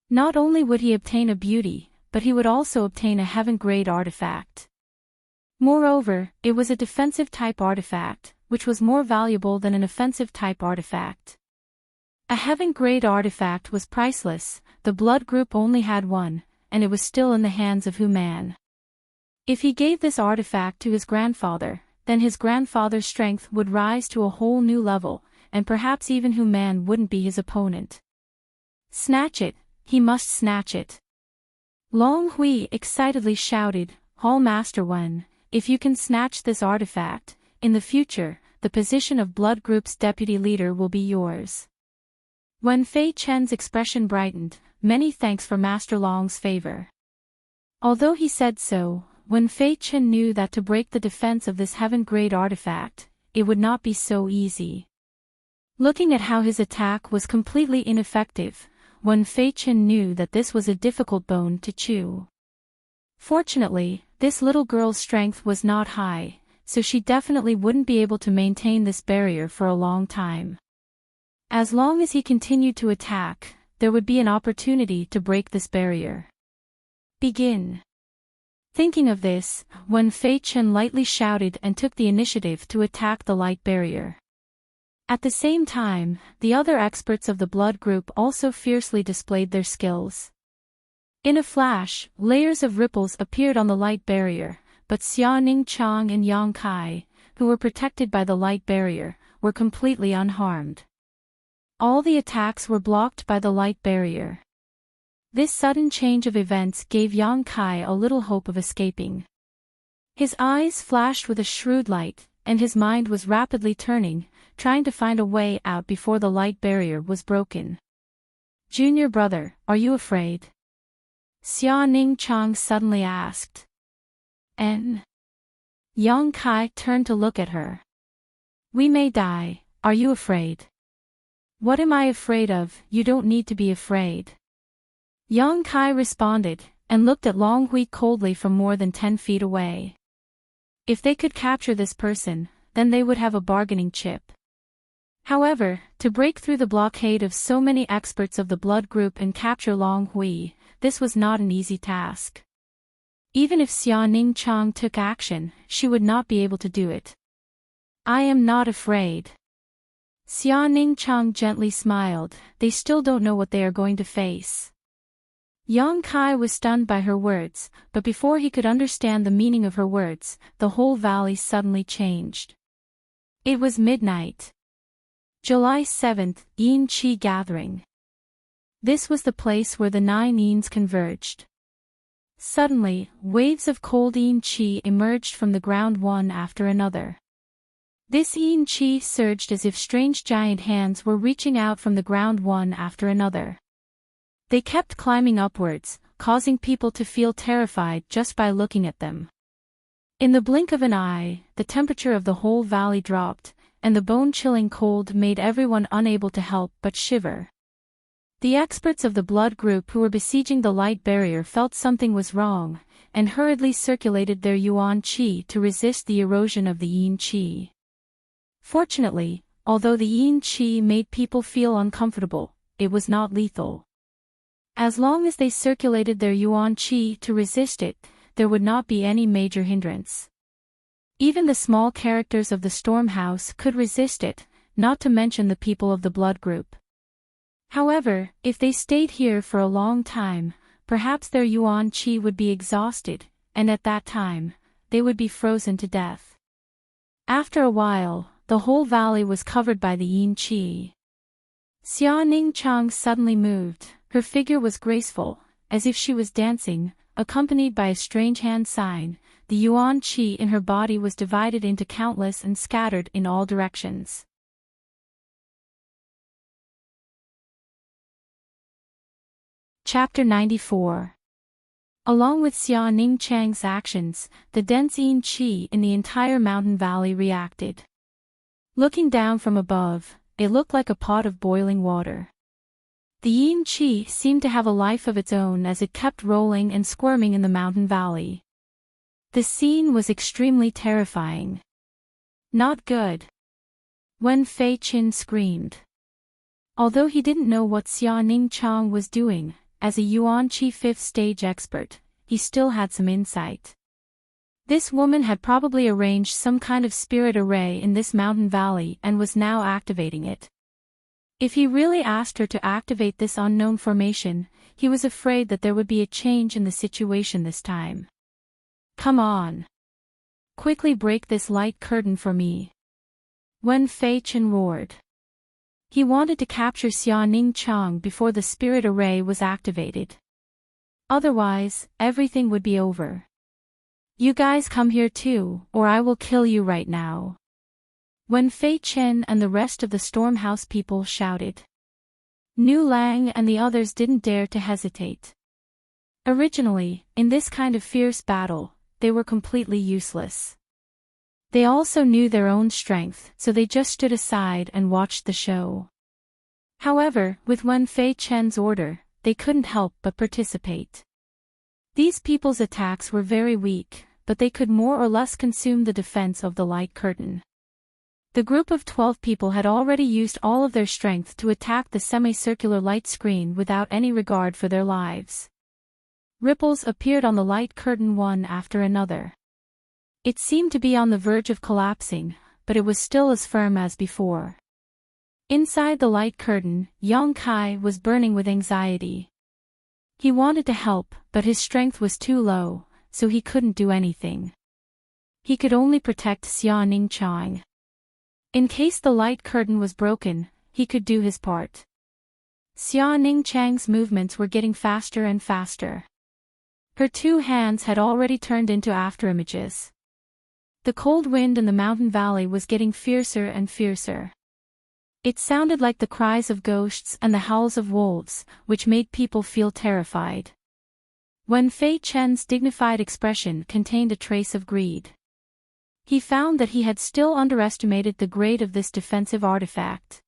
Not only would he obtain a beauty, but he would also obtain a heaven-grade artifact. Moreover, it was a defensive-type artifact, which was more valuable than an offensive-type artifact. A heaven-grade artifact was priceless, the blood group only had one, and it was still in the hands of Hu Man. If he gave this artifact to his grandfather, then his grandfather's strength would rise to a whole new level, and perhaps even Hu Man wouldn't be his opponent. Snatch it, he must snatch it. Long Hui excitedly shouted, "Hall Master Wen, if you can snatch this artifact, in the future, the position of Blood Group's deputy leader will be yours." Wen Fei-Chen's expression brightened, "Many thanks for Master Long's favor." Although he said so, Wen Fei-Chen knew that to break the defense of this heaven-grade artifact, it would not be so easy. Looking at how his attack was completely ineffective, Wen Fei-Chen knew that this was a difficult bone to chew. Fortunately, this little girl's strength was not high, so she definitely wouldn't be able to maintain this barrier for a long time. As long as he continued to attack, there would be an opportunity to break this barrier. Begin. Thinking of this, Wen Fei-Chen lightly shouted and took the initiative to attack the light barrier. At the same time, the other experts of the blood group also fiercely displayed their skills. In a flash, layers of ripples appeared on the light barrier, but Xia Ningchang and Yang Kai, who were protected by the light barrier, were completely unharmed. All the attacks were blocked by the light barrier. This sudden change of events gave Yang Kai a little hope of escaping. His eyes flashed with a shrewd light, and his mind was rapidly turning, trying to find a way out before the light barrier was broken. "Junior brother, are you afraid?" Xia Ningchang suddenly asked. Yang Kai turned to look at her. We may die, are you afraid? What am I afraid of? You don't need to be afraid. Yang Kai responded, and looked at Long Hui coldly from more than 10 feet away. If they could capture this person, then they would have a bargaining chip. However, to break through the blockade of so many experts of the blood group and capture Long Hui, this was not an easy task. Even if Xia Ningchang took action, she would not be able to do it. I am not afraid. Xia Ningchang gently smiled, they still don't know what they are going to face. Yang Kai was stunned by her words, but before he could understand the meaning of her words, the whole valley suddenly changed. It was midnight. July 7th, Yin Qi Gathering. This was the place where the 9 yins converged. Suddenly, waves of cold Yin Qi emerged from the ground one after another. This Yin Qi surged as if strange giant hands were reaching out from the ground one after another. They kept climbing upwards, causing people to feel terrified just by looking at them. In the blink of an eye, the temperature of the whole valley dropped, and the bone-chilling cold made everyone unable to help but shiver. The experts of the blood group who were besieging the light barrier felt something was wrong, and hurriedly circulated their yuan qi to resist the erosion of the yin qi. Fortunately, although the yin qi made people feel uncomfortable, it was not lethal. As long as they circulated their yuan qi to resist it, there would not be any major hindrance. Even the small characters of the storm house could resist it, not to mention the people of the blood group. However, if they stayed here for a long time, perhaps their yuan qi would be exhausted, and at that time, they would be frozen to death. After a while, the whole valley was covered by the yin qi. Xia Ningchang suddenly moved. Her figure was graceful, as if she was dancing, accompanied by a strange hand sign. The yuan qi in her body was divided into countless and scattered in all directions. Chapter 94. Along with Xia Ningchang's actions, the dense yin qi in the entire mountain valley reacted. Looking down from above, it looked like a pot of boiling water. The yin qi seemed to have a life of its own as it kept rolling and squirming in the mountain valley. The scene was extremely terrifying. Not good. Wen Fei Qin screamed. Although he didn't know what Xia Ningchang was doing, as a yuan qi 5th stage expert, he still had some insight. This woman had probably arranged some kind of spirit array in this mountain valley and was now activating it. If he really asked her to activate this unknown formation, he was afraid that there would be a change in the situation this time. Come on. Quickly break this light curtain for me. Wen Fei Qin roared. He wanted to capture Xia Ningchang before the spirit array was activated. Otherwise, everything would be over. You guys come here too, or I will kill you right now. Wen Fei Chen and the rest of the Stormhouse people shouted. Nu Lang and the others didn't dare to hesitate. Originally, in this kind of fierce battle, they were completely useless. They also knew their own strength, so they just stood aside and watched the show. However, with Wen Fei Chen's order, they couldn't help but participate. These people's attacks were very weak, but they could more or less consume the defense of the light curtain. The group of 12 people had already used all of their strength to attack the semicircular light screen without any regard for their lives. Ripples appeared on the light curtain one after another. It seemed to be on the verge of collapsing, but it was still as firm as before. Inside the light curtain, Yang Kai was burning with anxiety. He wanted to help, but his strength was too low, so he couldn't do anything. He could only protect Xia Ningchang. In case the light curtain was broken, he could do his part. Xia Ningchang's movements were getting faster and faster. Her 2 hands had already turned into afterimages. The cold wind in the mountain valley was getting fiercer and fiercer. It sounded like the cries of ghosts and the howls of wolves, which made people feel terrified. Wen Fei Chen's dignified expression contained a trace of greed. He found that he had still underestimated the grade of this defensive artifact.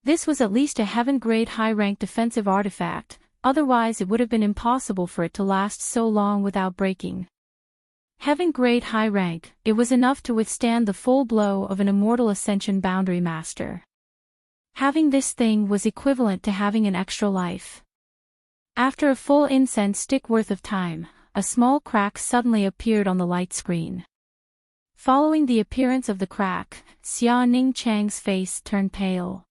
This was at least a heaven-grade high-rank defensive artifact, otherwise it would have been impossible for it to last so long without breaking. Heaven-grade high rank, it was enough to withstand the full blow of an immortal Ascension Boundary Master. Having this thing was equivalent to having an extra life. After a full incense stick worth of time, a small crack suddenly appeared on the light screen. Following the appearance of the crack, Xia Ningchang's face turned pale.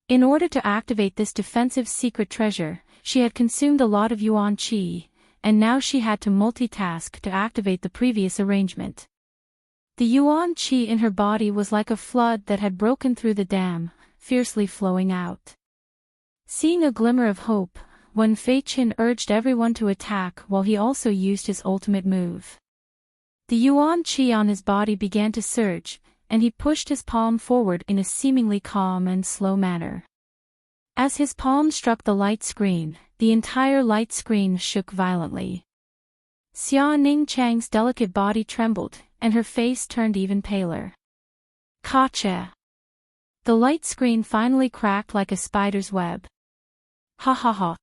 In order to activate this defensive secret treasure, she had consumed a lot of yuan qi, and now she had to multitask to activate the previous arrangement. The yuan qi in her body was like a flood that had broken through the dam, fiercely flowing out. Seeing a glimmer of hope, Wen Feiqin urged everyone to attack while he also used his ultimate move. The yuan qi on his body began to surge, and he pushed his palm forward in a seemingly calm and slow manner. As his palm struck the light screen, the entire light screen shook violently. Xia Ningchang's delicate body trembled, and her face turned even paler. Gotcha! The light screen finally cracked like a spider's web. Ha ha ha!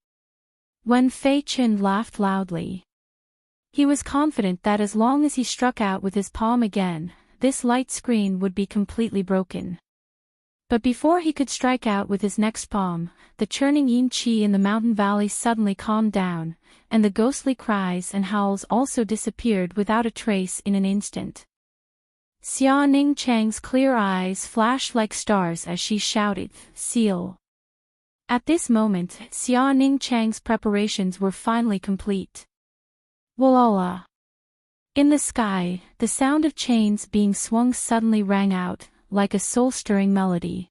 Wen Feiqin laughed loudly. He was confident that as long as he struck out with his palm again, this light screen would be completely broken. But before he could strike out with his next palm, the churning yin qi in the mountain valley suddenly calmed down, and the ghostly cries and howls also disappeared without a trace in an instant. Xia Ningchang's clear eyes flashed like stars as she shouted, "Seal!" At this moment, Xia Ningchang's preparations were finally complete. Walala! In the sky, the sound of chains being swung suddenly rang out, like a soul-stirring melody.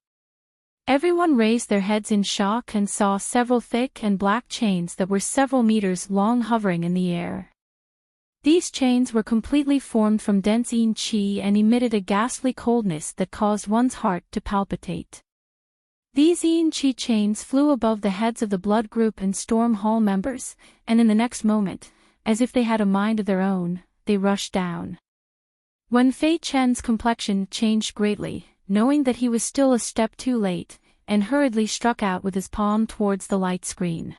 Everyone raised their heads in shock and saw several thick and black chains that were several meters long hovering in the air. These chains were completely formed from dense yin qi and emitted a ghastly coldness that caused one's heart to palpitate. These yin qi chains flew above the heads of the Blood Group and Storm Hall members, and in the next moment, as if they had a mind of their own, they rushed down. Wen Feiqin's complexion changed greatly, knowing that he was still a step too late, and hurriedly struck out with his palm towards the light screen.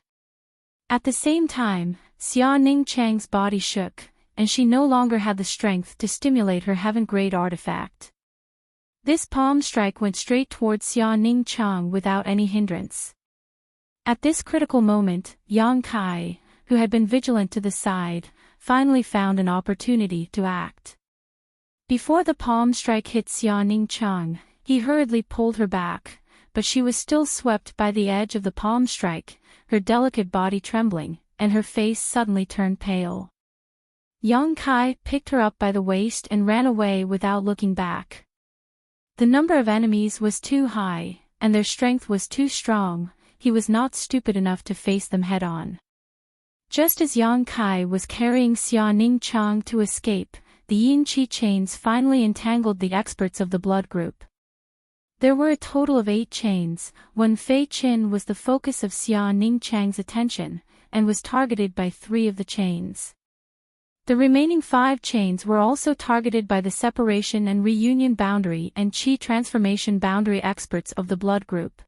At the same time, Xia Ningchang's body shook, and she no longer had the strength to stimulate her heaven-grade artifact. This palm strike went straight towards Xia Ningchang without any hindrance. At this critical moment, Yang Kai, who had been vigilant to the side, finally found an opportunity to act. Before the palm strike hit Xia Ningchang, he hurriedly pulled her back, but she was still swept by the edge of the palm strike, her delicate body trembling, and her face suddenly turned pale. Yang Kai picked her up by the waist and ran away without looking back. The number of enemies was too high, and their strength was too strong. He was not stupid enough to face them head-on. Just as Yang Kai was carrying Xia Ningchang to escape, the yin qi chains finally entangled the experts of the Blood Group. There were a total of 8 chains. Wen Feiqin was the focus of Xia Ningchang's attention, and was targeted by 3 of the chains. The remaining 5 chains were also targeted by the Separation and Reunion Boundary and Qi Transformation Boundary experts of the Blood Group.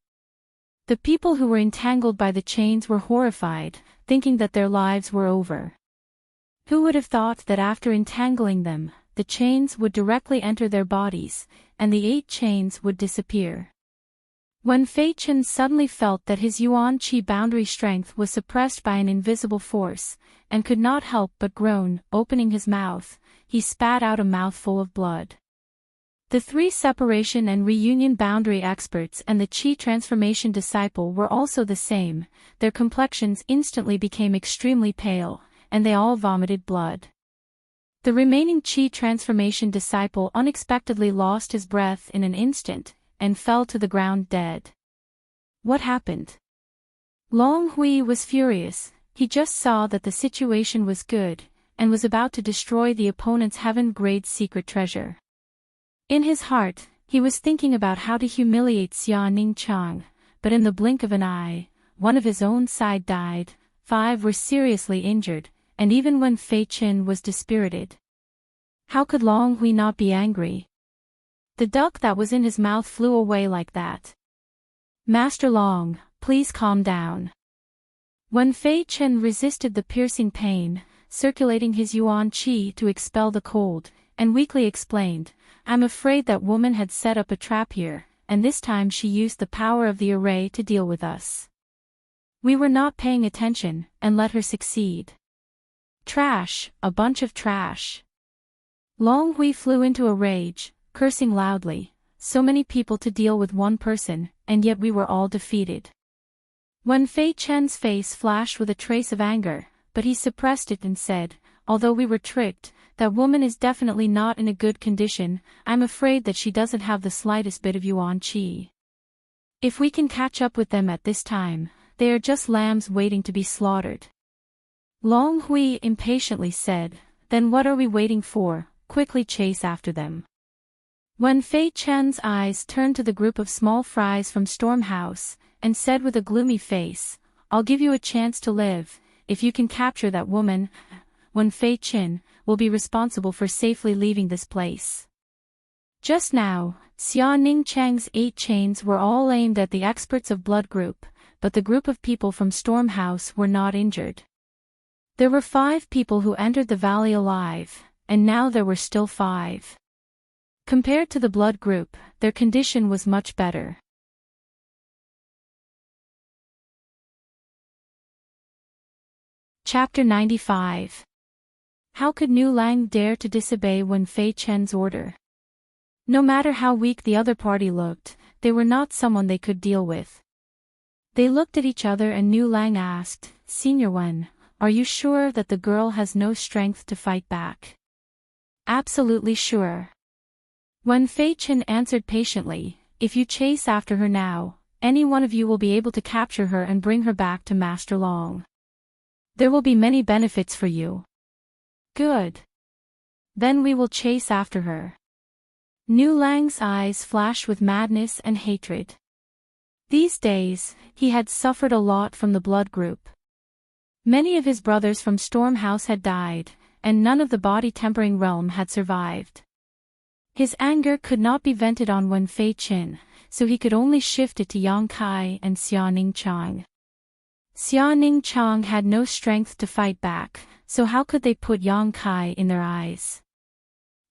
The people who were entangled by the chains were horrified, thinking that their lives were over. Who would have thought that after entangling them, the chains would directly enter their bodies, and the 8 chains would disappear? When Feiqin suddenly felt that his yuan qi boundary strength was suppressed by an invisible force, and could not help but groan, opening his mouth, he spat out a mouthful of blood. The 3 Separation and Reunion Boundary experts and the Qi Transformation Disciple were also the same. Their complexions instantly became extremely pale, and they all vomited blood. The remaining Qi Transformation Disciple unexpectedly lost his breath in an instant, and fell to the ground dead. What happened? Long Hui was furious. He just saw that the situation was good, and was about to destroy the opponent's heaven-grade secret treasure. In his heart, he was thinking about how to humiliate Xia Ningchang, but in the blink of an eye, one of his own side died, 5 were seriously injured, and even when Feiqin was dispirited. How could Long Hui not be angry? The duck that was in his mouth flew away like that. Master Long, please calm down. Wen Fei Chen resisted the piercing pain, circulating his yuan qi to expel the cold, and weakly explained, I'm afraid that woman had set up a trap here, and this time she used the power of the array to deal with us. We were not paying attention, and let her succeed. Trash, a bunch of trash. Long Hui flew into a rage, cursing loudly, so many people to deal with one person, and yet we were all defeated. Wen Fei Chen's face flashed with a trace of anger, but he suppressed it and said, although we were tricked, that woman is definitely not in a good condition, I'm afraid that she doesn't have the slightest bit of yuan qi. If we can catch up with them at this time, they are just lambs waiting to be slaughtered. Long Hui impatiently said, then what are we waiting for, quickly chase after them. Wen Fei Chen's eyes turned to the group of small fries from Storm House, and said with a gloomy face, I'll give you a chance to live, if you can capture that woman. Wen Fei Chen will be responsible for safely leaving this place. Just now, Xia Ning Chang's 8 chains were all aimed at the experts of Blood Group, but the group of people from Storm House were not injured. There were 5 people who entered the valley alive, and now there were still 5. Compared to the Blood Group, their condition was much better. Chapter 95. How could Nu Lang dare to disobey Wen Fei Chen's order? No matter how weak the other party looked, they were not someone they could deal with. They looked at each other and Nu Lang asked, Senior Wen, are you sure that the girl has no strength to fight back? Absolutely sure. Wen Fei Chen answered patiently, if you chase after her now, any one of you will be able to capture her and bring her back to Master Long. There will be many benefits for you. Good. Then we will chase after her. Nu Lang's eyes flashed with madness and hatred. These days, he had suffered a lot from the Blood Group. Many of his brothers from Storm House had died, and none of the body-tempering realm had survived. His anger could not be vented on Wen Fei Chen, so he could only shift it to Yang Kai and Xia Ning Chang. Xia Ning Chang had no strength to fight back, so how could they put Yang Kai in their eyes?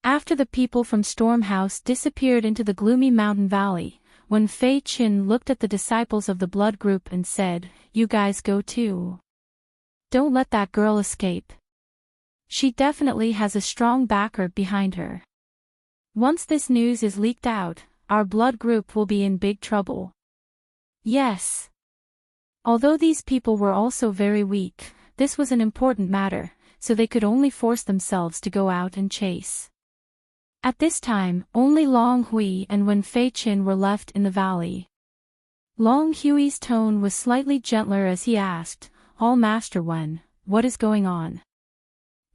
After the people from Storm House disappeared into the gloomy mountain valley, Wen Fei Chen looked at the disciples of the Blood Group and said, you guys go too. Don't let that girl escape. She definitely has a strong backer behind her. Once this news is leaked out, our Blood Group will be in big trouble. Yes. Although these people were also very weak, this was an important matter, so they could only force themselves to go out and chase. At this time, only Long Hui and Wen Fei Chen were left in the valley. Long Hui's tone was slightly gentler as he asked, All Master Wen, what is going on?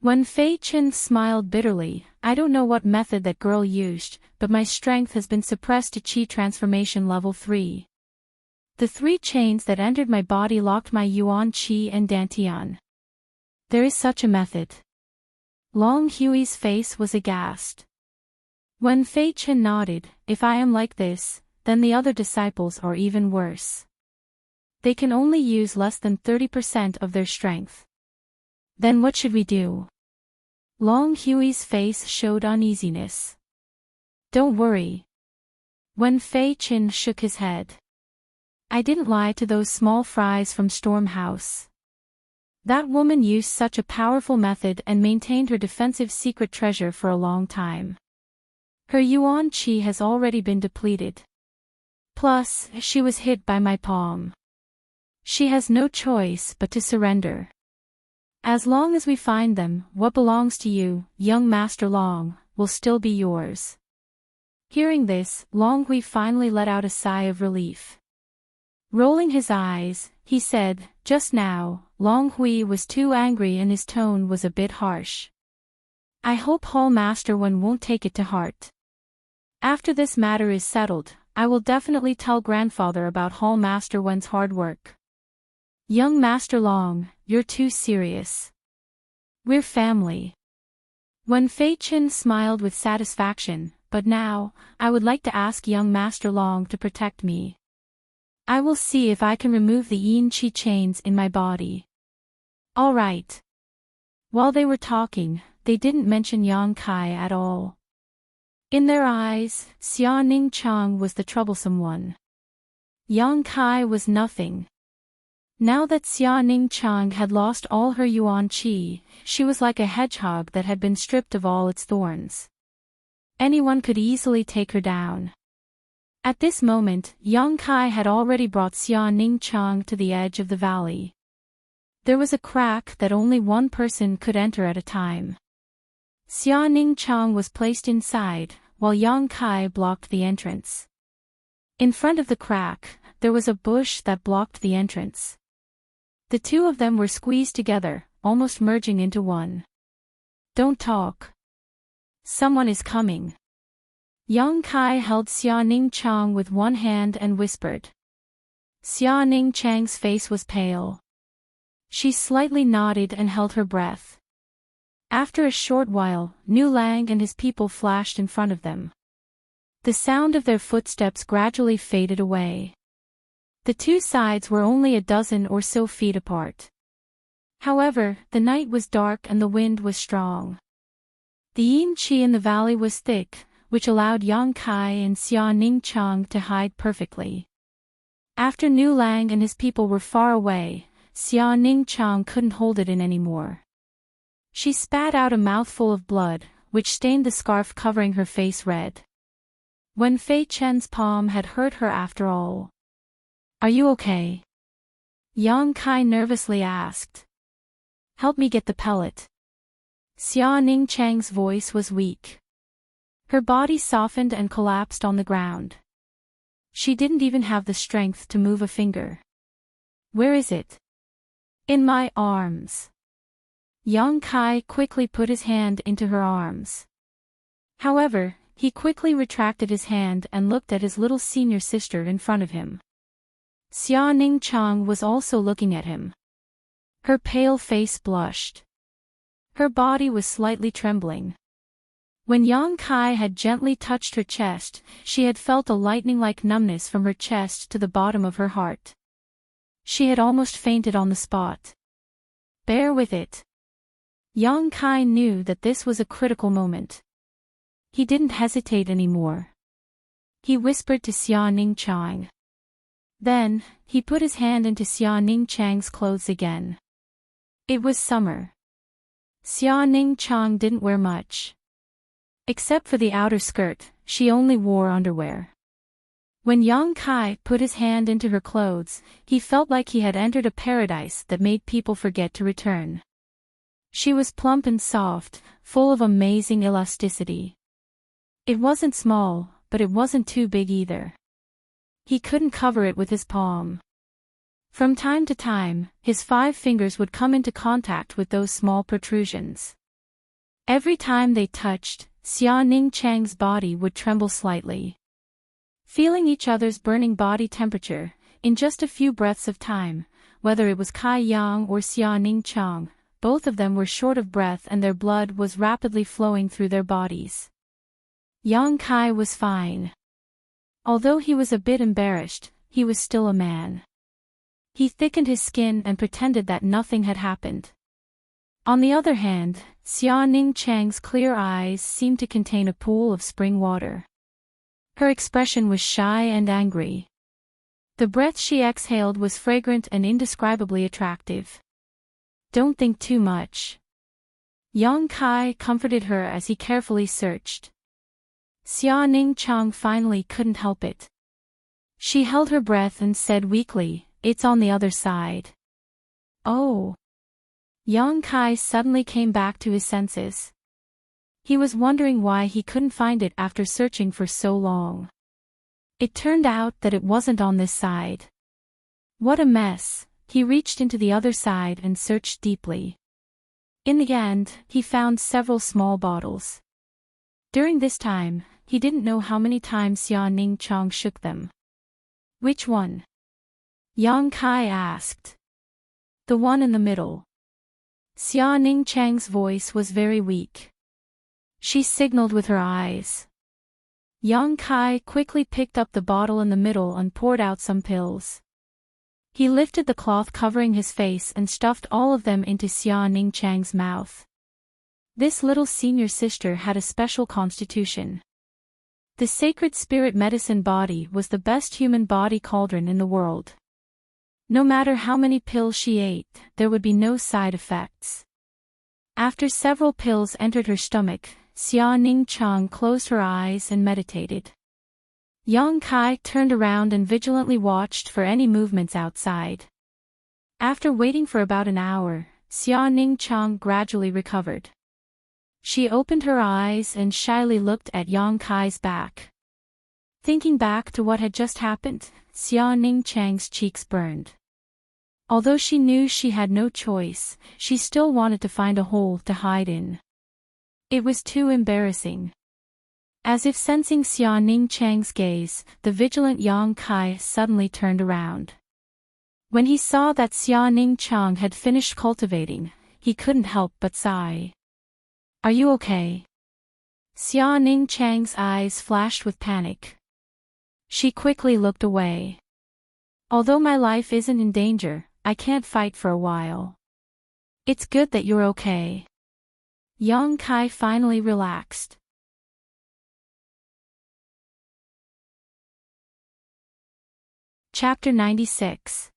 Wen Fei Chen smiled bitterly, I don't know what method that girl used, but my strength has been suppressed to Qi transformation level 3. The 3 chains that entered my body locked my yuan qi and dantian. There is such a method. Long Hui's face was aghast. Wen Fei Chen nodded, if I am like this, then the other disciples are even worse. They can only use less than 30% of their strength. Then what should we do? Long Hui's face showed uneasiness. Don't worry. Wen Fei Chen shook his head. I didn't lie to those small fries from Storm House. That woman used such a powerful method and maintained her defensive secret treasure for a long time. Her yuan qi has already been depleted. Plus, she was hit by my palm. She has no choice but to surrender. As long as we find them, what belongs to you, young Master Long, will still be yours. Hearing this, Long Hui finally let out a sigh of relief. Rolling his eyes, he said, just now, Long Hui was too angry and his tone was a bit harsh. I hope Hall Master Wen won't take it to heart. After this matter is settled, I will definitely tell grandfather about Hall Master Wen's hard work. Young Master Long, you're too serious. We're family. Wen Fei Chen smiled with satisfaction, but now, I would like to ask young Master Long to protect me. I will see if I can remove the yin qi chains in my body. All right. While they were talking, they didn't mention Yang Kai at all. In their eyes, Xia Ning Chang was the troublesome one. Yang Kai was nothing. Now that Xia Ning Chang had lost all her yuan qi, she was like a hedgehog that had been stripped of all its thorns. Anyone could easily take her down. At this moment, Yang Kai had already brought Xia Ning Chang to the edge of the valley. There was a crack that only one person could enter at a time. Xia Ning Chang was placed inside, while Yang Kai blocked the entrance. In front of the crack, there was a bush that blocked the entrance. The two of them were squeezed together, almost merging into one. Don't talk. Someone is coming. Yang Kai held Xia Ning Chang with one hand and whispered. Xia Ning Chang's face was pale. She slightly nodded and held her breath. After a short while, Nu Lang and his people flashed in front of them. The sound of their footsteps gradually faded away. The two sides were only a dozen or so feet apart. However, the night was dark and the wind was strong. The yin qi in the valley was thick, which allowed Yang Kai and Xia Ning Chang to hide perfectly. After Nu Lang and his people were far away, Xia Ning Chang couldn't hold it in anymore. She spat out a mouthful of blood, which stained the scarf covering her face red. Wen Fei Chen's palm had hurt her after all. Are you okay? Yang Kai nervously asked. Help me get the pellet. Xia Ning Chang's voice was weak. Her body softened and collapsed on the ground. She didn't even have the strength to move a finger. Where is it? In my arms. Yang Kai quickly put his hand into her arms. However, he quickly retracted his hand and looked at his little senior sister in front of him. Xia Ning Chang was also looking at him. Her pale face blushed. Her body was slightly trembling. When Yang Kai had gently touched her chest, she had felt a lightning-like numbness from her chest to the bottom of her heart. She had almost fainted on the spot. Bear with it. Yang Kai knew that this was a critical moment. He didn't hesitate anymore. He whispered to Xia Ning Chang. Then, he put his hand into Xia Ning Chang's clothes again. It was summer. Xia Ning Chang didn't wear much. Except for the outer skirt, she only wore underwear. When Yang Kai put his hand into her clothes, he felt like he had entered a paradise that made people forget to return. She was plump and soft, full of amazing elasticity. It wasn't small, but it wasn't too big either. He couldn't cover it with his palm. From time to time, his 5 fingers would come into contact with those small protrusions. Every time they touched, Xia Ning Chang's body would tremble slightly. Feeling each other's burning body temperature, in just a few breaths of time, whether it was Kai Yang or Xia Ning Chang, both of them were short of breath and their blood was rapidly flowing through their bodies. Yang Kai was fine. Although he was a bit embarrassed, he was still a man. He thickened his skin and pretended that nothing had happened. On the other hand, Xia Ning Chang's clear eyes seemed to contain a pool of spring water. Her expression was shy and angry. The breath she exhaled was fragrant and indescribably attractive. Don't think too much. Yang Kai comforted her as he carefully searched. Xia Ning Chang finally couldn't help it. She held her breath and said weakly, "It's on the other side." Oh. Yang Kai suddenly came back to his senses. He was wondering why he couldn't find it after searching for so long. It turned out that it wasn't on this side. What a mess. He reached into the other side and searched deeply. In the end, he found several small bottles. During this time, he didn't know how many times Xia Ning Chang shook them. Which one? Yang Kai asked. The one in the middle. Xia Ning Chang's voice was very weak. She signaled with her eyes. Yang Kai quickly picked up the bottle in the middle and poured out some pills. He lifted the cloth covering his face and stuffed all of them into Xia Ningchang's mouth. This little senior sister had a special constitution. The sacred spirit medicine body was the best human body cauldron in the world. No matter how many pills she ate, there would be no side effects. After several pills entered her stomach, Xia Ningchang closed her eyes and meditated. Yang Kai turned around and vigilantly watched for any movements outside. After waiting for about an hour, Xia Ningchang gradually recovered. She opened her eyes and shyly looked at Yang Kai's back. Thinking back to what had just happened, Xia Ningchang's cheeks burned. Although she knew she had no choice, she still wanted to find a hole to hide in. It was too embarrassing. As if sensing Xia Ningchang's gaze, the vigilant Yang Kai suddenly turned around. When he saw that Xia Ningchang had finished cultivating, he couldn't help but sigh. "Are you okay?" Xia Ningchang's eyes flashed with panic. She quickly looked away. "Although my life isn't in danger, I can't fight for a while." "It's good that you're okay." Yang Kai finally relaxed. Chapter 96.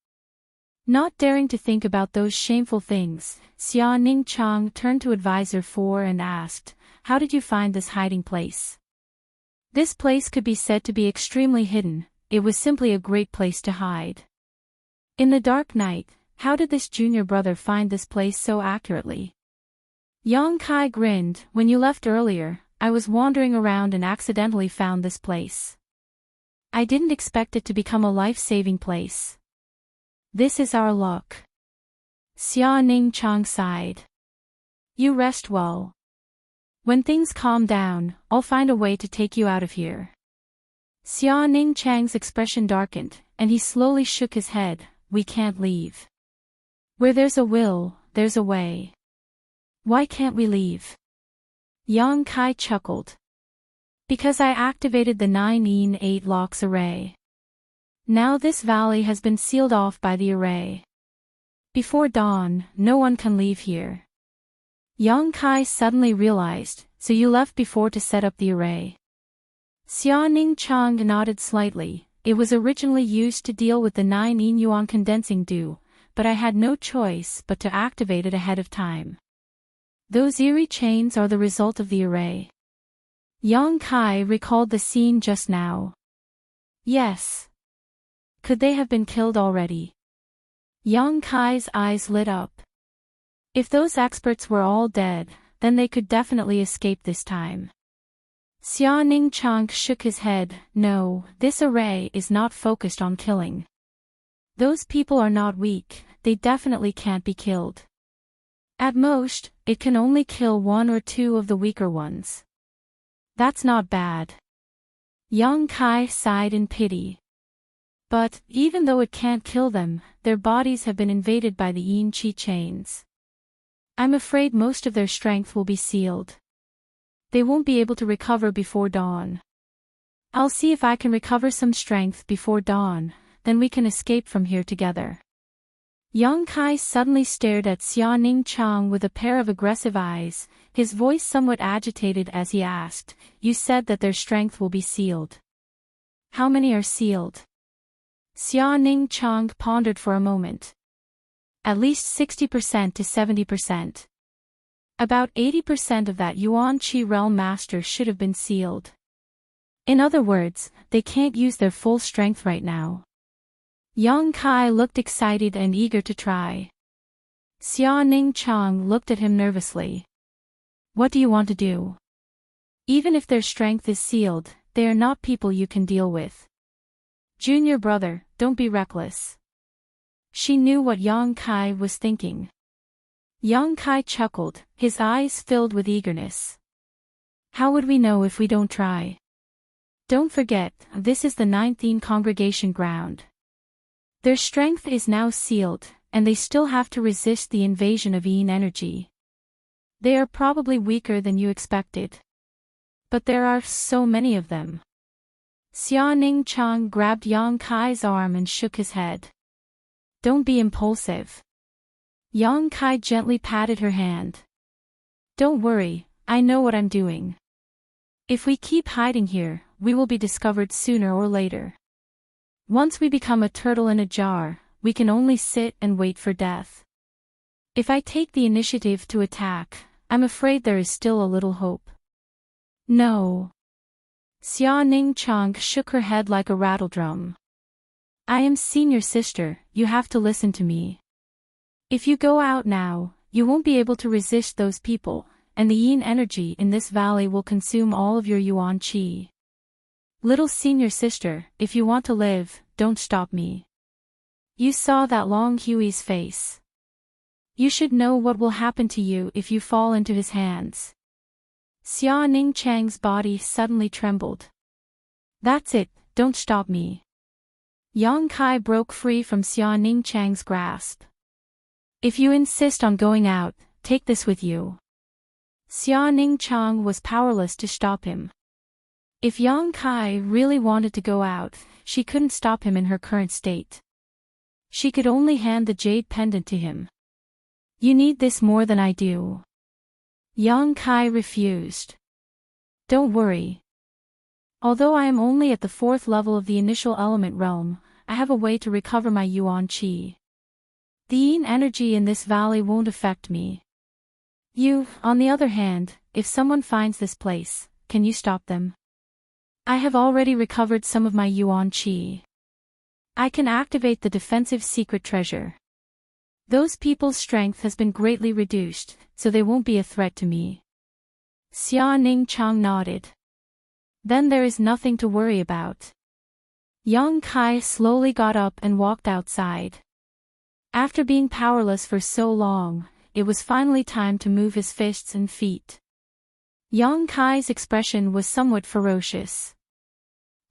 Not daring to think about those shameful things, Xia Ningchang turned to advisor 4 and asked, "How did you find this hiding place?" This place could be said to be extremely hidden. It was simply a great place to hide. In the dark night, how did this junior brother find this place so accurately? Yang Kai grinned. "When you left earlier, I was wandering around and accidentally found this place. I didn't expect it to become a life-saving place. This is our luck." Xia Ningchang sighed. "You rest well. When things calm down, I'll find a way to take you out of here." Xia Ningchang's expression darkened, and he slowly shook his head. "We can't leave. Where there's a will, there's a way. Why can't we leave?" Yang Kai chuckled. "Because I activated the 9-8 locks array. Now this valley has been sealed off by the array. Before dawn, no one can leave here." Yang Kai suddenly realized, "So you left before to set up the array?" Xia Ningchang nodded slightly. "It was originally used to deal with the 9 yuan condensing dew, but I had no choice but to activate it ahead of time. Those eerie chains are the result of the array." Yang Kai recalled the scene just now. "Yes. Could they have been killed already?" Yang Kai's eyes lit up. If those experts were all dead, then they could definitely escape this time. Xia Ningchang shook his head. "No, this array is not focused on killing. Those people are not weak, they definitely can't be killed. At most, it can only kill 1 or 2 of the weaker ones. That's not bad." Yang Kai sighed in pity. "But, even though it can't kill them, their bodies have been invaded by the yin qi chains. I'm afraid most of their strength will be sealed. They won't be able to recover before dawn. I'll see if I can recover some strength before dawn, then we can escape from here together." Yang Kai suddenly stared at Xia Ningchang with a pair of aggressive eyes, his voice somewhat agitated as he asked, "You said that their strength will be sealed. How many are sealed?" Xia Ningchang pondered for a moment. "At least 60% to 70%. About 80% of that Yuan Qi realm master should have been sealed. In other words, they can't use their full strength right now." Yang Kai looked excited and eager to try. Xia Ningchang looked at him nervously. "What do you want to do? Even if their strength is sealed, they are not people you can deal with. Junior brother, don't be reckless." She knew what Yang Kai was thinking. Yang Kai chuckled, his eyes filled with eagerness. "How would we know if we don't try? Don't forget, this is the 9th congregation ground. Their strength is now sealed, and they still have to resist the invasion of yin energy. They are probably weaker than you expected." But there are so many of them. Xia Ningchang grabbed Yang Kai's arm and shook his head. Don't be impulsive. Yang Kai gently patted her hand. Don't worry, I know what I'm doing. If we keep hiding here, we will be discovered sooner or later. Once we become a turtle in a jar, we can only sit and wait for death. If I take the initiative to attack, I'm afraid there is still a little hope. No. Xia Ningchang shook her head like a rattledrum. I am senior sister, you have to listen to me. If you go out now, you won't be able to resist those people, and the yin energy in this valley will consume all of your yuan qi. Little senior sister, if you want to live, don't stop me. You saw that Long Hui's face. You should know what will happen to you if you fall into his hands. Xia Ningchang's body suddenly trembled. That's it, don't stop me. Yang Kai broke free from Xia Ningchang's grasp. If you insist on going out, take this with you. Xia Ningchang was powerless to stop him. If Yang Kai really wanted to go out, she couldn't stop him in her current state. She could only hand the jade pendant to him. You need this more than I do. Yang Kai refused. Don't worry. Although I am only at the 4th level of the initial element realm, I have a way to recover my yuan qi. The yin energy in this valley won't affect me. You, on the other hand, if someone finds this place, can you stop them? I have already recovered some of my yuan qi. I can activate the defensive secret treasure. Those people's strength has been greatly reduced, so they won't be a threat to me. Xia Ningchang nodded. Then there is nothing to worry about. Yang Kai slowly got up and walked outside. After being powerless for so long, it was finally time to move his fists and feet. Yang Kai's expression was somewhat ferocious.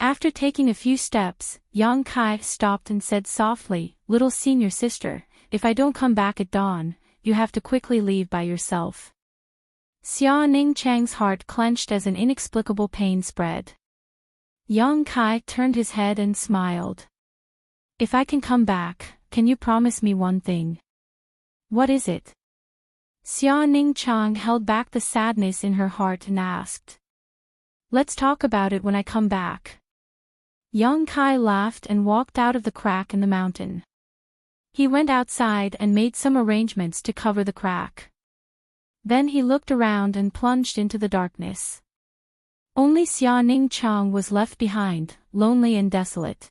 After taking a few steps, Yang Kai stopped and said softly, Little senior sister, if I don't come back at dawn, you have to quickly leave by yourself. Xia Ningchang's heart clenched as an inexplicable pain spread. Yang Kai turned his head and smiled. If I can come back, can you promise me one thing? What is it? Xia Ningchang held back the sadness in her heart and asked. Let's talk about it when I come back. Yang Kai laughed and walked out of the crack in the mountain. He went outside and made some arrangements to cover the crack. Then he looked around and plunged into the darkness. Only Xia Ningchang was left behind, lonely and desolate.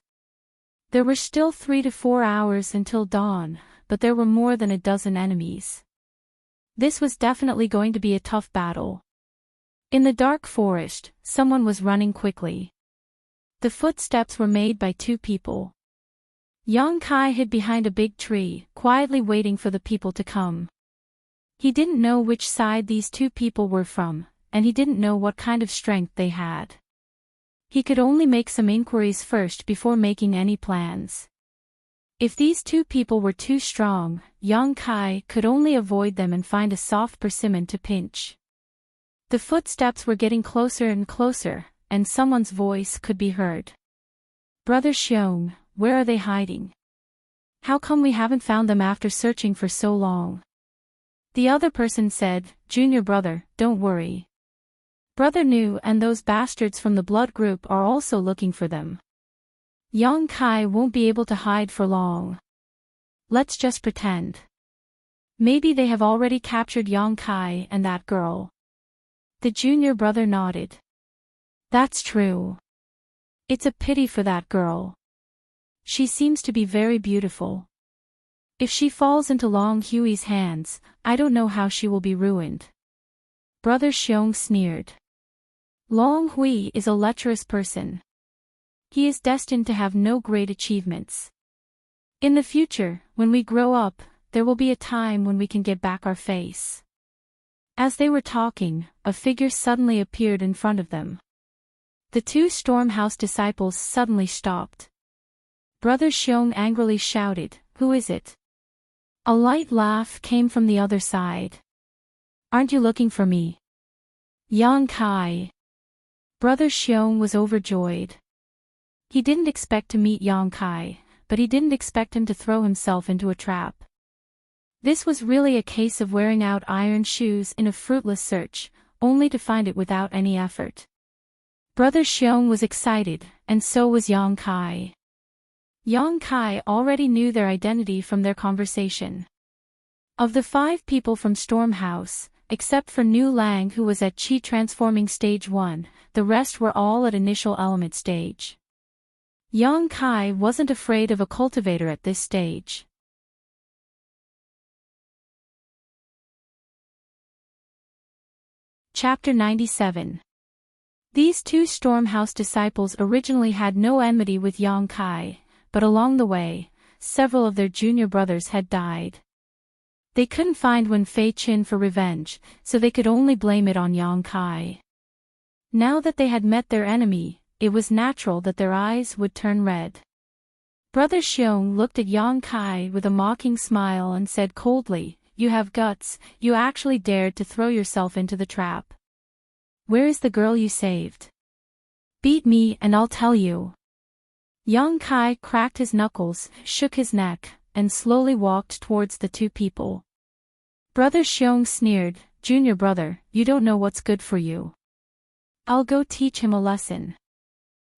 There were still 3 to 4 hours until dawn, but there were more than a dozen enemies. This was definitely going to be a tough battle. In the dark forest, someone was running quickly. The footsteps were made by 2 people. Yang Kai hid behind a big tree, quietly waiting for the people to come. He didn't know which side these 2 people were from, and he didn't know what kind of strength they had. He could only make some inquiries first before making any plans. If these 2 people were too strong, Yang Kai could only avoid them and find a soft persimmon to pinch. The footsteps were getting closer and closer, and someone's voice could be heard. Brother Xiong, where are they hiding? How come we haven't found them after searching for so long? The other person said, Junior brother, don't worry. Brother Nu and those bastards from the blood group are also looking for them. Yang Kai won't be able to hide for long. Let's just pretend. Maybe they have already captured Yang Kai and that girl. The junior brother nodded. That's true. It's a pity for that girl. She seems to be very beautiful. If she falls into Long Hui's hands, I don't know how she will be ruined. Brother Xiong sneered. Long Hui is a lecherous person. He is destined to have no great achievements. In the future, when we grow up, there will be a time when we can get back our face. As they were talking, a figure suddenly appeared in front of them. The 2 Stormhouse disciples suddenly stopped. Brother Xiong angrily shouted, Who is it? A light laugh came from the other side. Aren't you looking for me? Yang Kai. Brother Xiong was overjoyed. He didn't expect to meet Yang Kai, but he didn't expect him to throw himself into a trap. This was really a case of wearing out iron shoes in a fruitless search, only to find it without any effort. Brother Xiong was excited, and so was Yang Kai. Yang Kai already knew their identity from their conversation. Of the 5 people from Storm House, except for Nu Lang who was at Qi transforming stage 1, the rest were all at initial element stage. Yang Kai wasn't afraid of a cultivator at this stage. Chapter 97. These 2 Stormhouse disciples originally had no enmity with Yang Kai, but along the way, several of their junior brothers had died. They couldn't find Wen Fei Qin for revenge, so they could only blame it on Yang Kai. Now that they had met their enemy, it was natural that their eyes would turn red. Brother Xiong looked at Yang Kai with a mocking smile and said coldly, "You have guts, you actually dared to throw yourself into the trap. Where is the girl you saved? Beat me and I'll tell you." Yang Kai cracked his knuckles, shook his neck, and slowly walked towards the 2 people. Brother Xiong sneered, "Junior brother, you don't know what's good for you. I'll go teach him a lesson."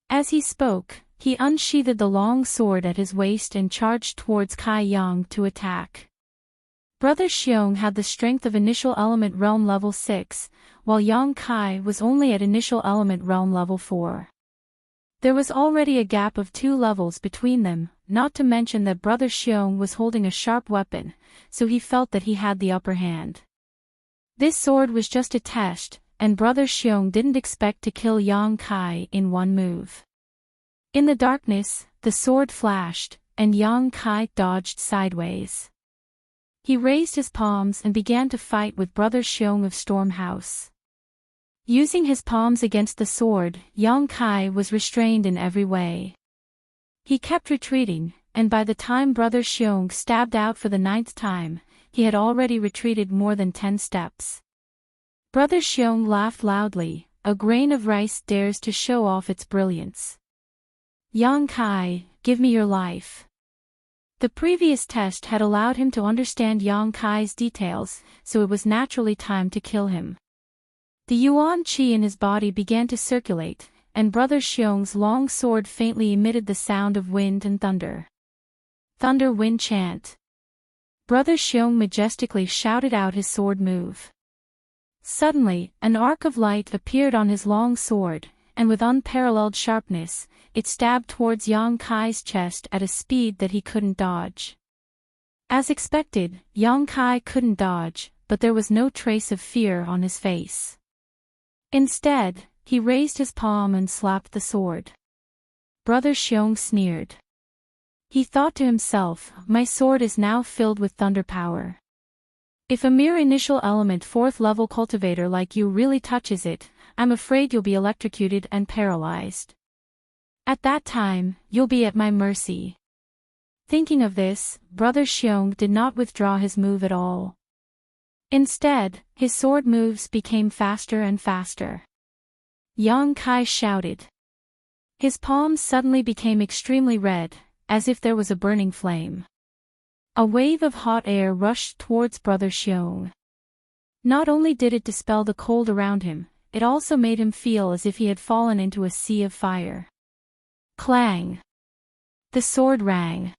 As he spoke, he unsheathed the long sword at his waist and charged towards Kai Yang to attack. Brother Xiong had the strength of initial element realm level 6, while Yang Kai was only at initial element realm level 4. There was already a gap of 2 levels between them, not to mention that Brother Xiong was holding a sharp weapon, so he felt that he had the upper hand. This sword was just a test, and Brother Xiong didn't expect to kill Yang Kai in one move. In the darkness, the sword flashed, and Yang Kai dodged sideways. He raised his palms and began to fight with Brother Xiong of Storm House. Using his palms against the sword, Yang Kai was restrained in every way. He kept retreating, and by the time Brother Xiong stabbed out for the 9th time, he had already retreated more than 10 steps. Brother Xiong laughed loudly, "A grain of rice dares to show off its brilliance. Yang Kai, give me your life." The previous test had allowed him to understand Yang Kai's details, so it was naturally time to kill him. The Yuan Qi in his body began to circulate, and Brother Xiong's long sword faintly emitted the sound of wind and thunder. Thunder Wind Chant. Brother Xiong majestically shouted out his sword move. Suddenly, an arc of light appeared on his long sword, and with unparalleled sharpness, it stabbed towards Yang Kai's chest at a speed that he couldn't dodge. As expected, Yang Kai couldn't dodge, but there was no trace of fear on his face. Instead, he raised his palm and slapped the sword. Brother Xiong sneered. He thought to himself, "My sword is now filled with thunder power. If a mere initial element 4th level cultivator like you really touches it, I'm afraid you'll be electrocuted and paralyzed. At that time, you'll be at my mercy." Thinking of this, Brother Xiong did not withdraw his move at all. Instead, his sword moves became faster and faster. Yang Kai shouted. His palms suddenly became extremely red, as if there was a burning flame. A wave of hot air rushed towards Brother Xiong. Not only did it dispel the cold around him, it also made him feel as if he had fallen into a sea of fire. Clang! The sword rang.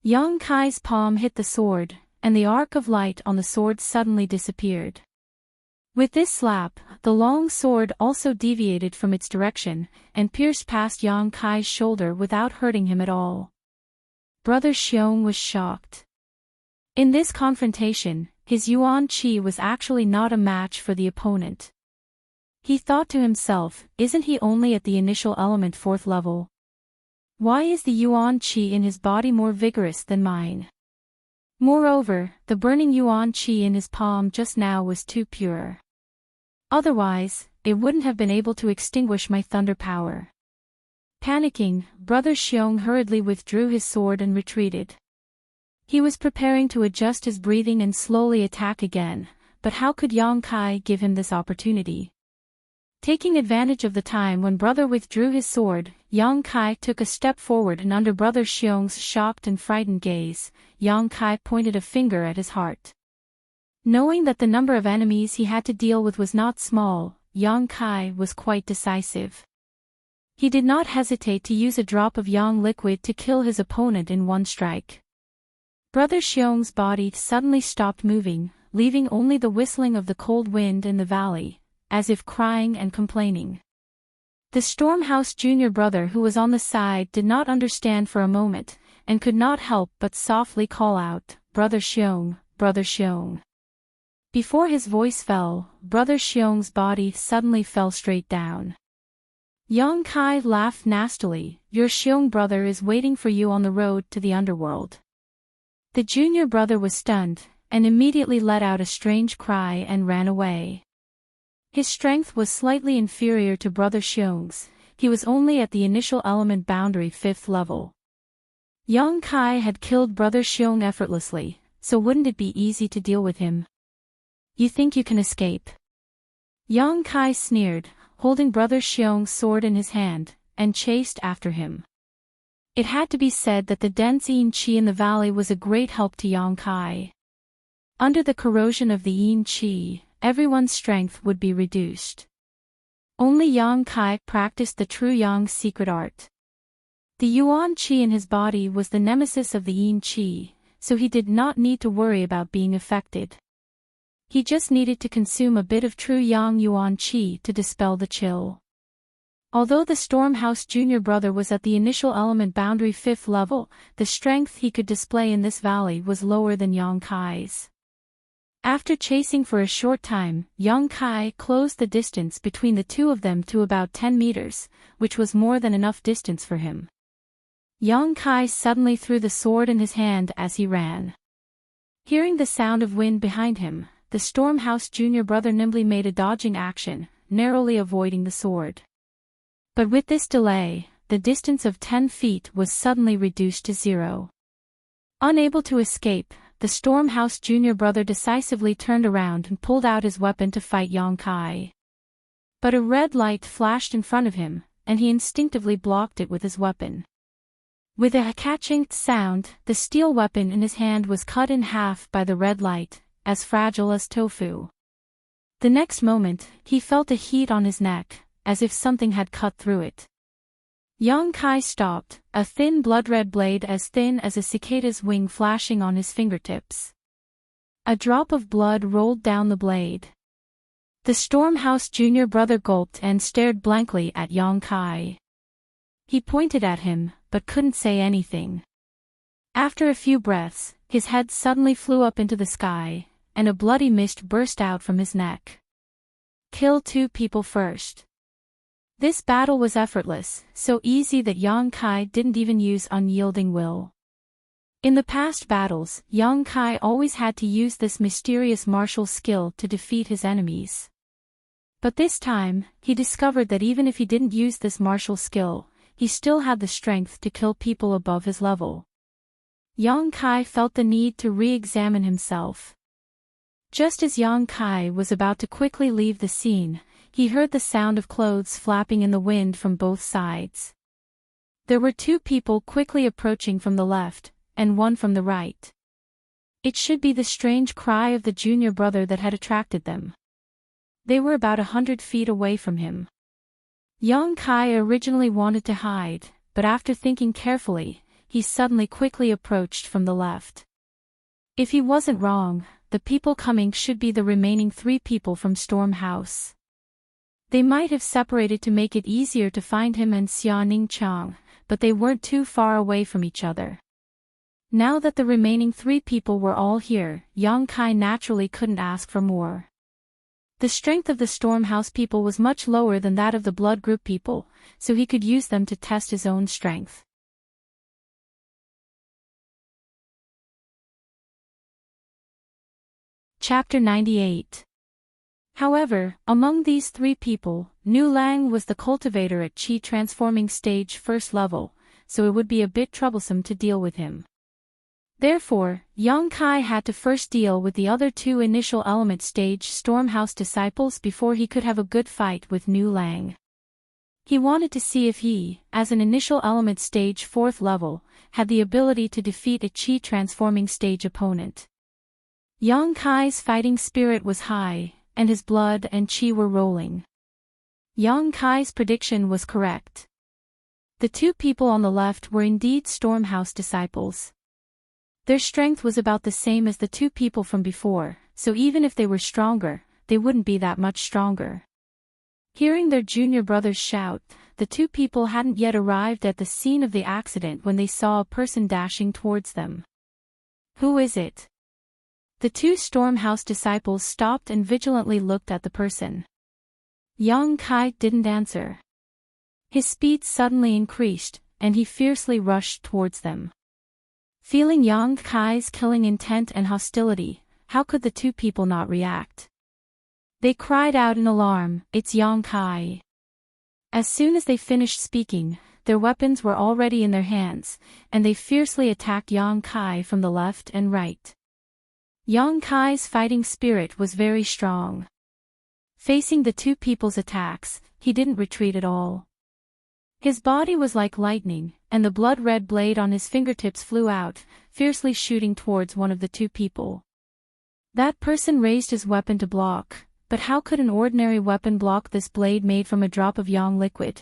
Yang Kai's palm hit the sword, and the arc of light on the sword suddenly disappeared. With this slap, the long sword also deviated from its direction, and pierced past Yang Kai's shoulder without hurting him at all. Brother Xiong was shocked. In this confrontation, his Yuan Qi was actually not a match for the opponent. He thought to himself, "Isn't he only at the initial element 4th level? Why is the Yuan Qi in his body more vigorous than mine? Moreover, the burning Yuan Qi in his palm just now was too pure. Otherwise, it wouldn't have been able to extinguish my thunder power." Panicking, Brother Xiong hurriedly withdrew his sword and retreated. He was preparing to adjust his breathing and slowly attack again, but how could Yang Kai give him this opportunity? Taking advantage of the time when brother withdrew his sword, Yang Kai took a step forward, and under brother Xiong's shocked and frightened gaze, Yang Kai pointed a finger at his heart. Knowing that the number of enemies he had to deal with was not small, Yang Kai was quite decisive. He did not hesitate to use a drop of yang liquid to kill his opponent in one strike. Brother Xiong's body suddenly stopped moving, leaving only the whistling of the cold wind in the valley, as if crying and complaining. The Stormhouse junior brother who was on the side did not understand for a moment, and could not help but softly call out, "Brother Xiong, Brother Xiong." Before his voice fell, brother Xiong's body suddenly fell straight down. Yang Kai laughed nastily. "Your Xiong brother is waiting for you on the road to the underworld." The junior brother was stunned, and immediately let out a strange cry and ran away. His strength was slightly inferior to brother Xiong's. He was only at the initial element boundary 5th level. Yang Kai had killed brother Xiong effortlessly, so wouldn't it be easy to deal with him? "You think you can escape?" Yang Kai sneered, holding brother Xiong's sword in his hand, and chased after him. It had to be said that the dense yin qi in the valley was a great help to Yang Kai. Under the corrosion of the yin qi, everyone's strength would be reduced. Only Yang Kai practiced the true yang secret art. The yuan qi in his body was the nemesis of the yin qi, so he did not need to worry about being affected. He just needed to consume a bit of true yang yuan qi to dispel the chill. Although the Stormhouse junior brother was at the initial element boundary 5th level, the strength he could display in this valley was lower than Yang Kai's. After chasing for a short time, Yang Kai closed the distance between the two of them to about 10 meters, which was more than enough distance for him. Yang Kai suddenly threw the sword in his hand as he ran. Hearing the sound of wind behind him, the Stormhouse junior brother nimbly made a dodging action, narrowly avoiding the sword. But with this delay, the distance of 10 feet was suddenly reduced to 0. Unable to escape, the Stormhouse junior brother decisively turned around and pulled out his weapon to fight Yang Kai. But a red light flashed in front of him, and he instinctively blocked it with his weapon. With a catching sound, the steel weapon in his hand was cut in half by the red light, as fragile as tofu. The next moment, he felt a heat on his neck, as if something had cut through it. Yang Kai stopped, a thin blood-red blade as thin as a cicada's wing flashing on his fingertips. A drop of blood rolled down the blade. The Stormhouse junior brother gulped and stared blankly at Yang Kai. He pointed at him, but couldn't say anything. After a few breaths, his head suddenly flew up into the sky, and a bloody mist burst out from his neck. Kill 2 people first. This battle was effortless, so easy that Yang Kai didn't even use unyielding will. In the past battles, Yang Kai always had to use this mysterious martial skill to defeat his enemies. But this time, he discovered that even if he didn't use this martial skill, he still had the strength to kill people above his level. Yang Kai felt the need to re-examine himself. Just as Yang Kai was about to quickly leave the scene, he heard the sound of clothes flapping in the wind from both sides. There were 2 people quickly approaching from the left, and one from the right. It should be the strange cry of the junior brother that had attracted them. They were about 100 feet away from him. Yang Kai originally wanted to hide, but after thinking carefully, he suddenly quickly approached from the left. If he wasn't wrong, the people coming should be the remaining 3 people from Stormhouse. They might have separated to make it easier to find him and Xia Ningqiang, but they weren't too far away from each other. Now that the remaining 3 people were all here, Yang Kai naturally couldn't ask for more. The strength of the Stormhouse people was much lower than that of the Blood Group people, so he could use them to test his own strength. Chapter 98. However, among these 3 people, Nu Lang was the cultivator at Qi transforming stage 1st level, so it would be a bit troublesome to deal with him. Therefore, Yang Kai had to first deal with the other two initial element stage Stormhouse disciples before he could have a good fight with Nu Lang. He wanted to see if he, as an initial element stage 4th level, had the ability to defeat a Qi transforming stage opponent. Yang Kai's fighting spirit was high, and his blood and Qi were rolling. Yang Kai's prediction was correct. The two people on the left were indeed Stormhouse disciples. Their strength was about the same as the two people from before, so even if they were stronger, they wouldn't be that much stronger. Hearing their junior brothers shout, the two people hadn't yet arrived at the scene of the accident when they saw a person dashing towards them. Who is it? The two Stormhouse disciples stopped and vigilantly looked at the person. Yang Kai didn't answer. His speed suddenly increased, and he fiercely rushed towards them. Feeling Yang Kai's killing intent and hostility, how could the two people not react? They cried out in alarm, "It's Yang Kai!" As soon as they finished speaking, their weapons were already in their hands, and they fiercely attacked Yang Kai from the left and right. Yang Kai's fighting spirit was very strong. Facing the two people's attacks, he didn't retreat at all. His body was like lightning, and the blood-red blade on his fingertips flew out, fiercely shooting towards one of the two people. That person raised his weapon to block, but how could an ordinary weapon block this blade made from a drop of yang liquid?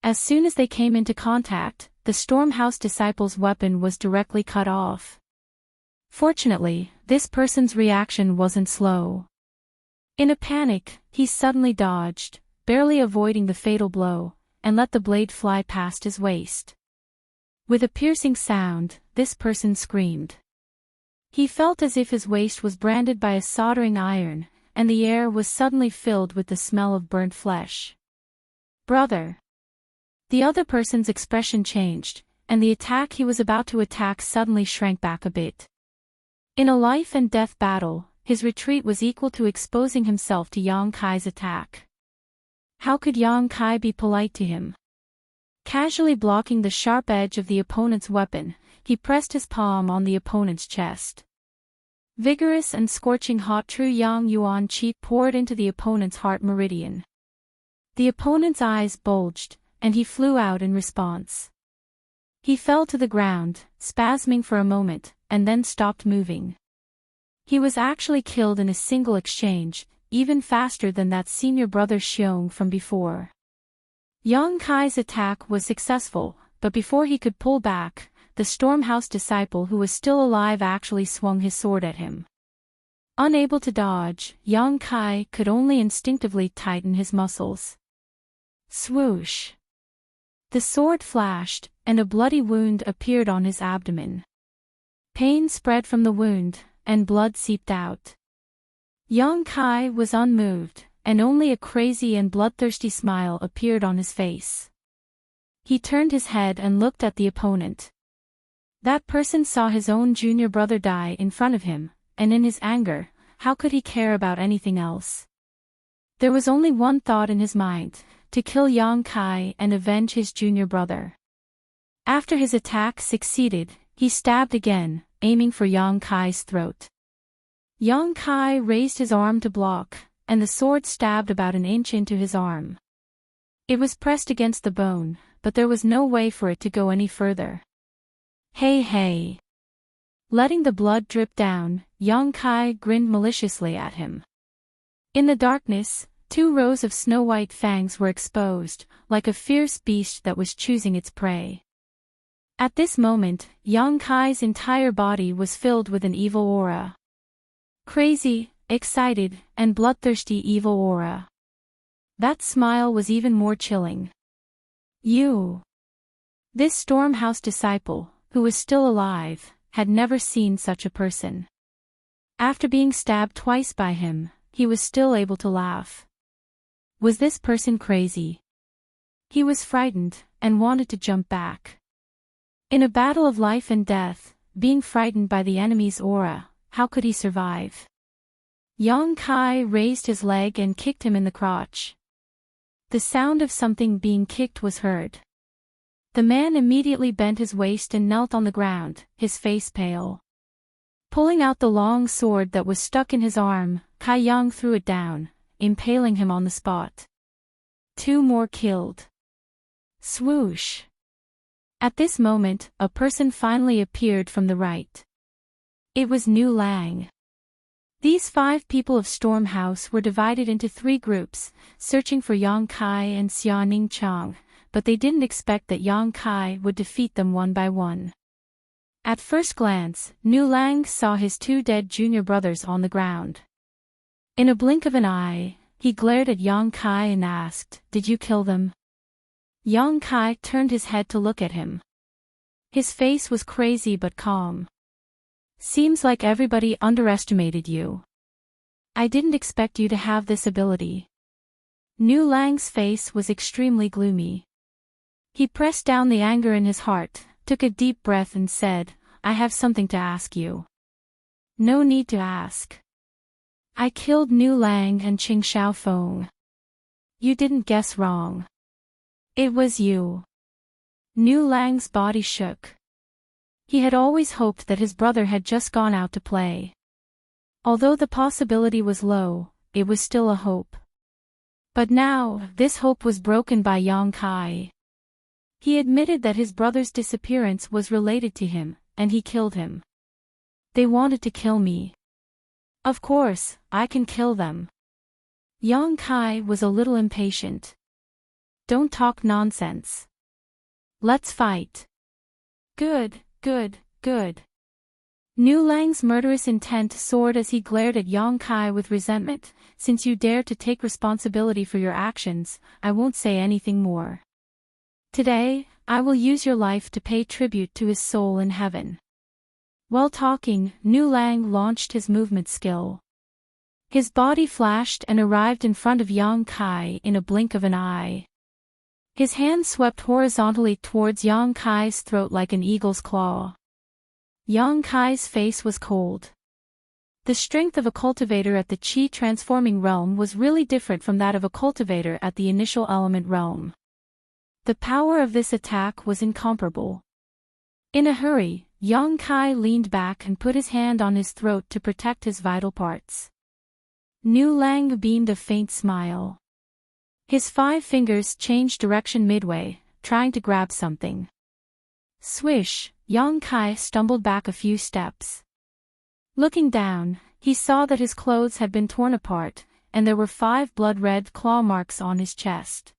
As soon as they came into contact, the Stormhouse disciple's weapon was directly cut off. Fortunately, this person's reaction wasn't slow. In a panic, he suddenly dodged, barely avoiding the fatal blow, and let the blade fly past his waist. With a piercing sound, this person screamed. He felt as if his waist was branded by a soldering iron, and the air was suddenly filled with the smell of burnt flesh. "Brother!" The other person's expression changed, and the attack he was about to attack suddenly shrank back a bit. In a life-and-death battle, his retreat was equal to exposing himself to Yang Kai's attack. How could Yang Kai be polite to him? Casually blocking the sharp edge of the opponent's weapon, he pressed his palm on the opponent's chest. Vigorous and scorching hot true Yang Yuan Qi poured into the opponent's heart meridian. The opponent's eyes bulged, and he flew out in response. He fell to the ground, spasming for a moment, and then stopped moving. He was actually killed in a single exchange, even faster than that senior brother Xiong from before. Yang Kai's attack was successful, but before he could pull back, the Stormhouse disciple who was still alive actually swung his sword at him. Unable to dodge, Yang Kai could only instinctively tighten his muscles. Swoosh! The sword flashed, and a bloody wound appeared on his abdomen. Pain spread from the wound, and blood seeped out. Yang Kai was unmoved, and only a crazy and bloodthirsty smile appeared on his face. He turned his head and looked at the opponent. That person saw his own junior brother die in front of him, and in his anger, how could he care about anything else? There was only one thought in his mind, to kill Yang Kai and avenge his junior brother. After his attack succeeded, he stabbed again, aiming for Yang Kai's throat. Yang Kai raised his arm to block, and the sword stabbed about an inch into his arm. It was pressed against the bone, but there was no way for it to go any further. "Hey hey!" Letting the blood drip down, Yang Kai grinned maliciously at him. In the darkness, 2 rows of snow-white fangs were exposed, like a fierce beast that was choosing its prey. At this moment, Yang Kai's entire body was filled with an evil aura. Crazy, excited, and bloodthirsty evil aura. That smile was even more chilling. "You!" This Stormhouse disciple, who was still alive, had never seen such a person. After being stabbed twice by him, he was still able to laugh. Was this person crazy? He was frightened, and wanted to jump back. In a battle of life and death, being frightened by the enemy's aura, how could he survive? Yang Kai raised his leg and kicked him in the crotch. The sound of something being kicked was heard. The man immediately bent his waist and knelt on the ground, his face pale. Pulling out the long sword that was stuck in his arm, Kai Yang threw it down, impaling him on the spot. 2 more killed. Swoosh! At this moment, a person finally appeared from the right. It was Nu Lang. These 5 people of Storm House were divided into 3 groups, searching for Yang Kai and Xia Ningqiang, but they didn't expect that Yang Kai would defeat them one by one. At first glance, Nu Lang saw his 2 dead junior brothers on the ground. In a blink of an eye, he glared at Yang Kai and asked, "Did you kill them?" Yang Kai turned his head to look at him. His face was crazy but calm. "Seems like everybody underestimated you. I didn't expect you to have this ability." Nu Lang's face was extremely gloomy. He pressed down the anger in his heart, took a deep breath and said, "I have something to ask you." "No need to ask. I killed Nu Lang and Qing Xiaofeng. You didn't guess wrong. It was you." Nu Lang's body shook. He had always hoped that his brother had just gone out to play. Although the possibility was low, it was still a hope. But now, this hope was broken by Yang Kai. He admitted that his brother's disappearance was related to him, and he killed him. "They wanted to kill me. Of course, I can kill them." Yang Kai was a little impatient. "Don't talk nonsense. Let's fight." Good. Nu Lang's murderous intent soared as he glared at Yang Kai with resentment. "Since you dare to take responsibility for your actions, I won't say anything more. Today, I will use your life to pay tribute to his soul in heaven." While talking, Nu Lang launched his movement skill. His body flashed and arrived in front of Yang Kai in a blink of an eye. His hand swept horizontally towards Yang Kai's throat like an eagle's claw. Yang Kai's face was cold. The strength of a cultivator at the Qi transforming realm was really different from that of a cultivator at the initial element realm. The power of this attack was incomparable. In a hurry, Yang Kai leaned back and put his hand on his throat to protect his vital parts. Nu Lang beamed a faint smile. His 5 fingers changed direction midway, trying to grab something. Swish, Yang Kai stumbled back a few steps. Looking down, he saw that his clothes had been torn apart, and there were 5 blood-red claw marks on his chest.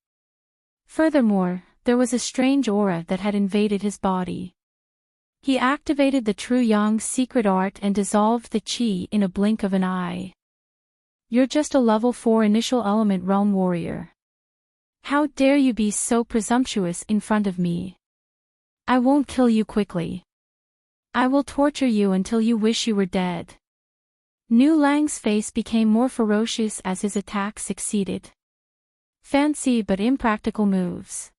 Furthermore, there was a strange aura that had invaded his body. He activated the True Yang's secret art and dissolved the Qi in a blink of an eye. "You're just a level 4 initial element realm warrior. How dare you be so presumptuous in front of me? I won't kill you quickly. I will torture you until you wish you were dead." Nu Lang's face became more ferocious as his attack succeeded. "Fancy but impractical moves.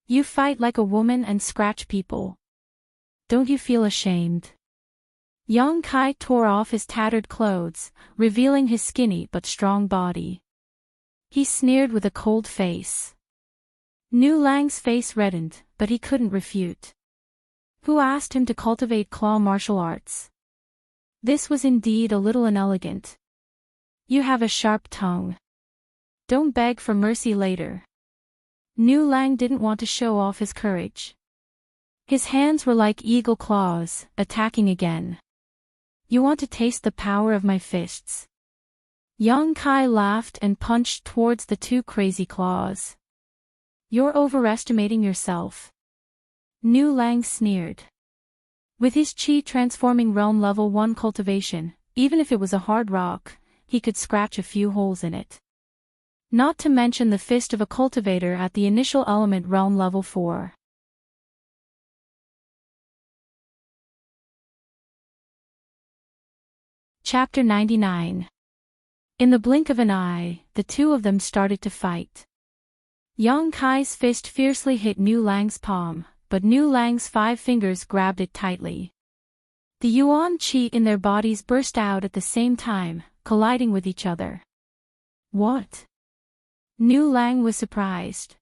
You fight like a woman and scratch people. Don't you feel ashamed?" Yang Kai tore off his tattered clothes, revealing his skinny but strong body. He sneered with a cold face. Nu Lang's face reddened, but he couldn't refute. Who asked him to cultivate claw martial arts? This was indeed a little inelegant. You have a sharp tongue. Don't beg for mercy later. Nu Lang didn't want to show off his courage. His hands were like eagle claws, attacking again. You want to taste the power of my fists? Yang Kai laughed and punched towards the 2 crazy claws. You're overestimating yourself. Nu Lang sneered. With his Qi transforming realm level 1 cultivation, even if it was a hard rock, he could scratch a few holes in it. Not to mention the fist of a cultivator at the initial element realm level 4. Chapter 99. In the blink of an eye, the 2 of them started to fight. Yang Kai's fist fiercely hit Nu Lang's palm, but Nu Lang's 5 fingers grabbed it tightly. The Yuan Qi in their bodies burst out at the same time, colliding with each other. What? Nu Lang was surprised.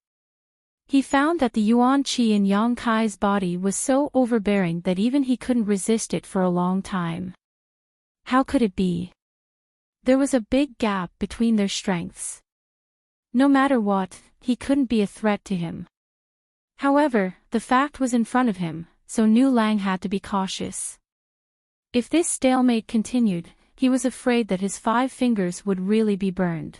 He found that the yuan qi in Yang Kai's body was so overbearing that even he couldn't resist it for a long time. How could it be? There was a big gap between their strengths. No matter what, he couldn't be a threat to him. However, the fact was in front of him, so Nu Lang had to be cautious. If this stalemate continued, he was afraid that his 5 fingers would really be burned.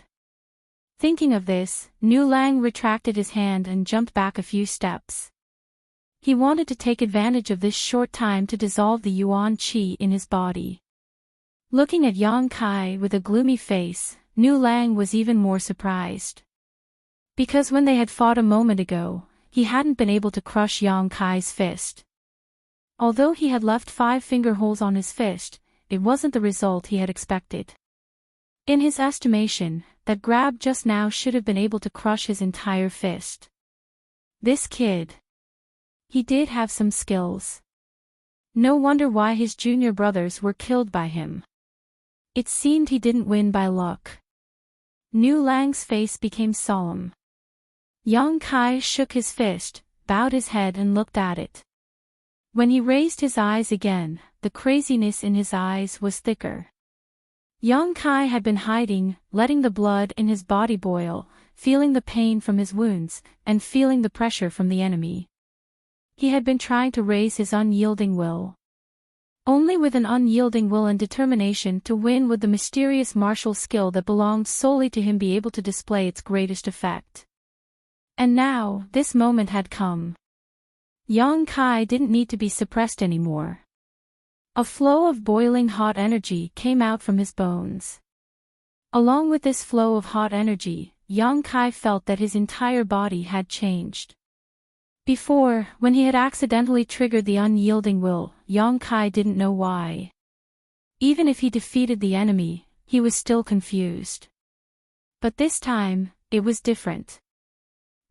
Thinking of this, Nu Lang retracted his hand and jumped back a few steps. He wanted to take advantage of this short time to dissolve the yuan qi in his body. Looking at Yang Kai with a gloomy face, Nu Lang was even more surprised. Because when they had fought a moment ago, he hadn't been able to crush Yang Kai's fist. Although he had left 5 finger holes on his fist, it wasn't the result he had expected. In his estimation, that grab just now should have been able to crush his entire fist. This kid. He did have some skills. No wonder why his junior brothers were killed by him. It seemed he didn't win by luck. Nu Lang's face became solemn. Yang Kai shook his fist, bowed his head and looked at it. When he raised his eyes again, the craziness in his eyes was thicker. Yang Kai had been hiding, letting the blood in his body boil, feeling the pain from his wounds, and feeling the pressure from the enemy. He had been trying to raise his unyielding will. Only with an unyielding will and determination to win would the mysterious martial skill that belonged solely to him be able to display its greatest effect. And now, this moment had come. Yang Kai didn't need to be suppressed anymore. A flow of boiling hot energy came out from his bones. Along with this flow of hot energy, Yang Kai felt that his entire body had changed. Before, when he had accidentally triggered the unyielding will, Yang Kai didn't know why. Even if he defeated the enemy, he was still confused. But this time, it was different.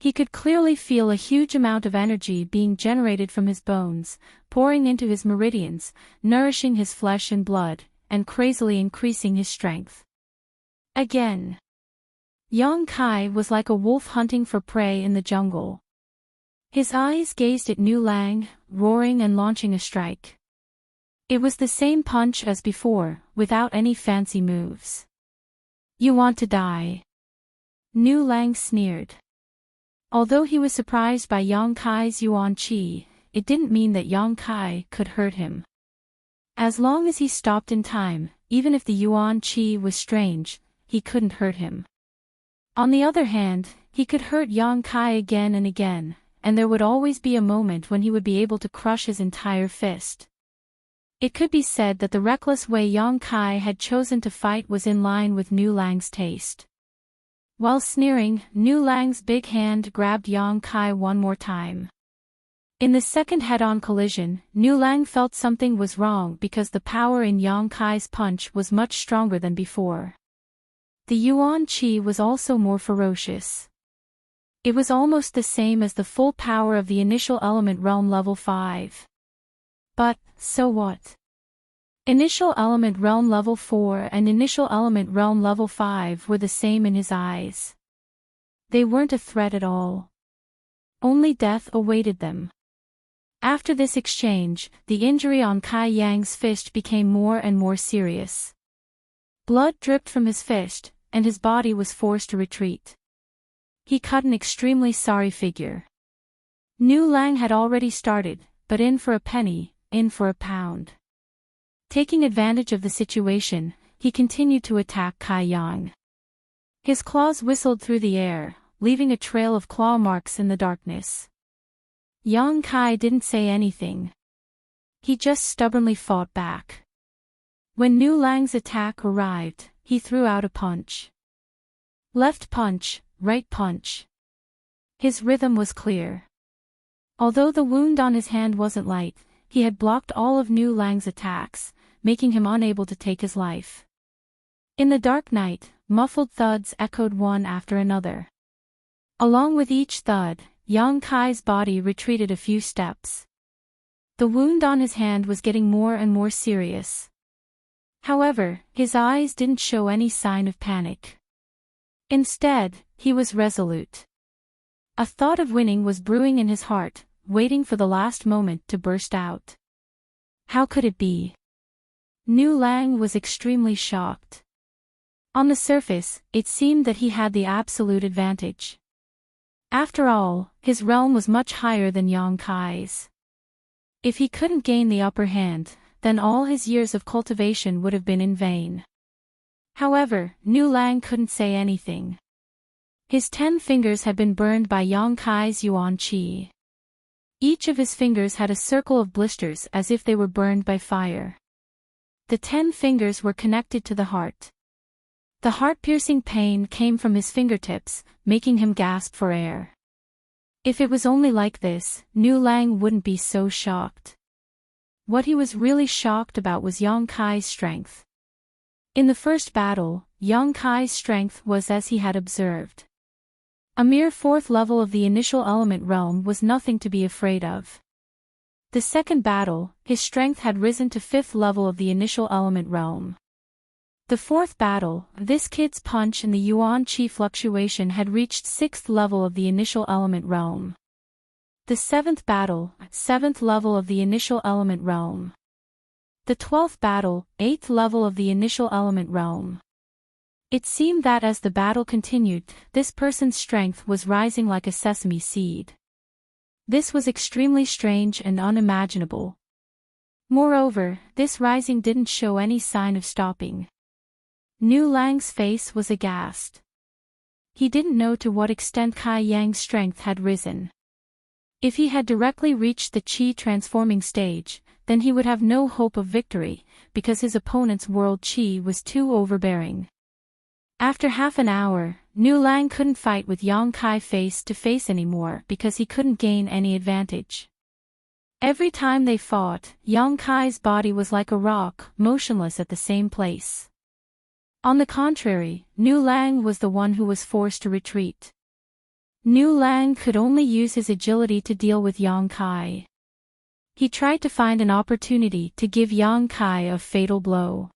He could clearly feel a huge amount of energy being generated from his bones, pouring into his meridians, nourishing his flesh and blood, and crazily increasing his strength. Again. Yang Kai was like a wolf hunting for prey in the jungle. His eyes gazed at Nu Lang, roaring and launching a strike. It was the same punch as before, without any fancy moves. "You want to die?" Nu Lang sneered. Although he was surprised by Yang Kai's yuan qi, it didn't mean that Yang Kai could hurt him. As long as he stopped in time, even if the yuan qi was strange, he couldn't hurt him. On the other hand, he could hurt Yang Kai again and again, and there would always be a moment when he would be able to crush his entire fist. It could be said that the reckless way Yang Kai had chosen to fight was in line with Nu Lang's taste. While sneering, Nu Lang's big hand grabbed Yang Kai one more time. In the second head-on collision, Nu Lang felt something was wrong because the power in Yang Kai's punch was much stronger than before. The yuan qi was also more ferocious. It was almost the same as the full power of the initial element realm level 5. But, so what? Initial element realm level 4 and initial element realm level 5 were the same in his eyes. They weren't a threat at all. Only death awaited them. After this exchange, the injury on Kai Yang's fist became more and more serious. Blood dripped from his fist, and his body was forced to retreat. He cut an extremely sorry figure. Nu Lang had already started, but in for a penny, in for a pound. Taking advantage of the situation, he continued to attack Kai Yang. His claws whistled through the air, leaving a trail of claw marks in the darkness. Yang Kai didn't say anything. He just stubbornly fought back. When Nu Lang's attack arrived, he threw out a punch. Left punch, right punch. His rhythm was clear. Although the wound on his hand wasn't light, he had blocked all of Nu Lang's attacks, making him unable to take his life. In the dark night, muffled thuds echoed one after another. Along with each thud, Yang Kai's body retreated a few steps. The wound on his hand was getting more and more serious. However, his eyes didn't show any sign of panic. Instead, he was resolute. A thought of winning was brewing in his heart, waiting for the last moment to burst out. How could it be? Nu Lang was extremely shocked. On the surface, it seemed that he had the absolute advantage. After all, his realm was much higher than Yang Kai's. If he couldn't gain the upper hand, then all his years of cultivation would have been in vain. However, Nu Lang couldn't say anything. His 10 fingers had been burned by Yang Kai's Yuan Qi. Each of his fingers had a circle of blisters as if they were burned by fire. The 10 fingers were connected to the heart. The heart-piercing pain came from his fingertips, making him gasp for air. If it was only like this, Nu Lang wouldn't be so shocked. What he was really shocked about was Yang Kai's strength. In the first battle, Yang Kai's strength was as he had observed. A mere 4th level of the initial element realm was nothing to be afraid of. The second battle, his strength had risen to 5th level of the initial element realm. The 4th battle, this kid's punch and the Yuan Qi fluctuation had reached 6th level of the initial element realm. The 7th battle, 7th level of the initial element realm. The 12th battle, 8th level of the initial element realm. It seemed that as the battle continued, this person's strength was rising like a sesame seed. This was extremely strange and unimaginable. Moreover, this rising didn't show any sign of stopping. Nu Lang's face was aghast. He didn't know to what extent Kai Yang's strength had risen. If he had directly reached the Qi transforming stage, then he would have no hope of victory, because his opponent's world Qi was too overbearing. After half an hour, Nu Lang couldn't fight with Yang Kai face to face anymore because he couldn't gain any advantage. Every time they fought, Yang Kai's body was like a rock, motionless at the same place. On the contrary, Nu Lang was the one who was forced to retreat. Nu Lang could only use his agility to deal with Yang Kai. He tried to find an opportunity to give Yang Kai a fatal blow.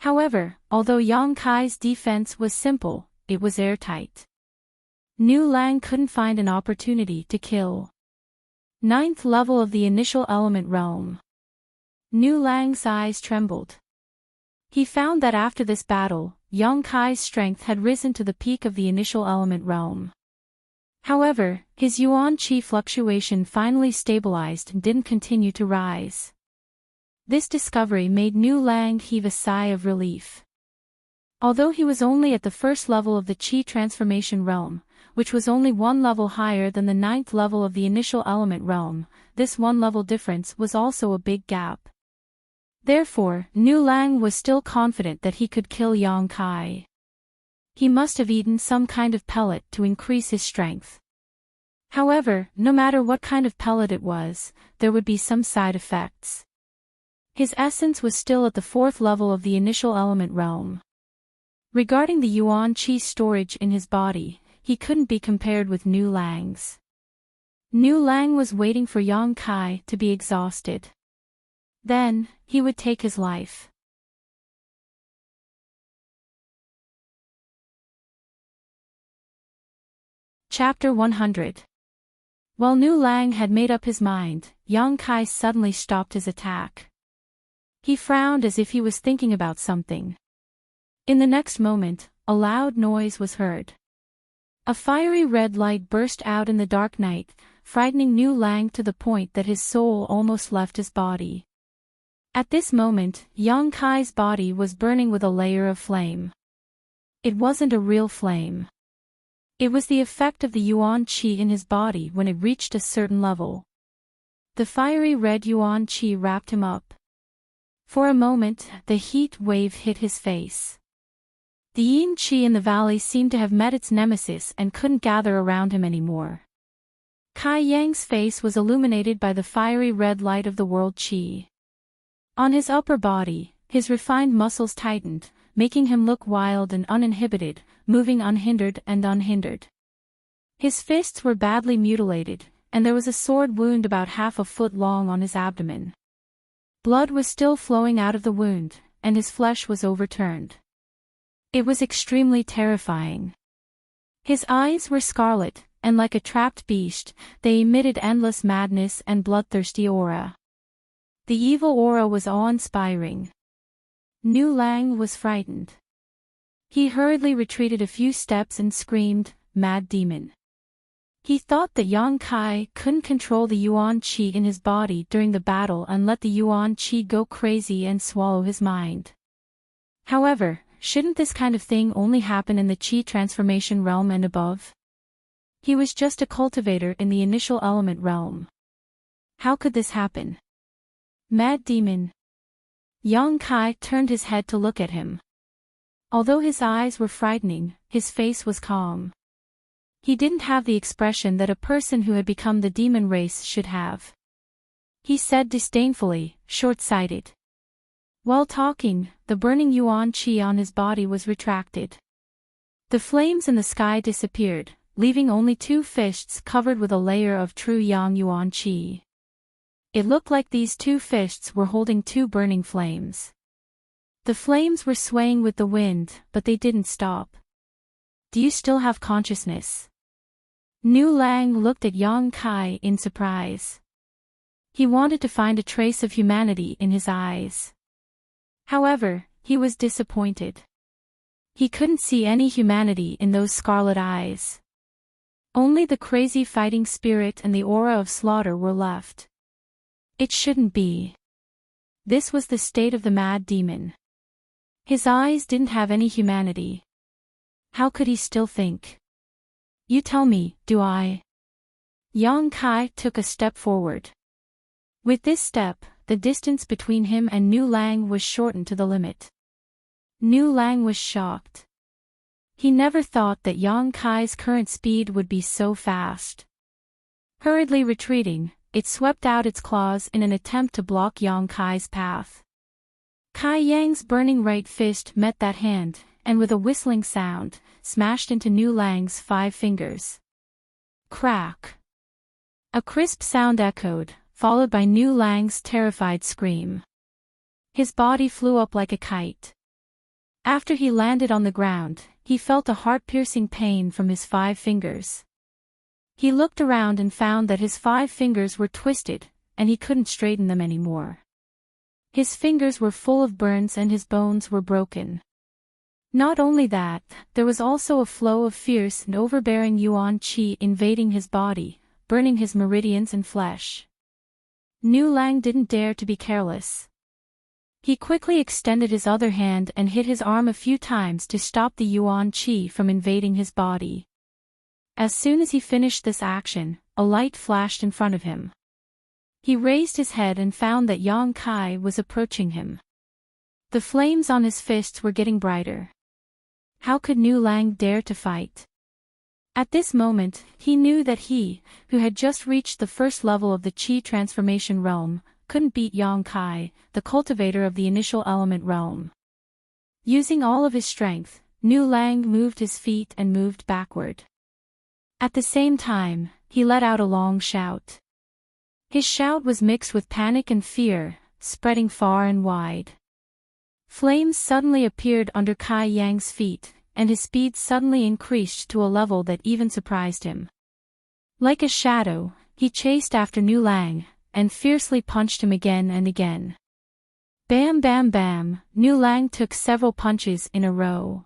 However, although Yang Kai's defense was simple, it was airtight. Nu Lang couldn't find an opportunity to kill. 9th level of the initial element realm. Nu Lang's eyes trembled. He found that after this battle, Yang Kai's strength had risen to the peak of the initial element realm. However, his Yuan Qi fluctuation finally stabilized and didn't continue to rise. This discovery made Nu Lang heave a sigh of relief. Although he was only at the 1st level of the Qi transformation realm, which was only 1 level higher than the 9th level of the initial element realm, this 1 level difference was also a big gap. Therefore, Nu Lang was still confident that he could kill Yang Kai. He must have eaten some kind of pellet to increase his strength. However, no matter what kind of pellet it was, there would be some side effects. His essence was still at the 4th level of the initial element realm. Regarding the Yuan Qi storage in his body, he couldn't be compared with Nu Lang's. Nu Lang was waiting for Yang Kai to be exhausted. Then, he would take his life. Chapter 100. While Nu Lang had made up his mind, Yang Kai suddenly stopped his attack. He frowned as if he was thinking about something. In the next moment, a loud noise was heard. A fiery red light burst out in the dark night, frightening Nu Lang to the point that his soul almost left his body. At this moment, Yang Kai's body was burning with a layer of flame. It wasn't a real flame. It was the effect of the Yuan Qi in his body when it reached a certain level. The fiery red Yuan Qi wrapped him up. For a moment, the heat wave hit his face. The yin Qi in the valley seemed to have met its nemesis and couldn't gather around him anymore. Kai Yang's face was illuminated by the fiery red light of the world Qi. On his upper body, his refined muscles tightened, making him look wild and uninhibited, moving unhindered and unhindered. His fists were badly mutilated, and there was a sword wound about half a foot long on his abdomen. Blood was still flowing out of the wound, and his flesh was overturned. It was extremely terrifying. His eyes were scarlet, and like a trapped beast, they emitted endless madness and bloodthirsty aura. The evil aura was awe-inspiring. Nu Lang was frightened. He hurriedly retreated a few steps and screamed, "Mad demon." He thought that Yang Kai couldn't control the Yuan Qi in his body during the battle and let the Yuan Qi go crazy and swallow his mind. However, shouldn't this kind of thing only happen in the Qi transformation realm and above? He was just a cultivator in the initial element realm. How could this happen? Mad demon. Yang Kai turned his head to look at him. Although his eyes were frightening, his face was calm. He didn't have the expression that a person who had become the demon race should have. He said disdainfully, short-sighted. While talking, the burning Yuan Qi on his body was retracted. The flames in the sky disappeared, leaving only two fists covered with a layer of true Yang Yuan Qi. It looked like these two fists were holding two burning flames. The flames were swaying with the wind, but they didn't stop. "Do you still have consciousness?" Nu Lang looked at Yang Kai in surprise. He wanted to find a trace of humanity in his eyes. However, he was disappointed. He couldn't see any humanity in those scarlet eyes. Only the crazy fighting spirit and the aura of slaughter were left. It shouldn't be. This was the state of the mad demon. His eyes didn't have any humanity. How could he still think? "You tell me, do I?" Yang Kai took a step forward. With this step, the distance between him and Nu Lang was shortened to the limit. Nu Lang was shocked. He never thought that Yang Kai's current speed would be so fast. Hurriedly retreating, it swept out its claws in an attempt to block Yang Kai's path. Kai Yang's burning right fist met that hand, and with a whistling sound, smashed into Nu Lang's 5 fingers. Crack! A crisp sound echoed, followed by Nu Lang's terrified scream. His body flew up like a kite. After he landed on the ground, he felt a heart-piercing pain from his 5 fingers. He looked around and found that his 5 fingers were twisted, and he couldn't straighten them anymore. His fingers were full of burns and his bones were broken. Not only that, there was also a flow of fierce and overbearing Yuan Qi invading his body, burning his meridians and flesh. Nu Lang didn't dare to be careless. He quickly extended his other hand and hit his arm a few times to stop the Yuan Qi from invading his body. As soon as he finished this action, a light flashed in front of him. He raised his head and found that Yang Kai was approaching him. The flames on his fists were getting brighter. How could Nu Lang dare to fight? At this moment, he knew that he, who had just reached the first level of the Qi transformation realm, couldn't beat Yang Kai, the cultivator of the initial element realm. Using all of his strength, Nu Lang moved his feet and moved backward. At the same time, he let out a long shout. His shout was mixed with panic and fear, spreading far and wide. Flames suddenly appeared under Kai Yang's feet, and his speed suddenly increased to a level that even surprised him. Like a shadow, he chased after Nu Lang, and fiercely punched him again and again. Bam bam bam, Nu Lang took several punches in a row.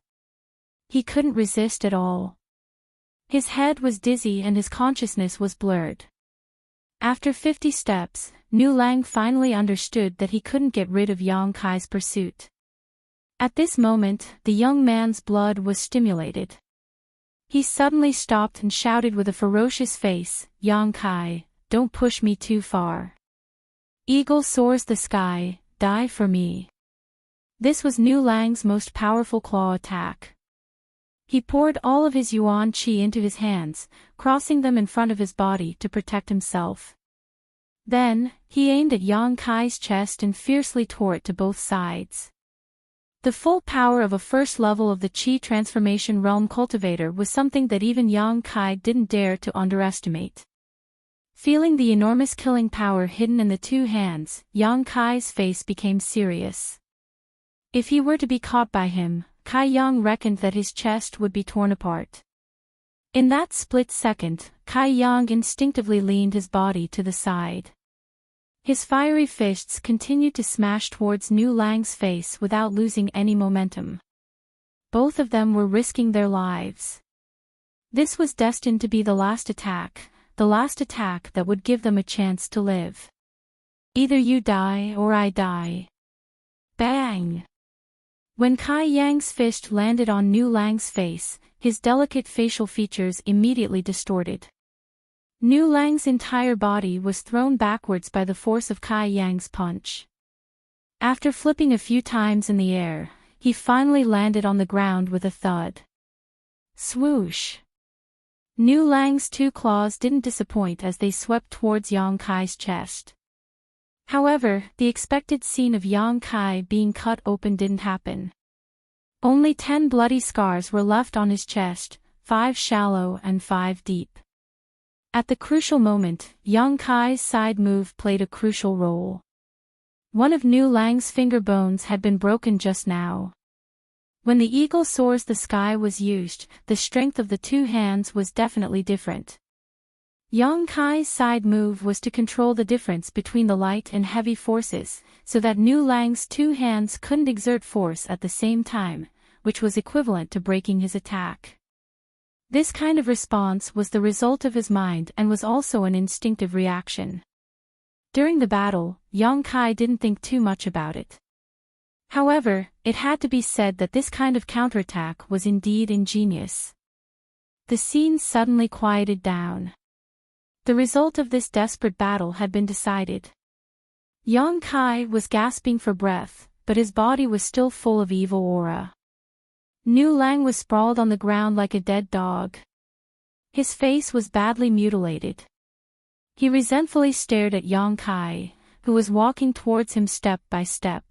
He couldn't resist at all. His head was dizzy and his consciousness was blurred. After 50 steps, Nu Lang finally understood that he couldn't get rid of Yang Kai's pursuit. At this moment, the young man's blood was stimulated. He suddenly stopped and shouted with a ferocious face, "Yang Kai, don't push me too far. Eagle soars the sky, die for me." This was Nu Lang's most powerful claw attack. He poured all of his Yuan Qi into his hands, crossing them in front of his body to protect himself. Then, he aimed at Yang Kai's chest and fiercely tore it to both sides. The full power of a first level of the Qi transformation realm cultivator was something that even Yang Kai didn't dare to underestimate. Feeling the enormous killing power hidden in the two hands, Yang Kai's face became serious. If he were to be caught by him, Kai Yang reckoned that his chest would be torn apart. In that split second, Kai Yang instinctively leaned his body to the side. His fiery fists continued to smash towards Nu Lang's face without losing any momentum. Both of them were risking their lives. This was destined to be the last attack that would give them a chance to live. Either you die or I die. Bang! When Kai Yang's fist landed on Nu Lang's face, his delicate facial features immediately distorted. Nu Lang's entire body was thrown backwards by the force of Kai Yang's punch. After flipping a few times in the air, he finally landed on the ground with a thud. Swoosh! Nu Lang's two claws didn't disappoint as they swept towards Yang Kai's chest. However, the expected scene of Yang Kai being cut open didn't happen. Only 10 bloody scars were left on his chest, 5 shallow and 5 deep. At the crucial moment, Yang Kai's side move played a crucial role. One of Nu Lang's finger bones had been broken just now. When the eagle soars the sky was used, the strength of the two hands was definitely different. Yang Kai's side move was to control the difference between the light and heavy forces, so that Nu Lang's two hands couldn't exert force at the same time, which was equivalent to breaking his attack. This kind of response was the result of his mind and was also an instinctive reaction. During the battle, Yang Kai didn't think too much about it. However, it had to be said that this kind of counterattack was indeed ingenious. The scene suddenly quieted down. The result of this desperate battle had been decided. Yang Kai was gasping for breath, but his body was still full of evil aura. Nu Lang was sprawled on the ground like a dead dog. His face was badly mutilated. He resentfully stared at Yang Kai, who was walking towards him step by step.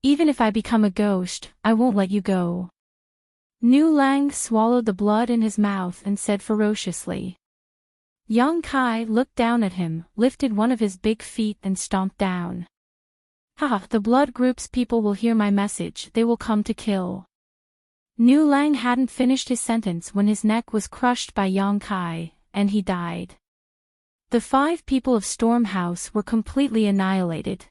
Even if I become a ghost, I won't let you go. Nu Lang swallowed the blood in his mouth and said ferociously. Yang Kai looked down at him, lifted one of his big feet and stomped down. Haha, the blood group's people will hear my message, they will come to kill. Nu Lang hadn't finished his sentence when his neck was crushed by Yang Kai, and he died. The 5 people of Storm House were completely annihilated.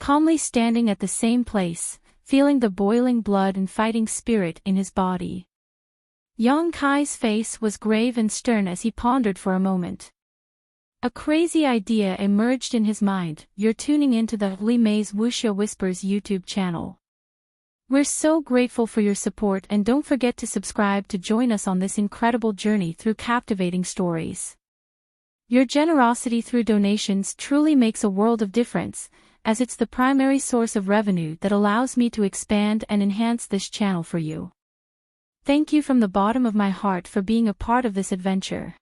Calmly standing at the same place, feeling the boiling blood and fighting spirit in his body. Yang Kai's face was grave and stern as he pondered for a moment. A crazy idea emerged in his mind. You're tuning into the Li Mei's Wuxia Whispers YouTube channel. We're so grateful for your support and don't forget to subscribe to join us on this incredible journey through captivating stories. Your generosity through donations truly makes a world of difference, as it's the primary source of revenue that allows me to expand and enhance this channel for you. Thank you from the bottom of my heart for being a part of this adventure.